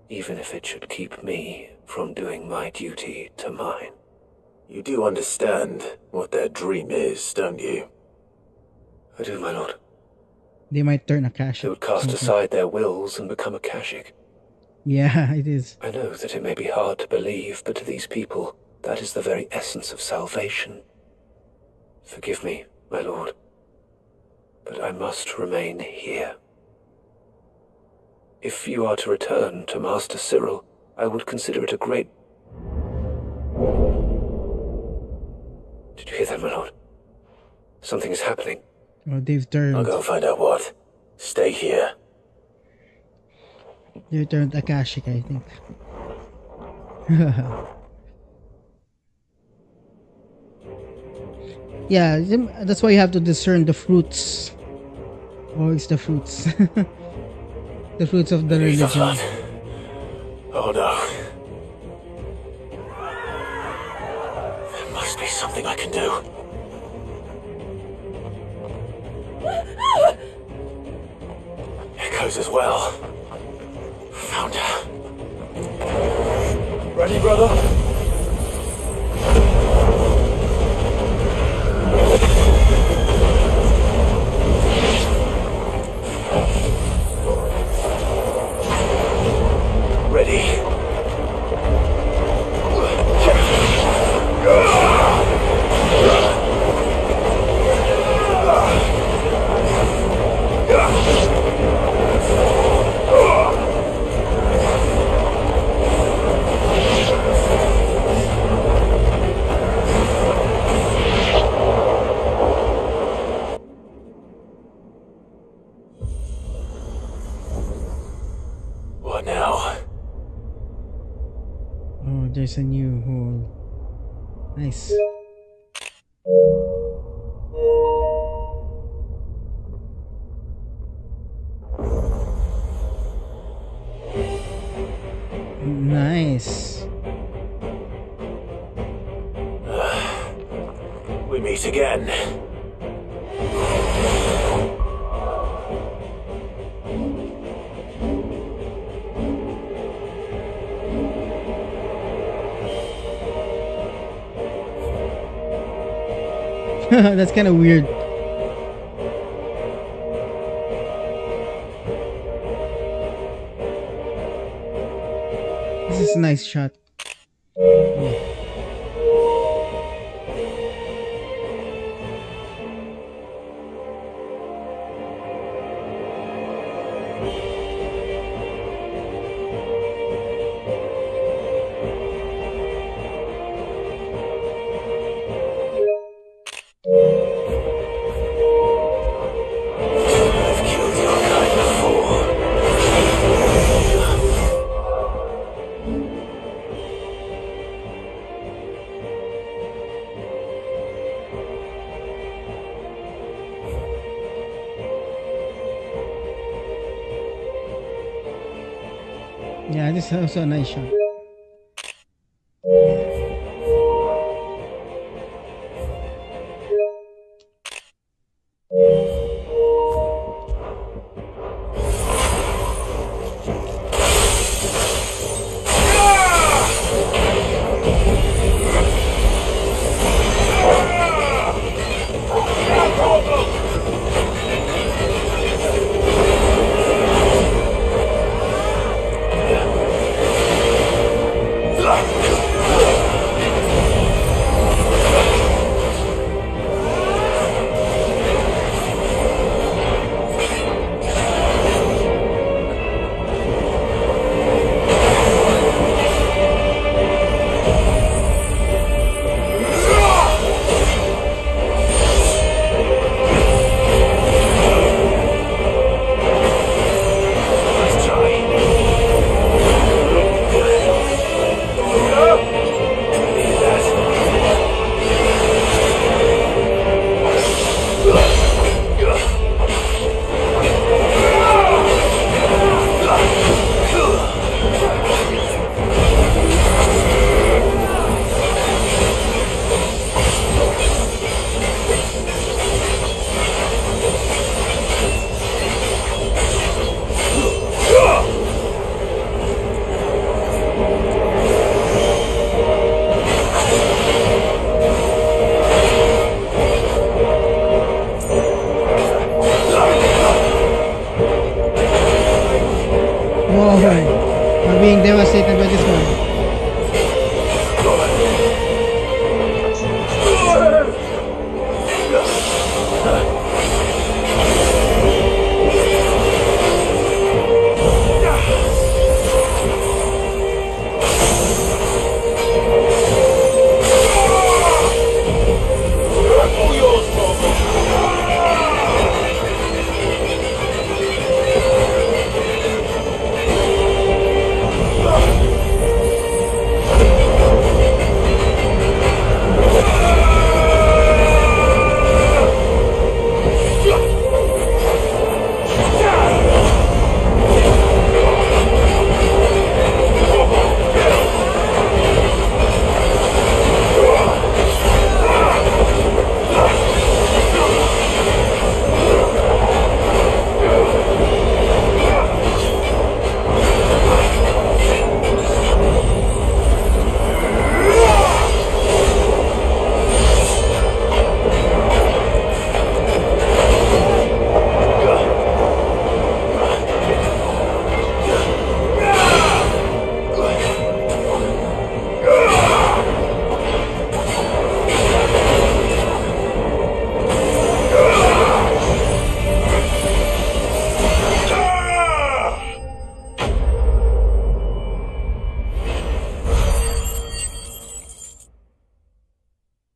Speaker 10: Even if it should keep me from doing my duty to mine.
Speaker 9: You do understand what their dream is, don't you?
Speaker 10: I do, my lord.
Speaker 1: They might turn Akashic.
Speaker 10: They would cast aside their wills and become Akashic.
Speaker 1: Yeah, it is.
Speaker 10: I know that it may be hard to believe, but to these people, that is the very essence of salvation. Forgive me, my lord, but I must remain here. If you are to return to Master Cyril, I would consider it a great... Did you hear that, my lord? Something is happening.
Speaker 1: Oh, they've turned.
Speaker 9: I'll go find out what. Stay here.
Speaker 1: They turned Akashic, I think. Yeah, that's why you have to discern the fruits. Oh, it's the fruits. The fruits of the religion.
Speaker 9: Oh no. There must be something I can do. Echoes as well. Found her.
Speaker 14: Ready, brother?
Speaker 9: Ready. What now?
Speaker 1: Oh, there's a new hole. Nice. Nice.
Speaker 9: We meet again.
Speaker 1: That's kind of weird. This is a nice shot. Yeah, this is also a nice shot.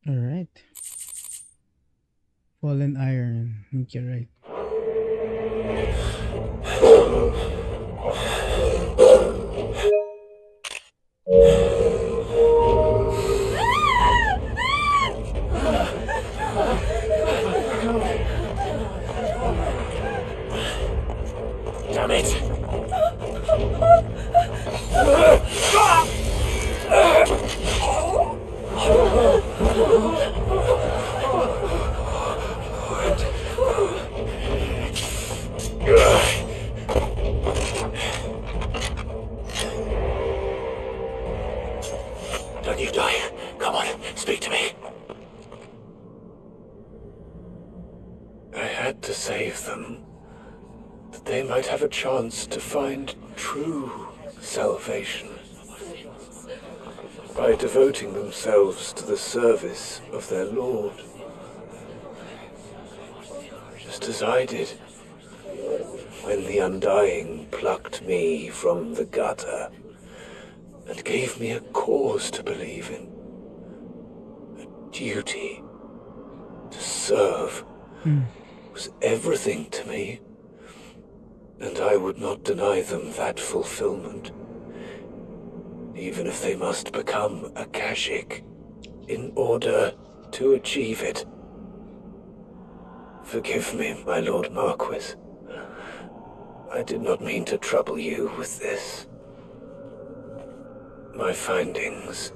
Speaker 1: Alright. Fallen Iron. I think you're right.
Speaker 9: Damn it! Don't you die. Come on, speak to me.
Speaker 7: I had to save them, that they might have a chance to find true salvation by devoting themselves to the service of their Lord, just as I did when the Undying plucked me from the gutter and gave me a cause to believe in, a duty to serve. Was everything to me, and I would not deny them that fulfillment, even if they must become Akashic in order to achieve it. Forgive me, my Lord Marquis. I did not mean to trouble you with this. My findings.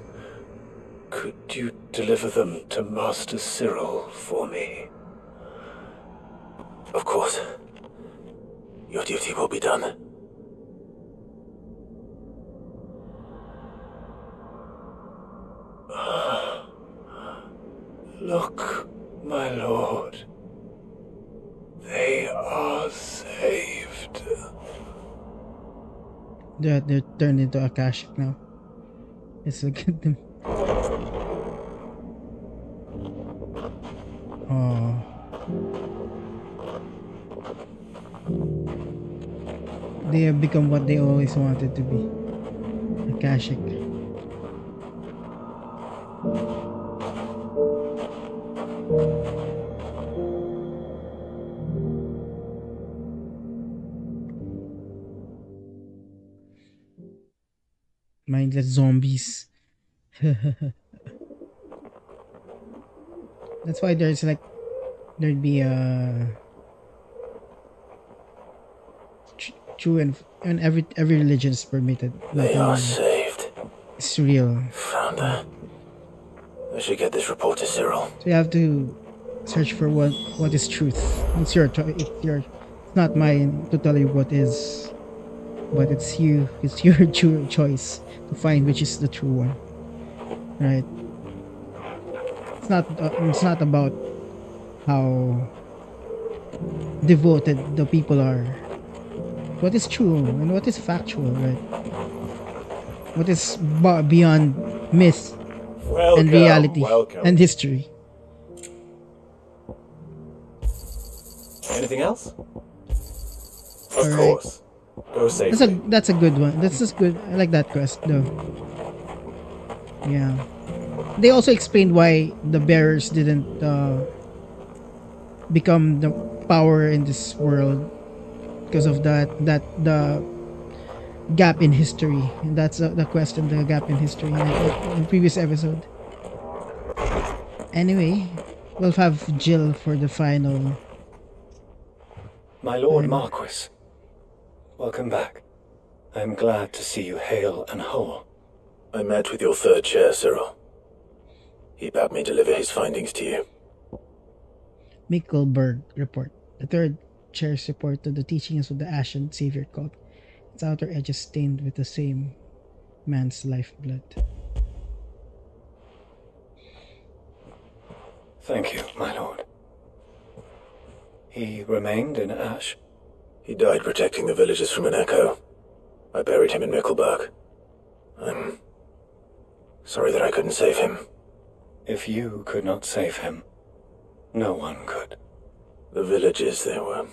Speaker 7: Could you deliver them to Master Cyril for me?
Speaker 9: Of course. Your duty will be done.
Speaker 7: Look, my lord. They are saved.
Speaker 1: They're turned into Akashic now. Let's look at them. Oh. They have become what they always wanted to be. Akashic. Mindless zombies. That's why there's like there'd be a true and every religion is permitted.
Speaker 9: They are saved.
Speaker 1: It's real.
Speaker 9: Founder. I should get this report to Cyril.
Speaker 1: So you have to search for what is truth. It's your choice. It's not mine to tell you what is, but it's you. It's your true choice to find which is the true one. Right? It's not about how devoted the people are. What is true and what is factual, right? What is beyond myth and reality and history.
Speaker 14: Anything else?
Speaker 1: Of
Speaker 14: course. Go safely.
Speaker 1: That's a good one. That's just good. I like that quest though. Yeah. They also explained why the bearers didn't become the power in this world because of the gap in history. And that's the question, the gap in history in the previous episode. Anyway, we'll have Jill for the final.
Speaker 14: My Lord Marquis, welcome back. I am glad to see you hale and whole.
Speaker 9: I met with your third chair, Cyril. He bade me deliver his findings to you.
Speaker 1: Mickelberg report. The third chair's report to the teachings of the Ashen Savior cult. Its outer edges stained with the same man's lifeblood.
Speaker 14: Thank you, my lord. He remained in Ash?
Speaker 9: He died protecting the villagers from an echo. I buried him in Mickelberg. I'm sorry that I couldn't save him.
Speaker 14: If you could not save him, no one could.
Speaker 9: The villagers, they were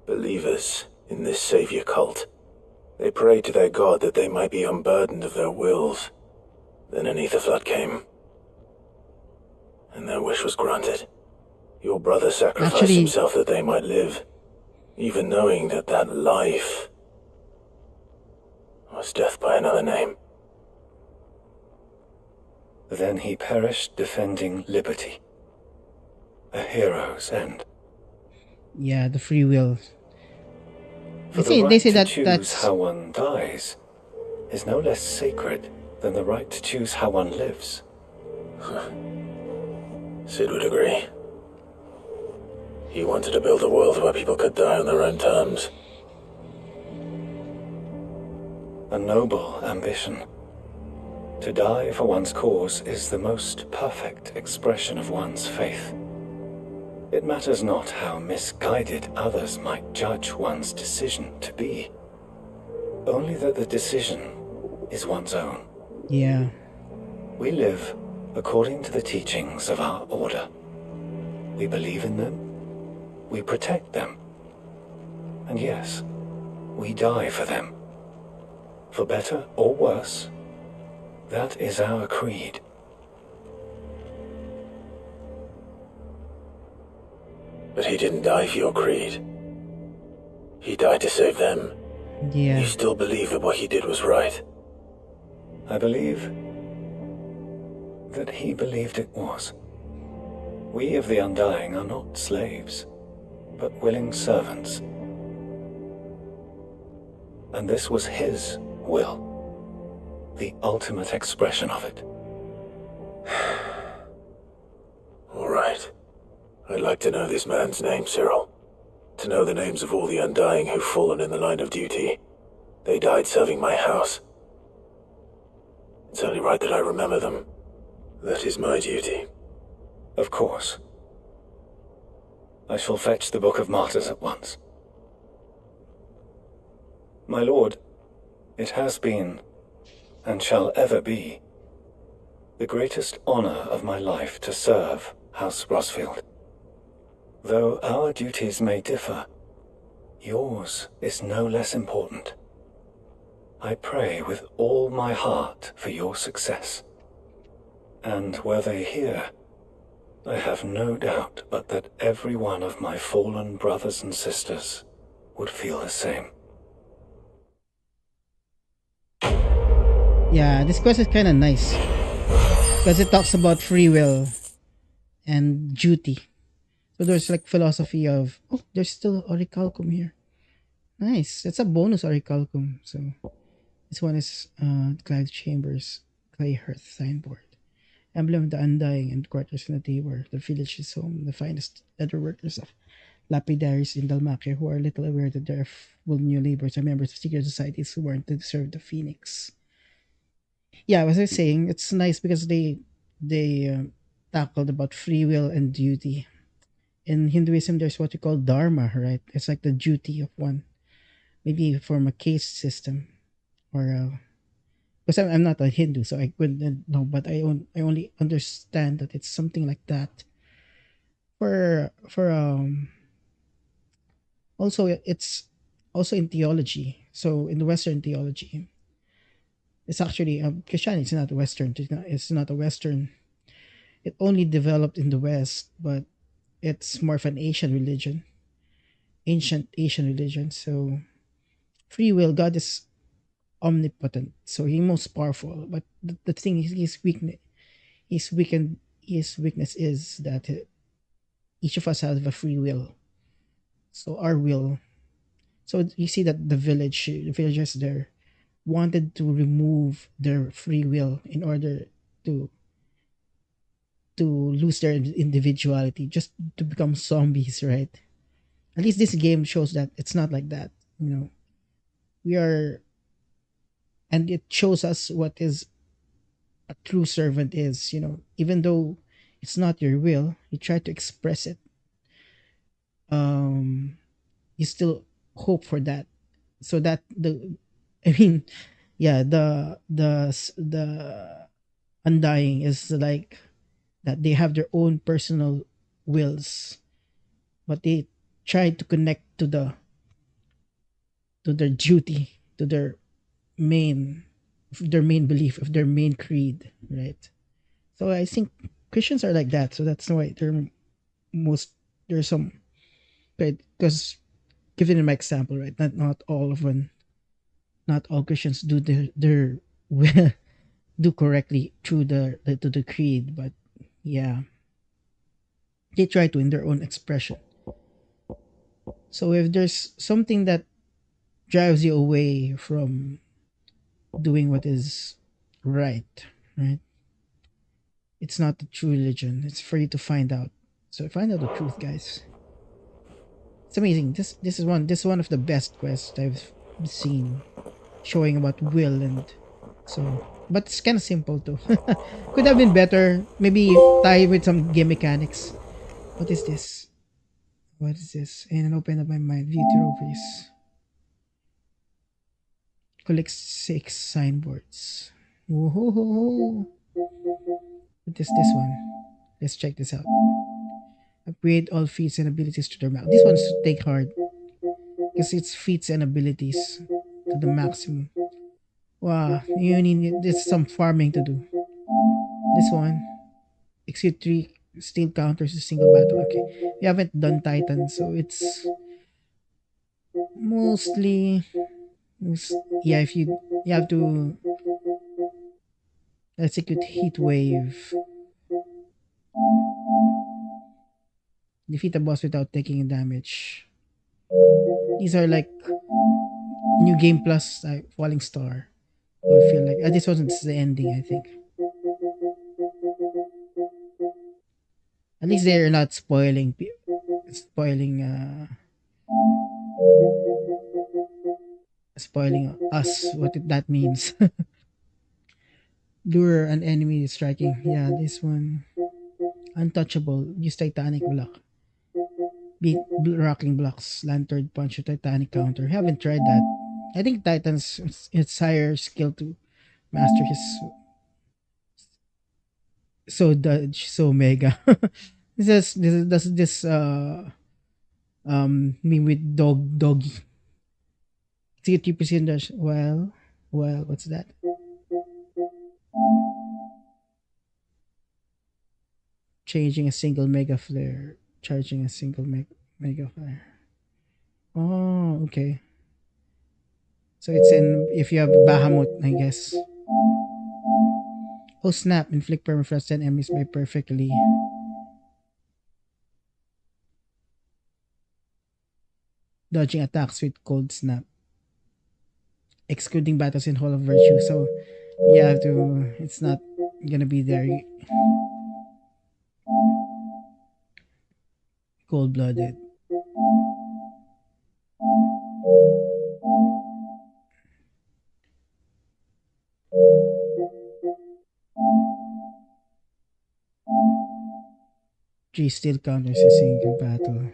Speaker 9: believers in this savior cult. They prayed to their god that they might be unburdened of their wills. Then an ether flood came.
Speaker 3: and their wish was granted. Your brother sacrificed
Speaker 1: Actually,
Speaker 3: himself that they might live, even knowing that that life was death by another name.
Speaker 10: Then he perished defending liberty. A hero's end.
Speaker 1: yeah, the free will.
Speaker 10: For
Speaker 1: They
Speaker 10: the right
Speaker 1: say
Speaker 10: to
Speaker 1: that
Speaker 10: choose
Speaker 1: that's
Speaker 10: how one dies is no less sacred than the right to choose how one lives.
Speaker 3: Sid would agree. He wanted to build a world where people could die on their own terms.
Speaker 10: A noble ambition. To die for one's cause is the most perfect expression of one's faith. It matters not how misguided others might judge one's decision to be. Only that the decision is one's own.
Speaker 1: yeah.
Speaker 10: We live according to the teachings of our order. We believe in them. We protect them. And yes, we die for them. For better or worse, that is our creed.
Speaker 3: But he didn't die for your creed. He died to save them.
Speaker 1: Yeah.
Speaker 3: You still believe that what he did was right?
Speaker 10: I believe that he believed it was. We of the Undying are not slaves, but willing servants. And this was his will, the ultimate expression of it.
Speaker 3: All right. I'd like to know this man's name, Cyril. To know the names of all the Undying who've fallen in the line of duty. They died serving my house. It's only right that I remember them. That is my duty.
Speaker 10: Of course. I shall fetch the Book of Martyrs at once. My lord, it has been, and shall ever be, the greatest honor of my life to serve House Rosfield. Though our duties may differ, yours is no less important. I pray with all my heart for your success. And were they here, I have no doubt but that every one of my fallen brothers and sisters would feel the same.
Speaker 1: Yeah, this quest is kind of nice because it talks about free will and duty. So there's like philosophy of, oh, there's still orichalcum here. Nice. That's a bonus orichalcum. So this one is Clive Chambers, Clay Hearth signboard. Emblem of the Undying and quarters in the Tabor. The village is home, the finest leather workers of lapidaries in Dalmacia who are little aware that their full new laborers are members of secret societies who warrant to serve the Phoenix. Yeah, as I was saying, it's nice because they tackled about free will and duty. In Hinduism, there's what you call dharma, right? It's like the duty of one. Maybe form a caste system, or because I'm not a Hindu, so I couldn't know. But I only understand that it's something like that. For also it's also in theology. So in the Western theology, it's actually Christianity. It's not Western. It's not a Western. It only developed in the West, but it's more of an Asian religion, ancient Asian religion. So free will, God is omnipotent, so He's most powerful. But the thing is, his weakness is that each of us has a free will. So our will. So you see that the villagers there wanted to remove their free will in order to lose their individuality, just to become zombies, right? At least this game shows that it's not like that. We are, and it shows us what is a true servant is. Even though it's not your will, you try to express it. You still hope for that, so that I mean, yeah, the Undying is like that they have their own personal wills, but they try to connect to their duty, to main their main belief of their main creed, right? So I think Christians are like that, so that's why they're most there's some right because given my example, right? Not all of them, not all Christians do their do correctly through to the creed, but yeah, they try to in their own expression. So if there's something that drives you away from doing what is right, right? It's not the true religion. It's for you to find out. So find out the truth, guys. It's amazing. This is one of the best quests I've seen, showing about will and so. But it's kind of simple too. Could have been better. Maybe tie with some game mechanics. What is this? What is this? And open up my mind. View trophies. Collect 6 signboards. Whoa. What is this one? Let's check this out. Upgrade all feats and abilities to their max. This one's take hard. Because it's feats and abilities to the maximum. Wow, you need there's some farming to do. This one. Execute 3 steel counters a single battle. Okay. We haven't done Titan, so it's mostly yeah, if you have to execute heat wave. Defeat a boss without taking damage. These are like new game plus falling star. I feel like this wasn't the ending, I think. At least they're not spoiling spoiling us what that means. Lure an enemy striking. Yeah, this one. Untouchable. Use Titanic block. Beat rocking blocks. Lantern punch or Titanic counter. Haven't tried that. I think Titan's it's higher skill to master his so dodge so mega. This me with doggy. 3% dash. Well, what's that? Changing a single mega flare, charging a single mega flare. Oh, okay. So it's in if you have Bahamut, I guess. Oh snap! Inflict permafrost 10 enemies by perfectly. Dodging attacks with cold snap. Excluding battles in Hall of Virtue. So you have to. It's not gonna be there. Cold blooded. Three steel counters a single battle.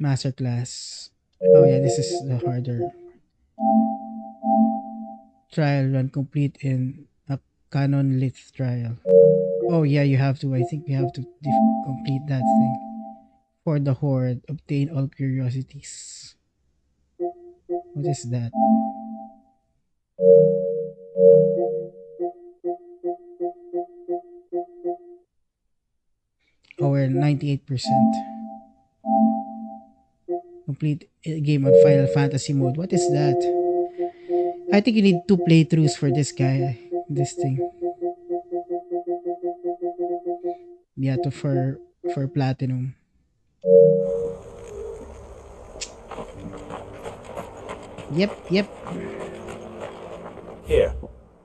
Speaker 1: Masterclass. Oh yeah, this is the harder. Trial run complete in a canon lith trial. Oh yeah, you have to. I think you have to complete that thing. For the horde, obtain all curiosities. What is that? Oh, we're 98%. Complete game on Final Fantasy mode. What is that? I think you need 2 playthroughs for this guy. This thing. Yeah, for platinum. Yep.
Speaker 15: Here,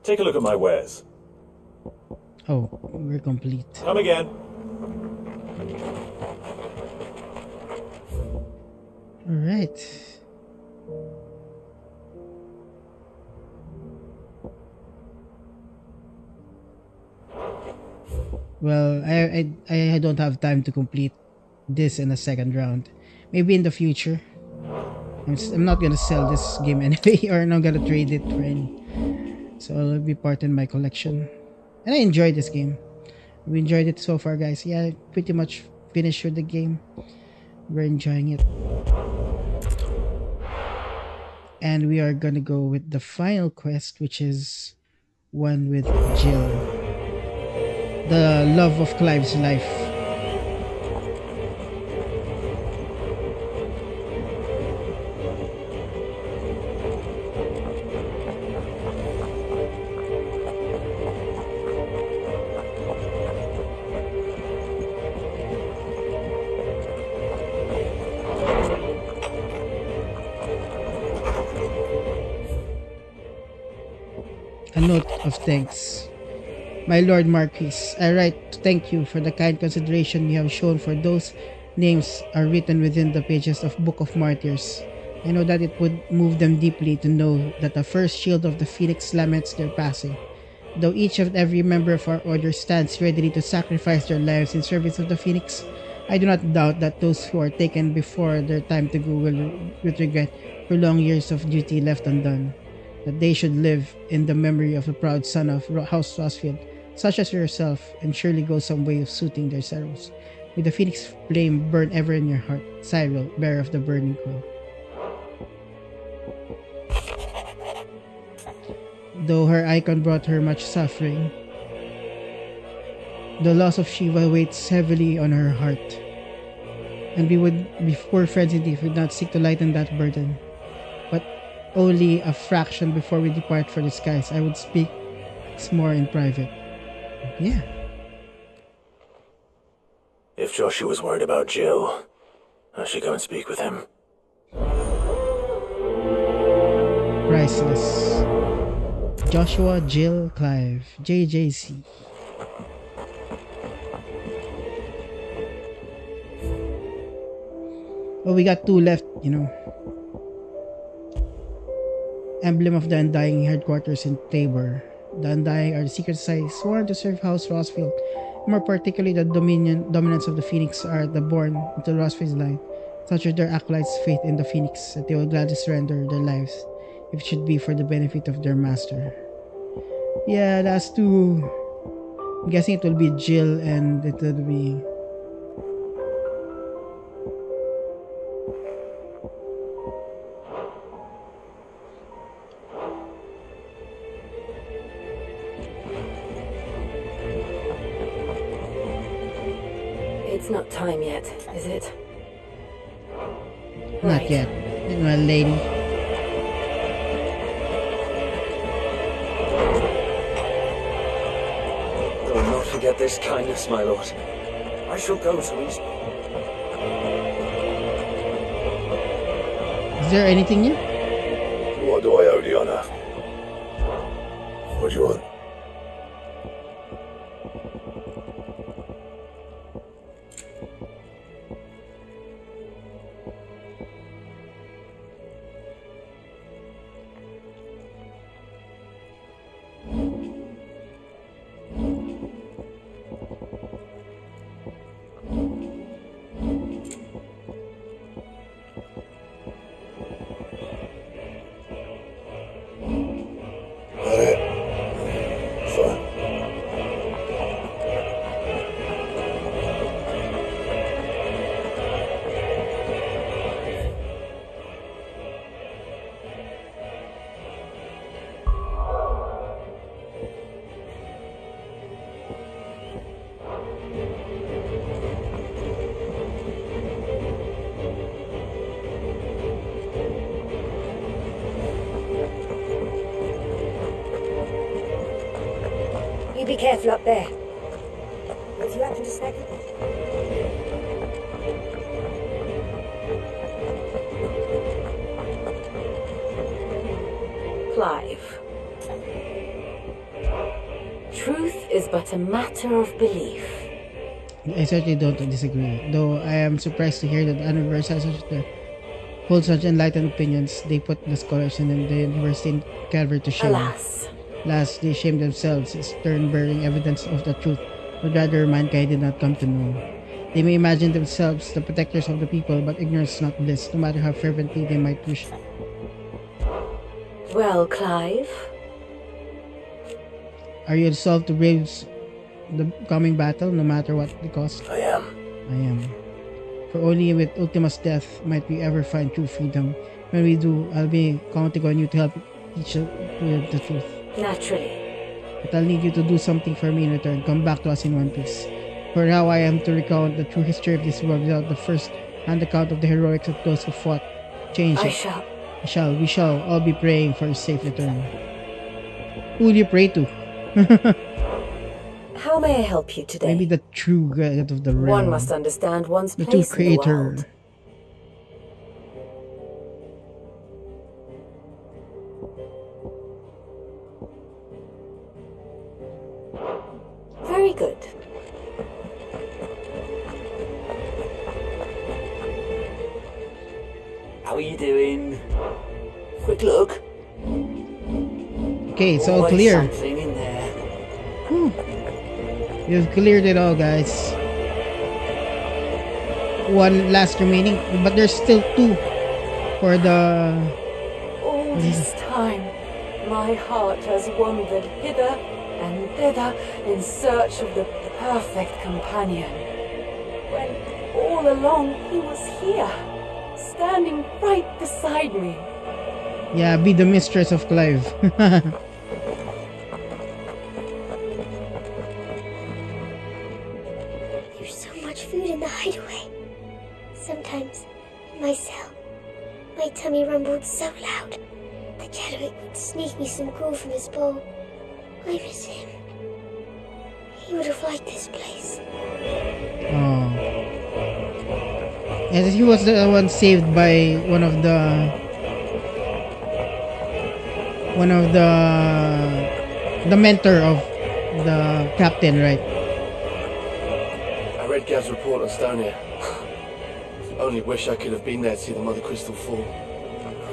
Speaker 15: take a look at my wares.
Speaker 1: Oh, we're complete.
Speaker 15: Come again.
Speaker 1: Alright. Well, I don't have time to complete this in a second round. Maybe in the future. I'm not gonna sell this game anyway, or I'm not gonna trade it for any. So it'll be part in my collection. And I enjoyed this game. We enjoyed it so far, guys. Yeah, pretty much finished with the game. We're enjoying it. And we are gonna go with the final quest, which is one with Jill. the love of Clive's life. A note of thanks. My Lord Marquis, I write to thank you for the kind consideration you have shown for those names are written within the pages of Book of Martyrs. I know that it would move them deeply to know that the first shield of the Phoenix laments their passing. Though each and every member of our order stands ready to sacrifice their lives in service of the Phoenix, I do not doubt that those who are taken before their time to go will with regret for long years of duty left undone. That they should live in the memory of the proud son of House Rosfield, such as yourself, and surely go some way of soothing their sorrows. May the Phoenix flame burn ever in your heart, Cyril, bearer of the burning crow. Though her icon brought her much suffering, the loss of Shiva weighs heavily on her heart, and we would be poor friends indeed if we did not seek to lighten that burden. But only a fraction before we depart for the skies, I would speak more in private. Yeah.
Speaker 9: If Joshua's worried about Jill, I should go and speak with him.
Speaker 1: Priceless. Joshua, Jill, Clive, JJC. Oh, we got 2 left, you know. Emblem of the Undying headquarters in Tabor. The Undying are the secret society sworn to serve House Rosfield. More particularly, the dominance of the Phoenix are the born into Rosfield's line. Such are their acolytes' faith in the Phoenix that they will gladly surrender their lives if it should be for the benefit of their master. Yeah, last 2. I'm guessing it will be Jill and it will be...
Speaker 6: It's not time yet, is it?
Speaker 1: Not yet, my lady.
Speaker 14: Do not forget this kindness, my lord. I shall go to East.
Speaker 1: Is there anything new?
Speaker 3: What do I owe the honor? What do you want?
Speaker 5: You be careful up there. If you happen to snag it.
Speaker 6: Clive. Truth is but a matter of belief.
Speaker 1: I certainly don't disagree, though I am surprised to hear that universities hold such enlightened opinions. They put the scholars in the university in Calvary to shame. Alas, they shame themselves, stern bearing evidence of the truth, but rather mankind did not come to know. They may imagine themselves the protectors of the people, but ignorance is not bliss, no matter how fervently they might wish.
Speaker 6: Well, Clive?
Speaker 1: Are you resolved to brave the coming battle, no matter what the cost?
Speaker 9: I am.
Speaker 1: I am. For only with Ultima's death might we ever find true freedom. When we do, I'll be counting on you to help teach with the truth.
Speaker 6: Naturally.
Speaker 1: But I'll need you to do something for me in return. Come back to us in one piece. For now, I am to recount the true history of this world without the first-hand account of the heroics of those who fought. Change it. We shall all be praying for a safe return. Who will you pray to?
Speaker 6: How may I help you today?
Speaker 1: Maybe the true God of the realm.
Speaker 6: One must understand one's
Speaker 1: the true
Speaker 6: place in the
Speaker 1: creator.
Speaker 6: world. Very good.
Speaker 4: How are you doing? Quick look.
Speaker 1: Okay, it's all
Speaker 4: Always
Speaker 1: clear.
Speaker 4: something in there.
Speaker 1: Whew. You've cleared it all, guys. One last remaining, but there's still two for the...
Speaker 6: All this time, my heart has wandered hither and thither in search of the perfect companion. When all along he was here, standing right beside me.
Speaker 1: Yeah, be the mistress of Clive.
Speaker 8: There's so much food in the hideaway. Sometimes, in my cell, my tummy rumbled so loud that Chadwick would sneak me some gruel from his bowl. I miss him. He would have liked this place.
Speaker 1: Oh. And he was the one saved by one of the mentor of the captain, right?
Speaker 14: I read Gav's report on Stonia. Only wish I could have been there to see the Mother Crystal fall.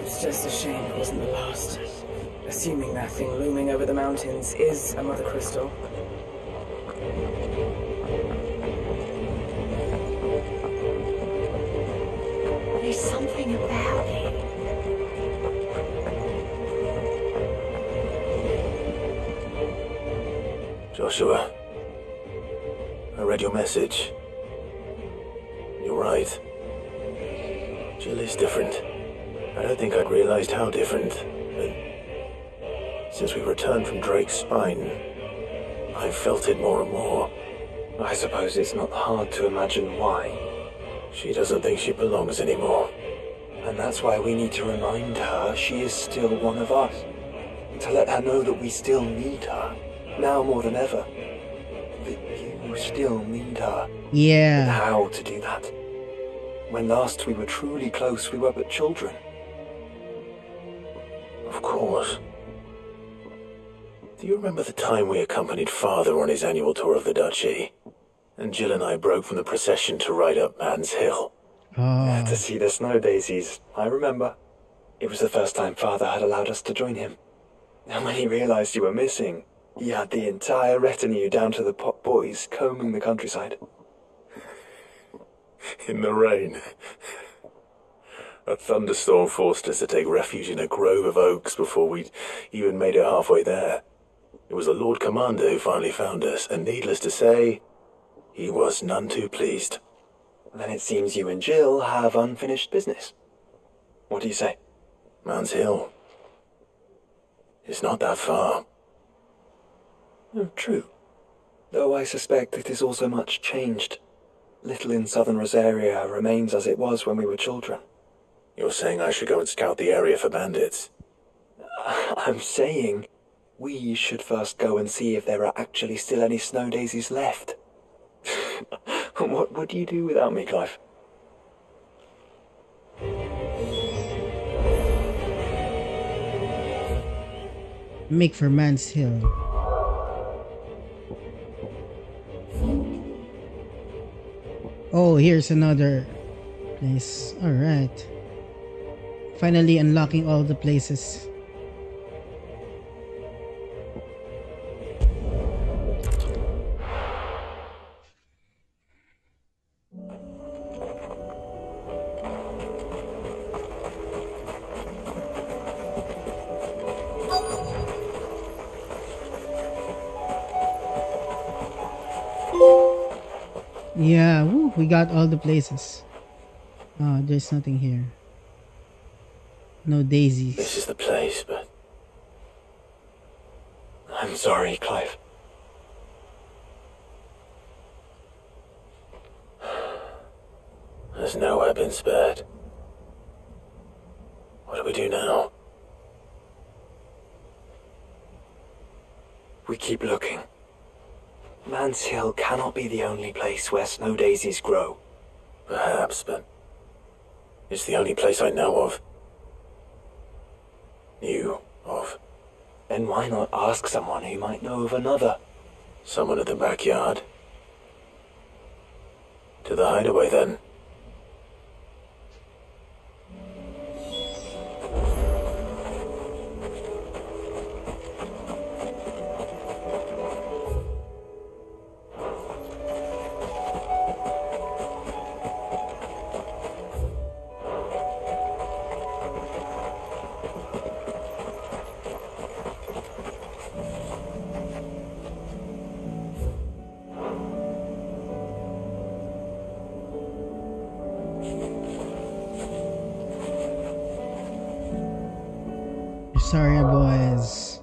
Speaker 16: It's just a shame it wasn't the last. Assuming that thing looming over the mountains is a Mother Crystal.
Speaker 6: There's something about it.
Speaker 9: Joshua, I read your message. You're right. Jill is different. I don't think I'd realized how different. But since we returned from Drake's spine, I've felt it more and more.
Speaker 14: I suppose it's not hard to imagine why.
Speaker 9: She doesn't think she belongs anymore.
Speaker 14: And that's why we need to remind her she is still one of us. To let her know that we still need her. Now more than ever. That you still need her.
Speaker 1: Yeah.
Speaker 14: And how to do that. When last we were truly close, we were but children.
Speaker 9: Of course. Do you remember the time we accompanied Father on his annual tour of the Duchy? And Jill and I broke from the procession to ride up Man's Hill.
Speaker 1: Oh.
Speaker 14: To see the snow daisies, I remember. It was the first time Father had allowed us to join him. And when he realized you were missing, he had the entire retinue down to the pot boys combing the countryside.
Speaker 9: In the rain. A thunderstorm forced us to take refuge in a grove of oaks before we'd even made it halfway there. It was the Lord Commander who finally found us, and needless to say, he was none too pleased.
Speaker 14: Then it seems you and Jill have unfinished business. What do you say?
Speaker 9: Man's Hill. It's not that far.
Speaker 14: Oh, true. Though I suspect it is also much changed. Little in southern Rosaria remains as it was when we were children.
Speaker 9: You're saying I should go and scout the area for bandits?
Speaker 14: I'm saying we should first go and see if there are actually still any snow daisies left. What would you do without me, Clive?
Speaker 1: Make for Man's Hill. Oh, here's another place. Alright. Finally unlocking all the places. Yeah, woo, we got all the places. Oh, there's nothing here. No daisies.
Speaker 9: This is the place, but I'm
Speaker 14: sorry, Clive.
Speaker 9: There's nowhere been spared. What do we do now?
Speaker 14: We keep looking. Man's Hill cannot be the only place where snow daisies grow.
Speaker 9: Perhaps, but it's the only place I know of. Knew of.
Speaker 14: Then why not ask someone who might know of another?
Speaker 9: Someone at the backyard. To the hideaway, then.
Speaker 1: Sorry, boys.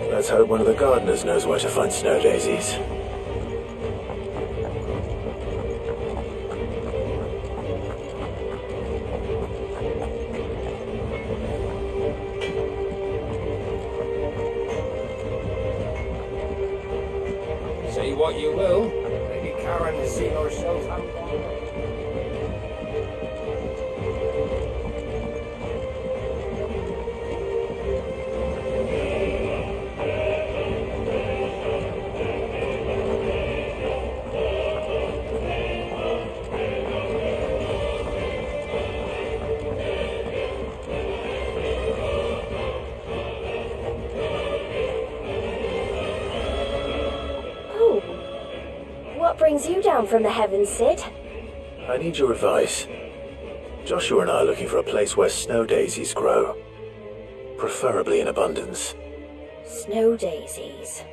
Speaker 9: Let's hope one of the gardeners knows where to find snow daisies.
Speaker 3: Say what you will, Lady Karen has seen herself have
Speaker 5: What brings you down from the heavens, Sid?
Speaker 9: I need your advice. Joshua and I are looking for a place where snow daisies grow. Preferably in abundance.
Speaker 5: Snow daisies.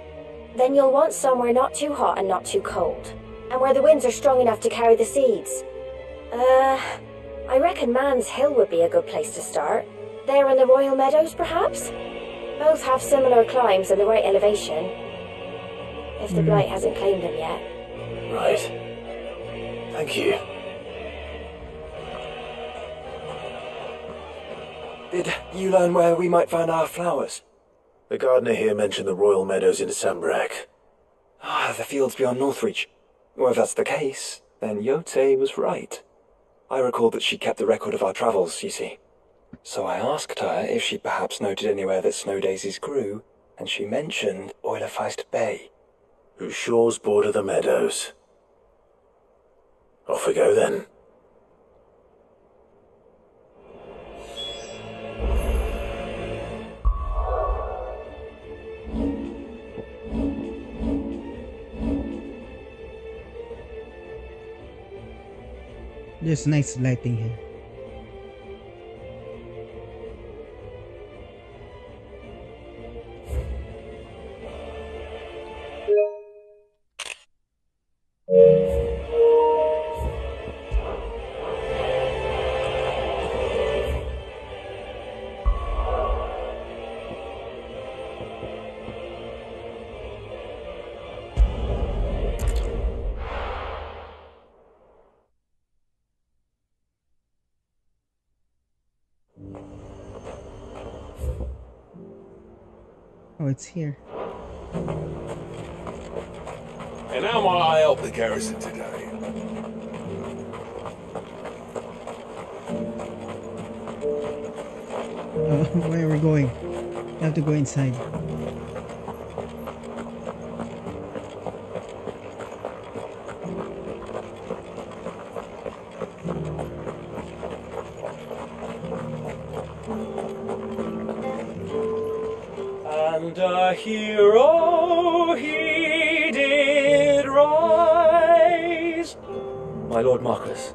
Speaker 5: Then you'll want somewhere not too hot and not too cold. And where the winds are strong enough to carry the seeds. I reckon Man's Hill would be a good place to start. There in the Royal Meadows, perhaps? Both have similar climbs and the right elevation. If the Blight hasn't claimed them yet.
Speaker 9: Right. Thank you.
Speaker 14: Did you learn where we might find our flowers?
Speaker 9: The gardener here mentioned the Royal Meadows in Sambrak.
Speaker 14: The fields beyond Northreach. Well, if that's the case, then Yote was right. I recalled that she kept the record of our travels, you see. So I asked her if she'd perhaps noted anywhere that snow daisies grew, and she mentioned Oilerfeist Bay.
Speaker 9: Whose shores border the meadows. Off we go then.
Speaker 1: There's nice lighting here. Oh, it's here.
Speaker 17: And how might I help the garrison today?
Speaker 1: Where are we going? We have to go inside.
Speaker 18: And a hero he did rise. My Lord Marquis,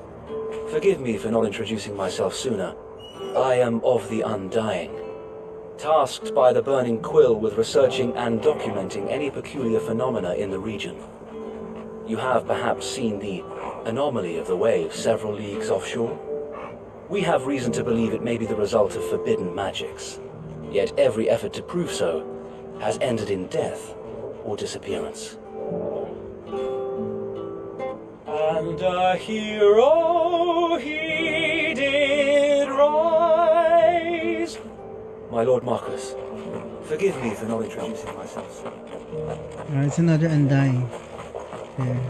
Speaker 18: forgive me for not introducing myself sooner. I am of the Undying, tasked by the Burning Quill with researching and documenting any peculiar phenomena in the region. You have perhaps seen the anomaly of the wave several leagues offshore. We have reason to believe it may be the result of forbidden magics, yet every effort to prove so has ended in death or disappearance. And a hero he did rise. My Lord Marquis, forgive me for not introducing myself.
Speaker 1: It's another Undying. There.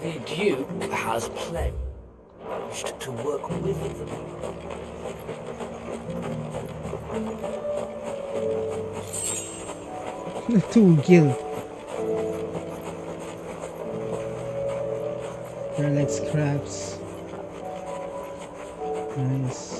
Speaker 4: The Duke has pledged to work with the
Speaker 1: Two gil. They're like scraps. Nice.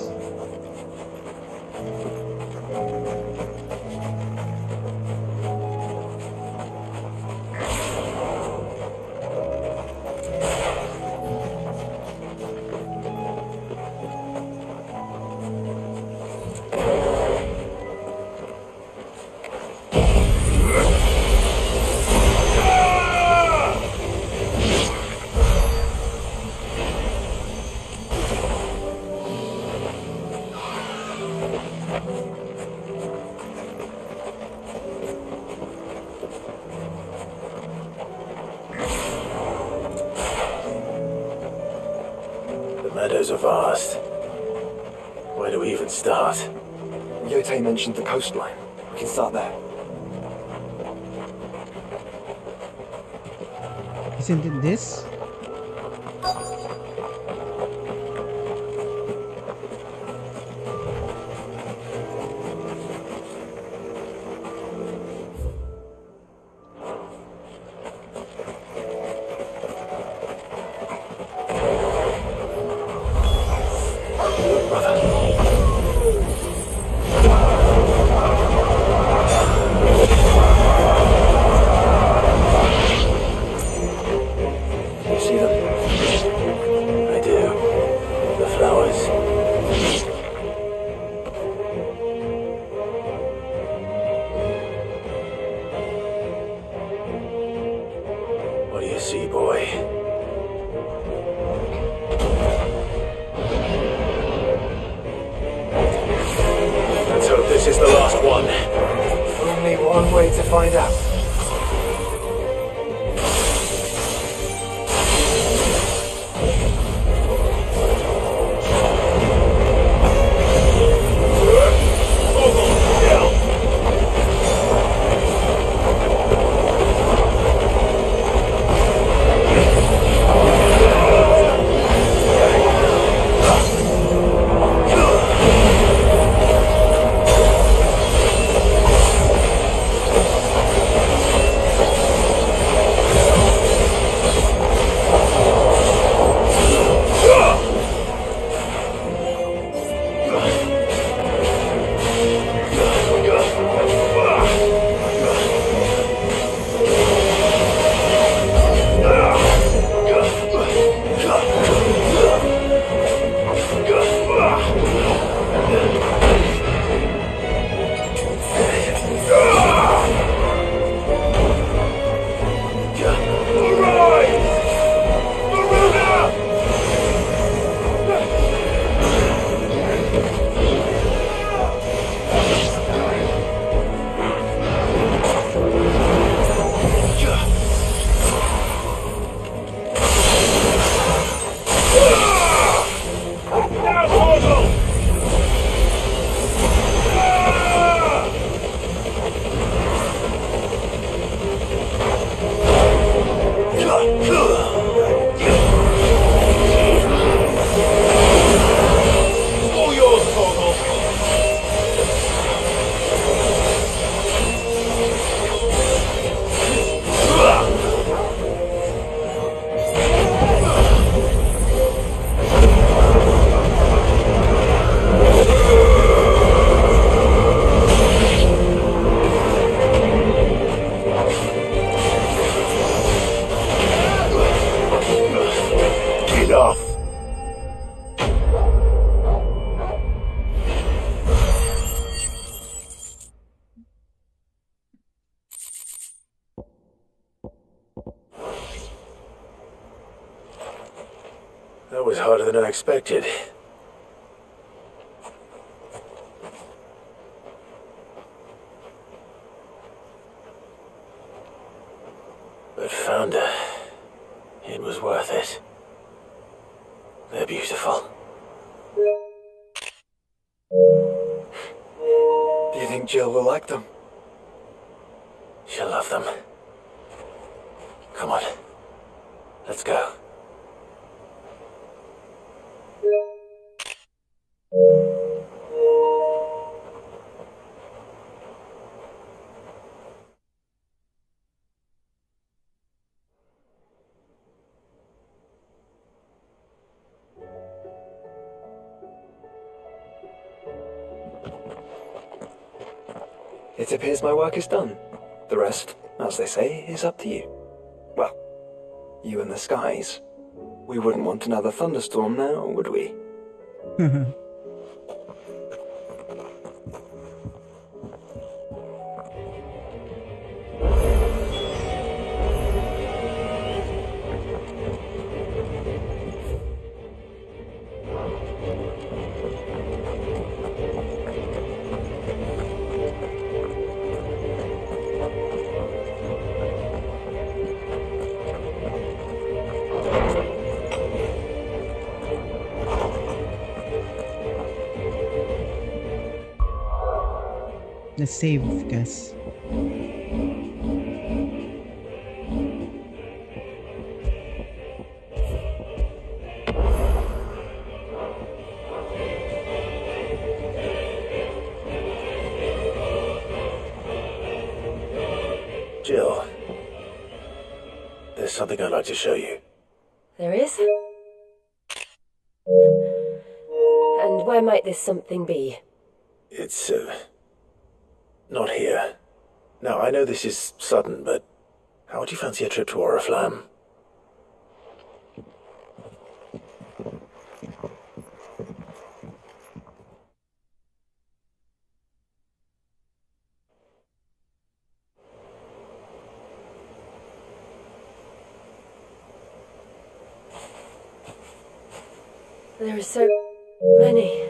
Speaker 9: Meadows are vast. Where do we even start?
Speaker 14: Yote mentioned the coastline. We can start there.
Speaker 1: Isn't it this?
Speaker 9: This is the last one.
Speaker 14: Only one way to find out.
Speaker 12: All yours, Torgal.
Speaker 3: Enough. That was harder than I expected. But found her. It was worth it. They're beautiful.
Speaker 14: Do you think Jill will like them?
Speaker 3: She'll love them. Come on. Let's go.
Speaker 14: It appears my work is done. The rest, as they say, is up to you. Well, you and the skies. We wouldn't want another thunderstorm now, would we?
Speaker 1: Let's save, guys.
Speaker 3: Jill, there's something I'd like to show you.
Speaker 5: There is? And where might this something be?
Speaker 3: It's, not here. Now, I know this is sudden, but how would you fancy a trip to Oriflamme?
Speaker 5: There are so many.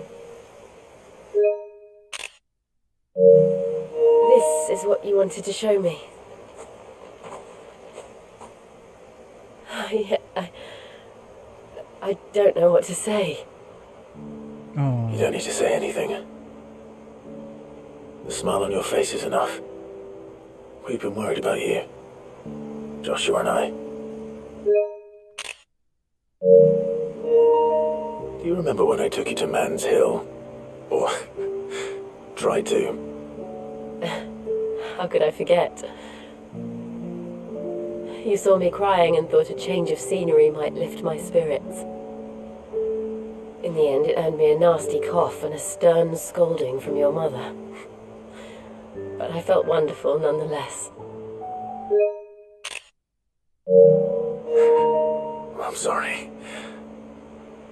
Speaker 5: This is what you wanted to show me. I don't know what to say.
Speaker 1: Oh.
Speaker 3: You don't need to say anything. The smile on your face is enough. We've been worried about you. Joshua and I. Do you remember when I took you to Man's Hill? Or tried to?
Speaker 5: How could I forget? You saw me crying and thought a change of scenery might lift my spirits. In the end, it earned me a nasty cough and a stern scolding from your mother. But I felt wonderful nonetheless.
Speaker 3: I'm sorry.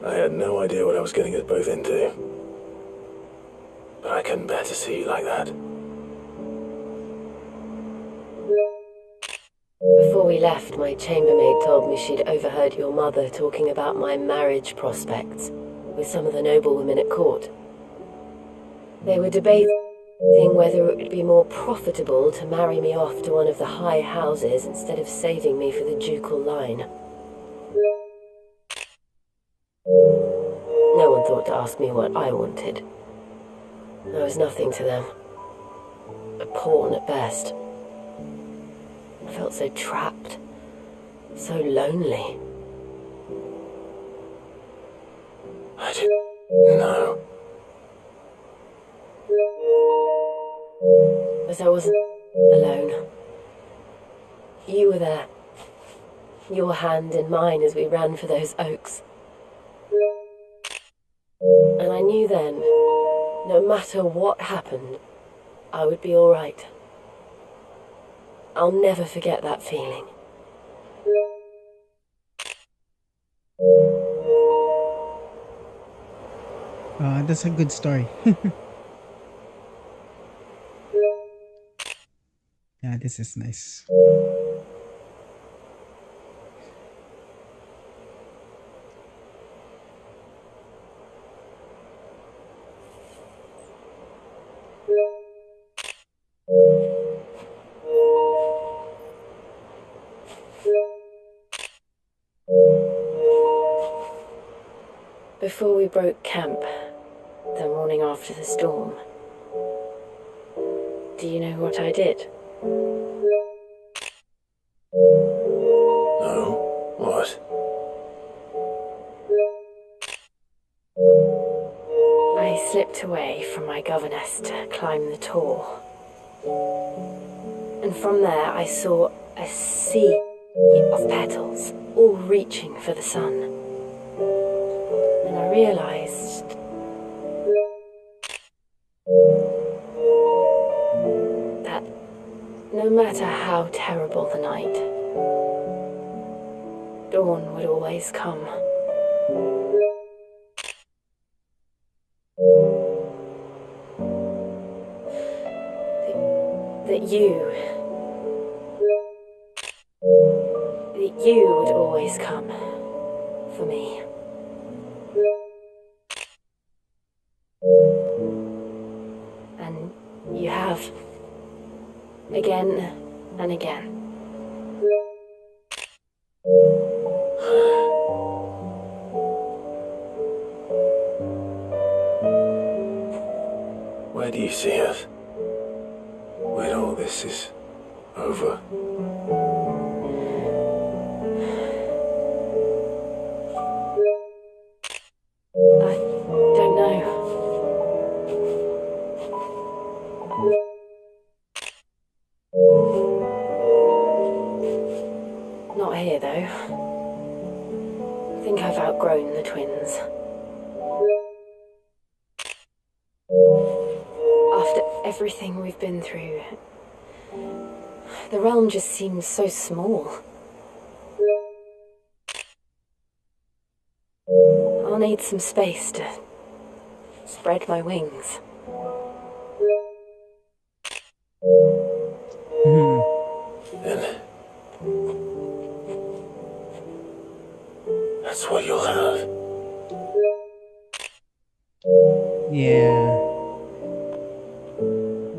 Speaker 3: I had no idea what I was getting us both into. But I couldn't bear to see you like that.
Speaker 5: Before we left, my chambermaid told me she'd overheard your mother talking about my marriage prospects with some of the noblewomen at court. They were debating whether it would be more profitable to marry me off to one of the high houses instead of saving me for the ducal line. No one thought to ask me what I wanted. I was nothing to them. A pawn at best. I felt so trapped,
Speaker 6: so lonely.
Speaker 9: I didn't know.
Speaker 6: But I wasn't alone. You were there. Your hand in mine as we ran for those oaks. And I knew then, no matter what happened, I would be all right. I'll never forget that feeling.
Speaker 1: That's a good story. Yeah, this is nice.
Speaker 6: Before we broke camp, the morning after the storm, do you know what I did?
Speaker 9: No? What?
Speaker 6: I slipped away from my governess to climb the tor. And from there I saw a sea of petals, all reaching for the sun. And I realized that no matter how terrible the night, dawn would always come. That you would always come for me. And you have, again and again.
Speaker 9: Where do you see us? When all this is over?
Speaker 6: I don't know. Not here, though. I think I've outgrown the twins. After everything we've been through, the realm just seems so small. I'll need some space to spread my wings.
Speaker 9: Then that's what you'll have.
Speaker 1: Yeah.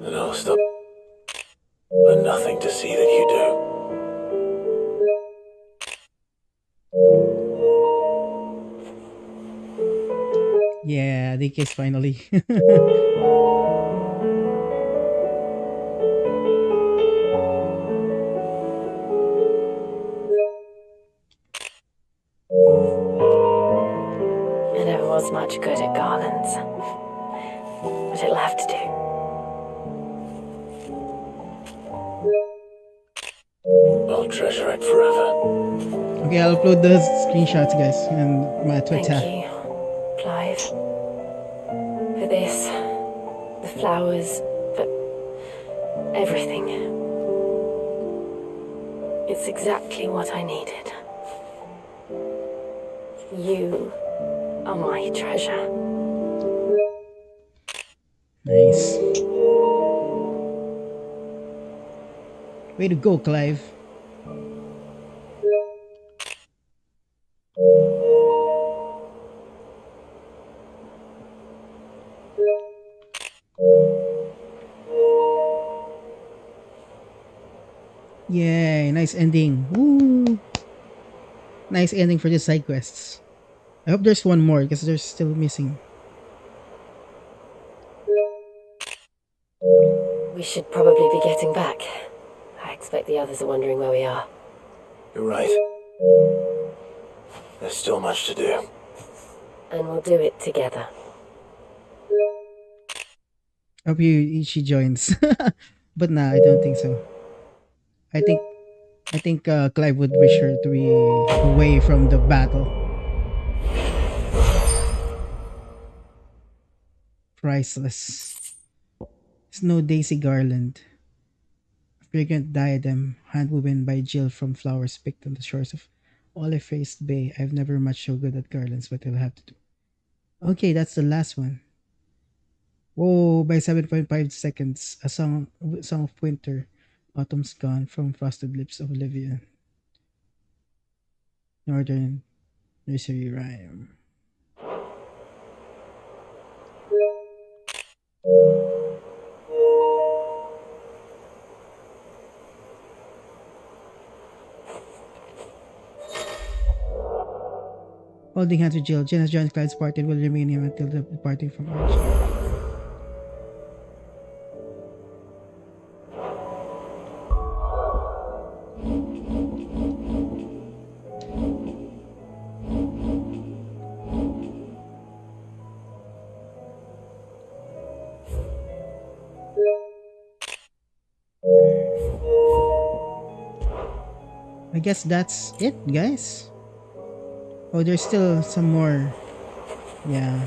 Speaker 9: And I'll stop for nothing to see that you do.
Speaker 1: Yeah, the case finally.
Speaker 6: I never was much good at garlands, but it'll have to do.
Speaker 9: I'll treasure it forever.
Speaker 1: Okay, I'll upload the screenshots, guys, and my Twitter.
Speaker 6: Thank you, Clive, for this, the flowers, for everything. It's exactly what I needed. You are my treasure.
Speaker 1: Nice. Way to go, Clive. Yay, nice ending. Woo! Nice ending for the side quests. I hope there's one more because they're still missing.
Speaker 6: We should probably be getting back. I expect the others are wondering where we are.
Speaker 9: You're right. There's still much to do.
Speaker 6: And we'll do it together.
Speaker 1: Hope she joins. But nah, I don't think so. I think Clive would wish her to be away from the battle. Priceless. Snow daisy garland. A fragrant diadem, handwoven by Jill from flowers picked on the shores of Olive-Faced Bay. I've never much so good at garlands, but I'll have to do. Okay, that's the last one. Whoa, by 7.5 seconds. A song of winter. Autumn's gone from frosted lips of Olivia. Northern nursery rhyme. Holding hands with Jill. Jen has joined Clyde's party and will remain here until the departing from Archie. I guess that's it, guys. Oh, there's still some more. Yeah.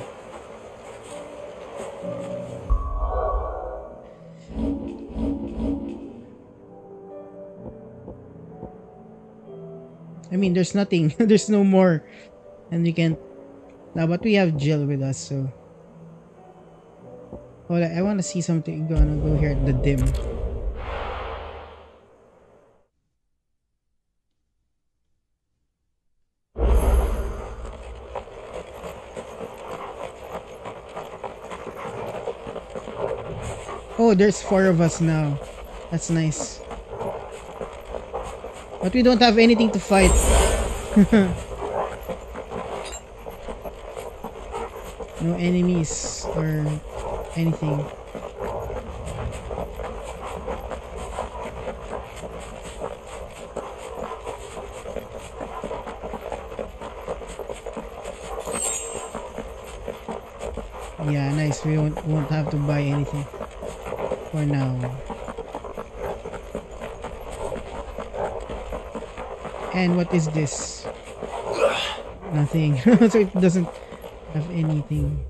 Speaker 1: I mean, there's nothing. There's no more. And we can... Now, but we have Jill with us, so... Hold on, I want to see something. Gonna go here at the dim. Oh, there's 4 of us now. That's nice. But we don't have anything to fight. No enemies or anything. Yeah, nice. We won't have to buy anything for now. And what is this? Nothing. So it doesn't have anything.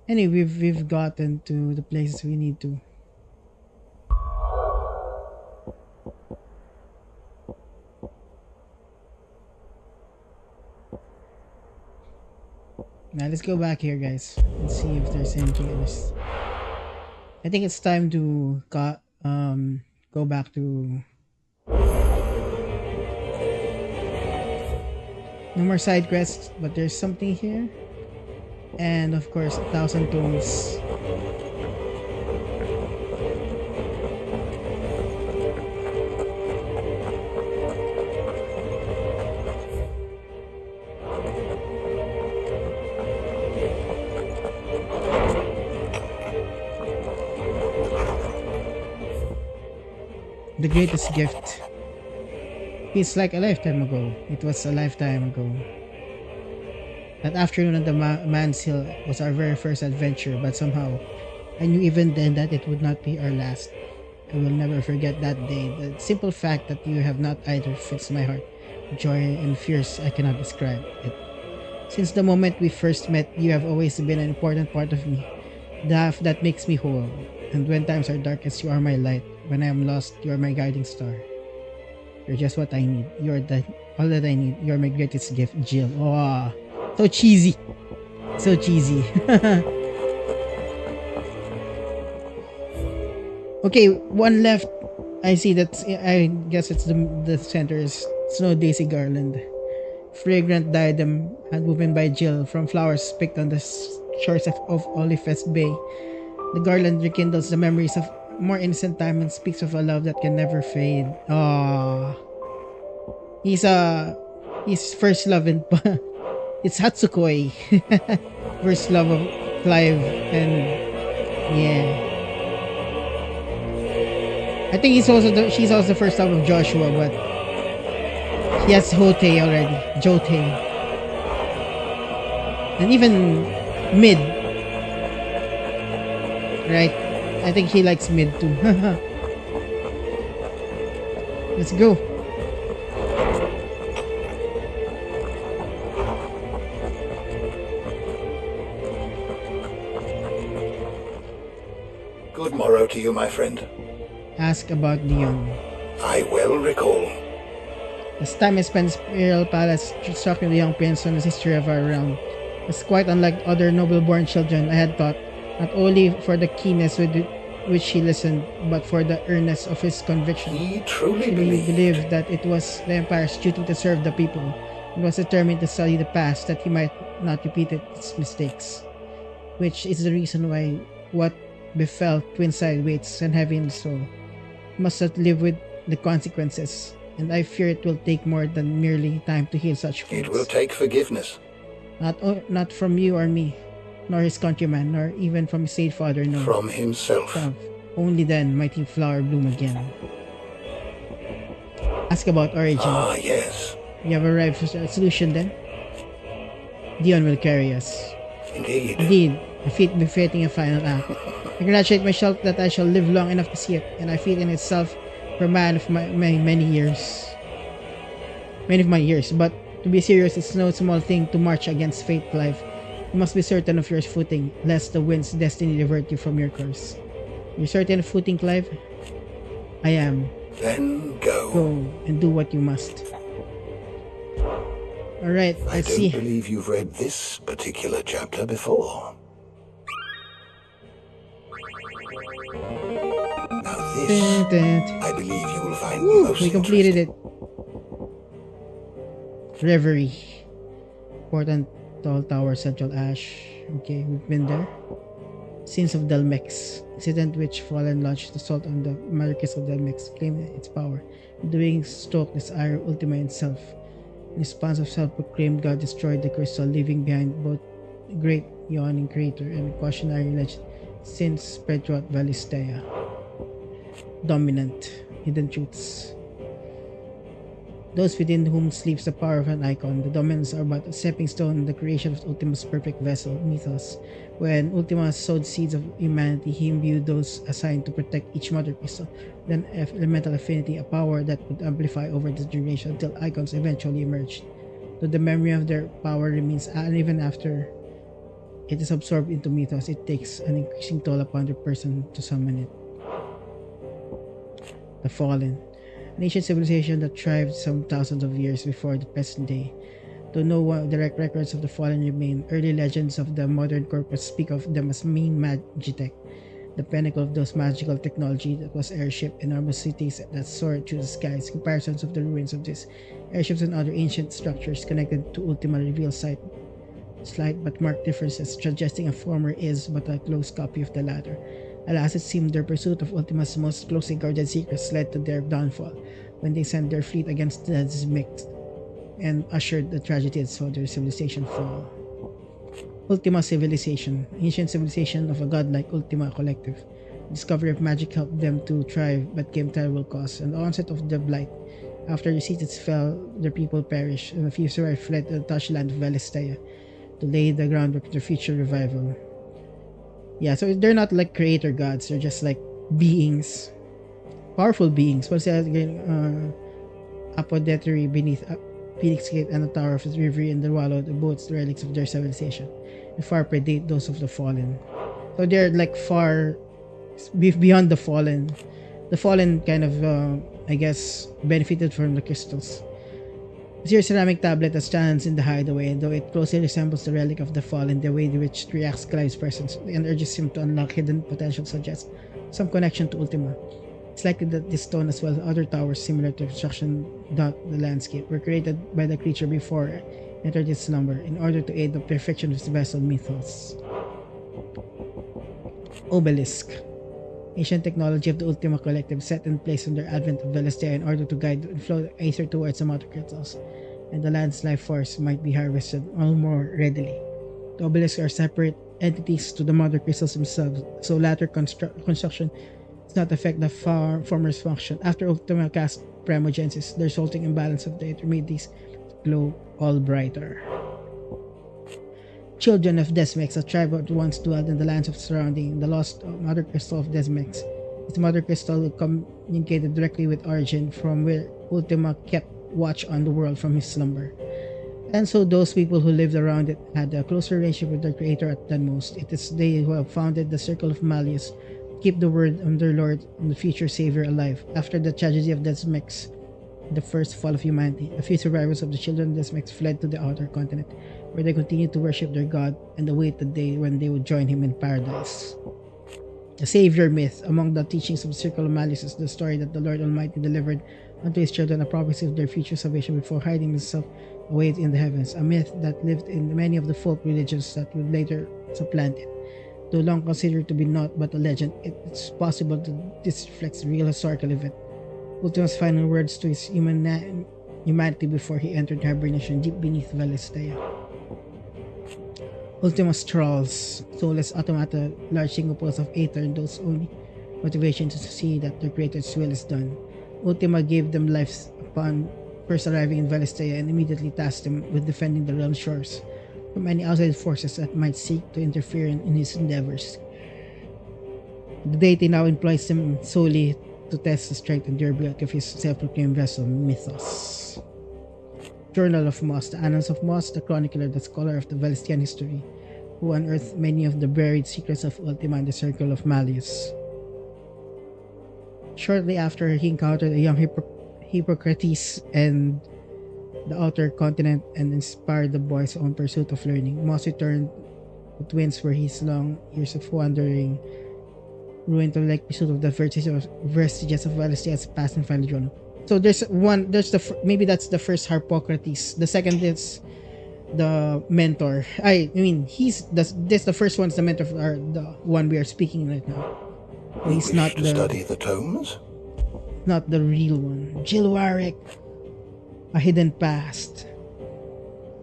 Speaker 1: Anyway, we've gotten to the places we need to. Now let's go back here, guys, and see if there's anything else. I think it's time to go back to... No more side quests, but there's something here. And of course, 1,000 tomes. The greatest gift. Feels like a lifetime ago. It was a lifetime ago. That afternoon on the Man's Hill was our very first adventure, but somehow I knew even then that it would not be our last. I will never forget that day. The simple fact that you have not either fills my heart. Joy and fears I cannot describe it. Since the moment we first met, you have always been an important part of me. The half that makes me whole. And when times are darkest, you are my light. When I am lost, you are my guiding star. You're just what I need. You're all that I need. You're my greatest gift, Jill. Oh, so cheesy. So cheesy. Okay, one left. I see that. I guess it's the center is Snow Daisy Garland. Fragrant diadem handwoven by Jill from flowers picked on the shores of Olive-Faced Bay. The garland rekindles the memories of more innocent time and speaks of a love that can never fade. Aww. He's first love in it's Hatsukoi. First love of Clive, and yeah. I think she's also the first love of Joshua, but Yes, Hote already. Jote. And even mid. Right? I think he likes mid too. Let's go.
Speaker 3: Good morrow to you, my friend.
Speaker 1: Ask about Leon.
Speaker 3: I well recall.
Speaker 1: As time I spent in Imperial Palace instructing the young prince on the history of our realm. It was quite unlike other noble-born children I had taught, not only for the keenness with which he listened, but for the earnest of his conviction.
Speaker 3: He truly
Speaker 1: believed that it was the Empire's duty to serve the people, and was determined to study the past that he might not repeat its mistakes. Which is the reason why what befell twin-sided weights and heavy in soul must not live with the consequences, and I fear it will take more than merely time to heal such wounds.
Speaker 3: It will take forgiveness.
Speaker 1: Not from you or me, nor his countrymen, nor even from his saint father, no.
Speaker 3: From himself.
Speaker 1: Only then might he flower bloom again. Ask about origin.
Speaker 3: Ah, yes.
Speaker 1: You have arrived for a solution then? Dion will carry us.
Speaker 3: Indeed.
Speaker 1: A feat befitting a final act. I congratulate myself that I shall live long enough to see it, and I feat in itself for a man of many years. Many of my years, but to be serious, it's no small thing to march against fate, Clive. You must be certain of your footing, lest the wind's destiny divert you from your course. You're certain of footing, Clive? I am.
Speaker 3: Then go.
Speaker 1: Go and do what you must. Alright, let's see.
Speaker 3: I don't believe you've read this particular chapter before. Now this, I believe you will find most
Speaker 1: we completed it. Reverie. Important tall tower, central ash. Okay, we've been there. Scenes of Delmex. Incident which Fallen launched assault on the Marquis of Delmex, claimed its power. In doing stroke this iron Ultima itself. In response of self-proclaimed God destroyed the crystal, leaving behind both a great yawning crater and a cautionary legend since spread throughout Valistea. Dominant. Hidden truths. Those within whom sleeps the power of an icon. The dominants are but a stepping stone in the creation of Ultima's perfect vessel, Mythos. When Ultima sowed seeds of humanity, he imbued those assigned to protect each mother crystal with an elemental affinity, a power that would amplify over the duration until icons eventually emerged. Though the memory of their power remains, and even after it is absorbed into Mythos, it takes an increasing toll upon the person to summon it. The Fallen. An ancient civilization that thrived some thousands of years before the present day. Though no direct records of the Fallen remain, early legends of the modern corpus speak of them as main Magitech, the pinnacle of those magical technology that was airship, enormous cities that soared through the skies. Comparisons of the ruins of these airships and other ancient structures connected to Ultima reveal slight but marked differences, suggesting a former is but a close copy of the latter. Alas, it seemed their pursuit of Ultima's most closely guarded secrets led to their downfall when they sent their fleet against the Zmix and ushered the tragedy that saw their civilization fall. Ultima Civilization, ancient civilization of a godlike Ultima collective. The discovery of magic helped them to thrive but came terrible cost, and the onset of the Blight. After the cities fell, their people perished, and a few survived fled to the touched land of Valistea to lay the groundwork for their future revival. Yeah, so they're not like creator gods, they're just like beings. Powerful beings. What's that? Apodetary beneath Phoenix Gate and the Tower of the River in the Wallow, the boats, the relics of their civilization, and far predate those of the Fallen. So they're like far beyond the Fallen. The Fallen kind of, I guess, benefited from the crystals. It's your ceramic tablet that stands in the hideaway, though it closely resembles the relic of the Fallen, the way in which it reacts Clive's presence and urges him to unlock hidden potential suggests some connection to Ultima. It's likely that this stone, as well as other towers similar to construction dot the landscape, were created by the creature before it entered its slumber in order to aid the perfection of its vessel Mythos. Obelisk. Ancient technology of the Ultima Collective set in place on their advent of Valistea in order to guide and flow the Aether towards the mother crystals, and the land's life force might be harvested all more readily. The obelisks are separate entities to the mother crystals themselves, so latter construction does not affect the former's function. After Ultima cast Primogenesis. The resulting imbalance of the ether made these glow all brighter. Children of Desmex, a tribe that once dwelled in the lands of surrounding, the lost mother crystal of Desmex. Its mother crystal communicated directly with Origin, from where Ultima kept watch on the world from his slumber. And so those people who lived around it had a closer relationship with their creator at than most. It is they who have founded the Circle of Malleus, keep the word of their Lord and the future Savior alive. After the tragedy of Desmex, the first fall of humanity, a few survivors of the children of Desmex fled to the outer continent, where they continued to worship their god and await the day when they would join him in paradise. The Savior myth. Among the teachings of the Circle of Malleus is the story that the Lord Almighty delivered unto his children a prophecy of their future salvation before hiding himself away in the heavens, a myth that lived in many of the folk religions that would later supplant it. Though long considered to be naught but a legend, it's possible that this reflects a real historical event. Ultima's final words to his humanity before he entered hibernation deep beneath Valistea. Ultima's trolls, soulless automata largely composed of aether, and those only motivation to see that their creator's will is done. Ultima gave them lives upon first arriving in Valistea and immediately tasked them with defending the realm's shores from any outside forces that might seek to interfere in his endeavors. The deity now employs them solely to test the strength and durability of his self-proclaimed vessel, Mythos. Journal of Moss, the Annals of Moss, the chronicler, the scholar of the Valistian history, who unearthed many of the buried secrets of Ultima and the Circle of Malleus. Shortly after, he encountered a young Hippocrates and the outer continent and inspired the boy's own pursuit of learning. Moss returned to Twins, where his long years of wandering ruined the like pursuit of the vestiges of Valistia's past and final journal. So maybe that's the first Harpocrates. The second is the mentor. The first one's the mentor for the one we are speaking right now. He's not
Speaker 19: to study the tomes?
Speaker 1: Not the real one. Jill Warwick, a hidden past.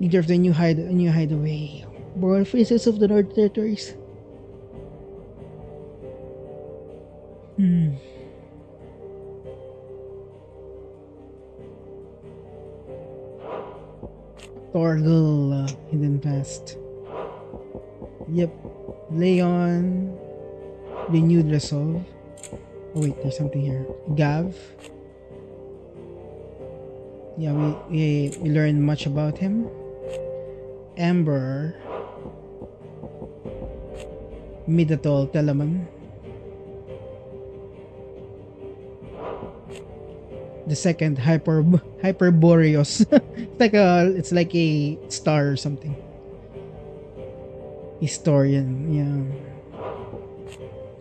Speaker 1: Leader of the new hideaway. Born Princess of the North Territories. Torgal, hidden past. Yep. Leon, renewed resolve. Oh wait, there's something here. Gav. Yeah, we learned much about him. Amber. Midatol, Telemann. The second, Hyperboreus. it's like a star or something. Historian, yeah.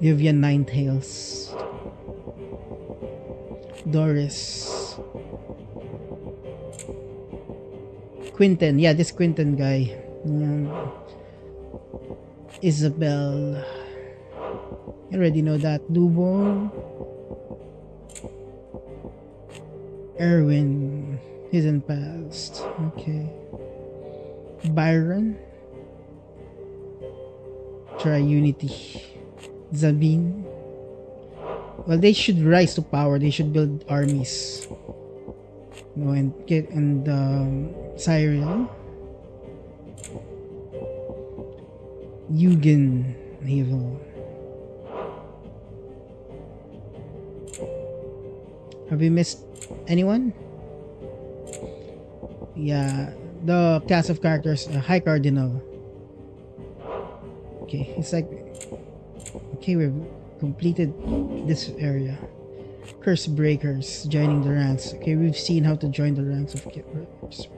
Speaker 1: Vivian Ninetails. Doris. Quinten, yeah, this Quinten guy. Isabel. You already know that. Lubo. Erwin. Hidden past. Okay. Byron. Triunity. Zabine. Well, they should rise to power. They should build armies. Cyril. Eugen. Evil. Have we missed anyone? Yeah, the cast of characters. High Cardinal. Okay, it's like... Okay, we've completed this area. Curse Breakers, joining the ranks. Okay, we've seen how to join the ranks of Curse Breakers.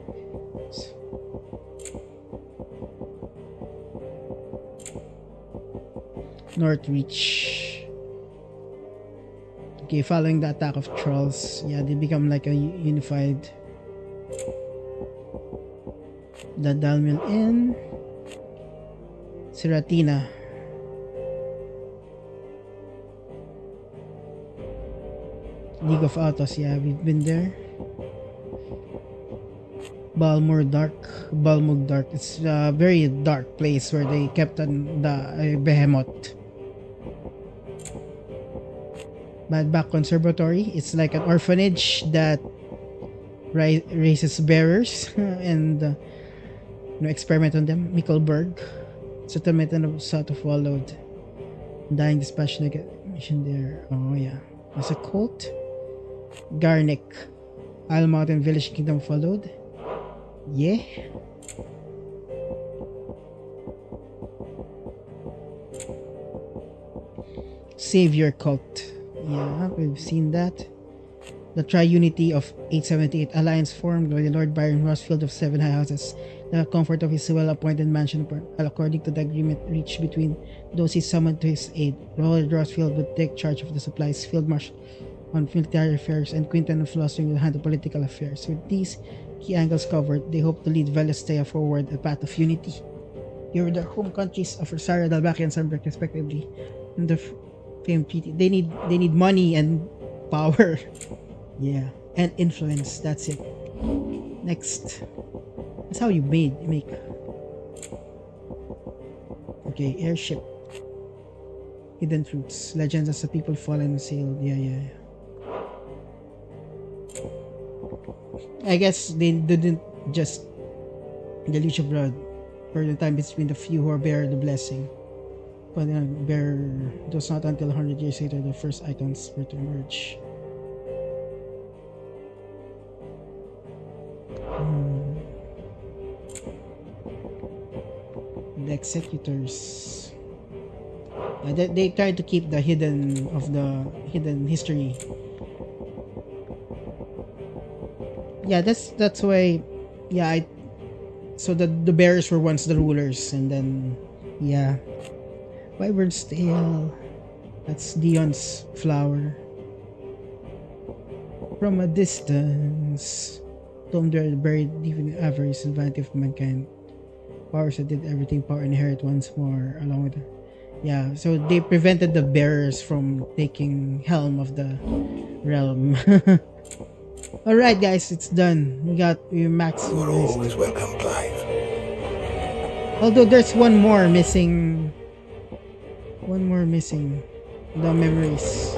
Speaker 1: Northreach. Okay, following the attack of trolls, yeah, they become like a unified. The Dalmil Inn. Siratina. League of Autos, yeah, we've been there. Balmog Dark. It's a very dark place where they kept the behemoth. Bad Back Conservatory. It's like an orphanage that raises bearers and experiment on them. Mickelberg. Settlement of south of Wallowed. Dying dispassionate mission there. Oh yeah. There's a cult. Garnick. Isle Mountain Village Kingdom followed. Yeah. Savior cult. Yeah, we've seen that. The Triunity of 878 Alliance formed by the Lord Byron Rossfield of Seven High Houses, the comfort of his well-appointed mansion, according to the agreement reached between those he summoned to his aid. Lord Rossfield would take charge of the supplies, Field Marshal on military affairs, and Quinton of Flostering will handle political affairs. With these key angles covered, they hope to lead Velastea forward a path of unity. Here are the home countries of Rosario, Dalbacia, and Sunbreak, respectively, in the famed treaty. They need money and power. Yeah, and influence. That's it. Next. That's how you make. Okay, airship. Hidden fruits. Legends as the people fallen and sailed. Yeah. I guess they didn't just deluge abroad for the time between the few who bear the blessing. But it was not until 100 years later the first icons were to emerge. The executors. They tried to keep the hidden history. Yeah, that's why. Yeah, so the bearers were once the rulers, and then yeah. Wyvern's tail. That's Dion's flower. From a distance, Tom Dare buried deep in avarice and vanity of mankind. Powers that did everything, power inherit once more, along with. Yeah, so they prevented the bearers from taking helm of the realm. Alright guys, it's done. We maximized.
Speaker 11: You are always welcome, Clive.
Speaker 1: Although there's one more missing. The memories.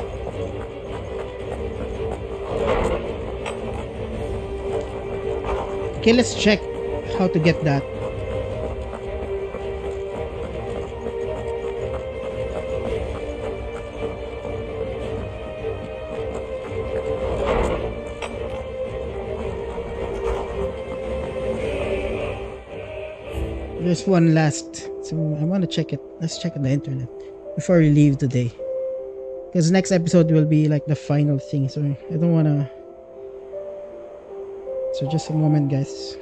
Speaker 1: Okay, let's check how to get that. There's one last, so I want to check it. Let's check on the internet before we leave today, because next episode will be like the final thing, so I don't want to. So just a moment, guys.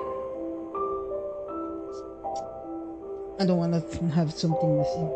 Speaker 1: I don't want to have something missing.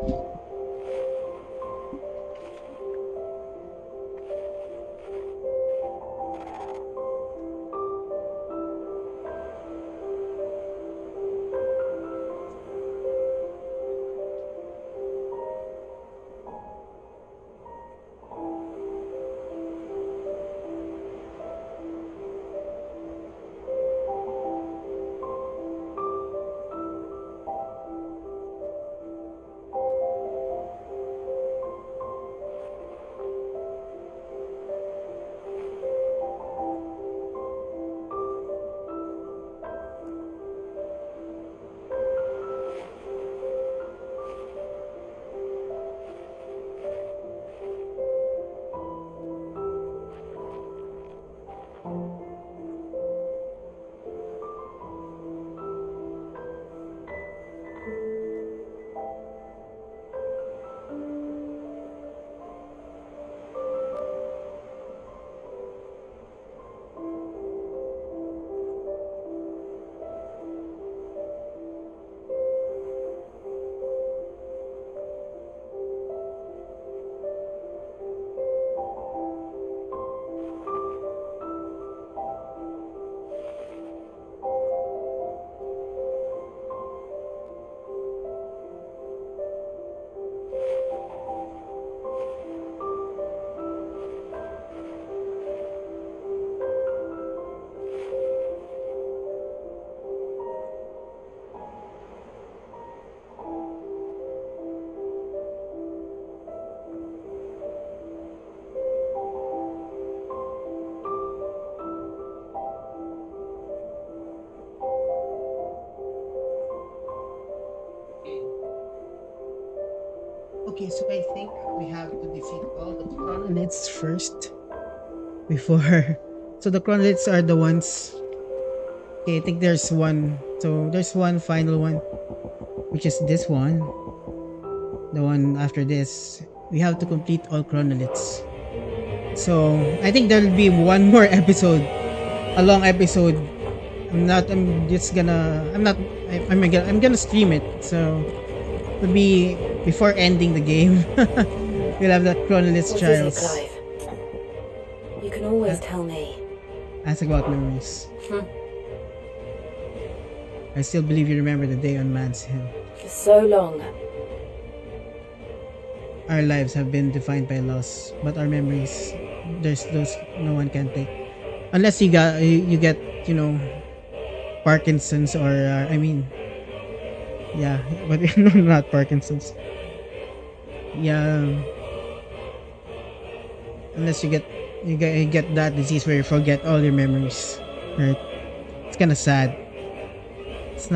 Speaker 1: Okay, so I think we have to defeat all the chronoliths first before. So the chronoliths are the ones. Okay, I think there's one. So there's one final one, which is this one. The one after this. We have to complete all chronoliths. So I think there'll be one more episode, a long episode. I'm gonna stream it. So it'll be before ending the game. We'll have the chronoliths
Speaker 6: What
Speaker 1: trials.
Speaker 6: is it, Clive? You can always tell me.
Speaker 1: Ask about memories. I still believe you remember the day on Man's Hill.
Speaker 6: For so long.
Speaker 1: Our lives have been defined by loss, but our memories, there's those no one can take. Unless you get, Parkinson's or but no, not Parkinson's. Yeah. Unless you get that disease where you forget all your memories, right? It's kind of sad. It's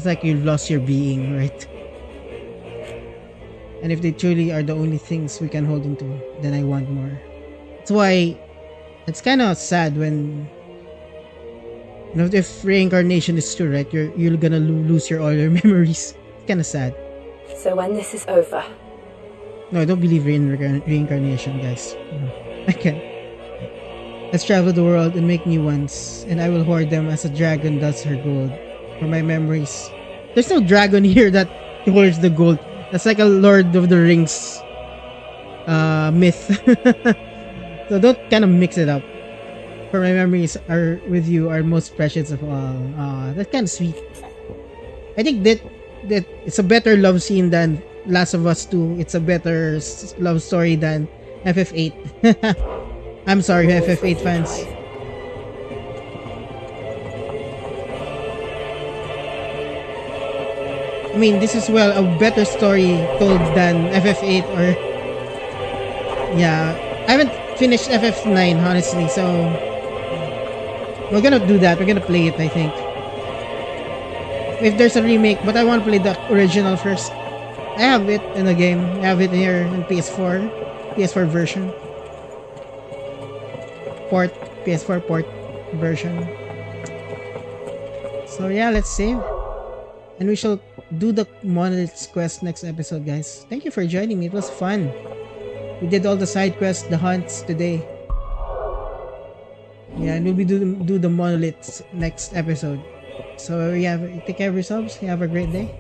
Speaker 1: like you've lost your being, right? And if they truly are the only things we can hold into, then I want more. That's why it's kind of sad when, if reincarnation is true, right? You're gonna lose all your memories. It's kind of sad.
Speaker 6: So when this is over.
Speaker 1: No, I don't believe in reincarnation, guys. No, I can't. Let's travel the world and make new ones, and I will hoard them as a dragon does her gold. For my memories. There's no dragon here that hoards the gold. That's like a Lord of the Rings myth. So don't kind of mix it up. For my memories are with you are most precious of all. That's kind of sweet. I think that it's a better love scene than Last of Us 2. It's a better love story than FF8. I'm sorry, FF8 fans. I mean, this is a better story told than FF8 or... Yeah, I haven't finished FF9, honestly, so... We're gonna do that, we're gonna play it, I think. If there's a remake, but I want to play the original first. I have it in the game, I have it here in PS4 version. PS4 port version. So yeah, let's save. And we shall do the Monolith's quest next episode, guys. Thank you for joining me. It was fun. We did all the side quests, the hunts today. Yeah, and we'll be do the Monoliths next episode. So take care of yourselves. You have a great day.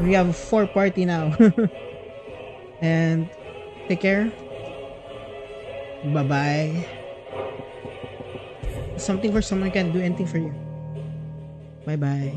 Speaker 1: We have a 4 party now. And take care. Bye-bye. Something for someone can do anything for you. Bye-bye.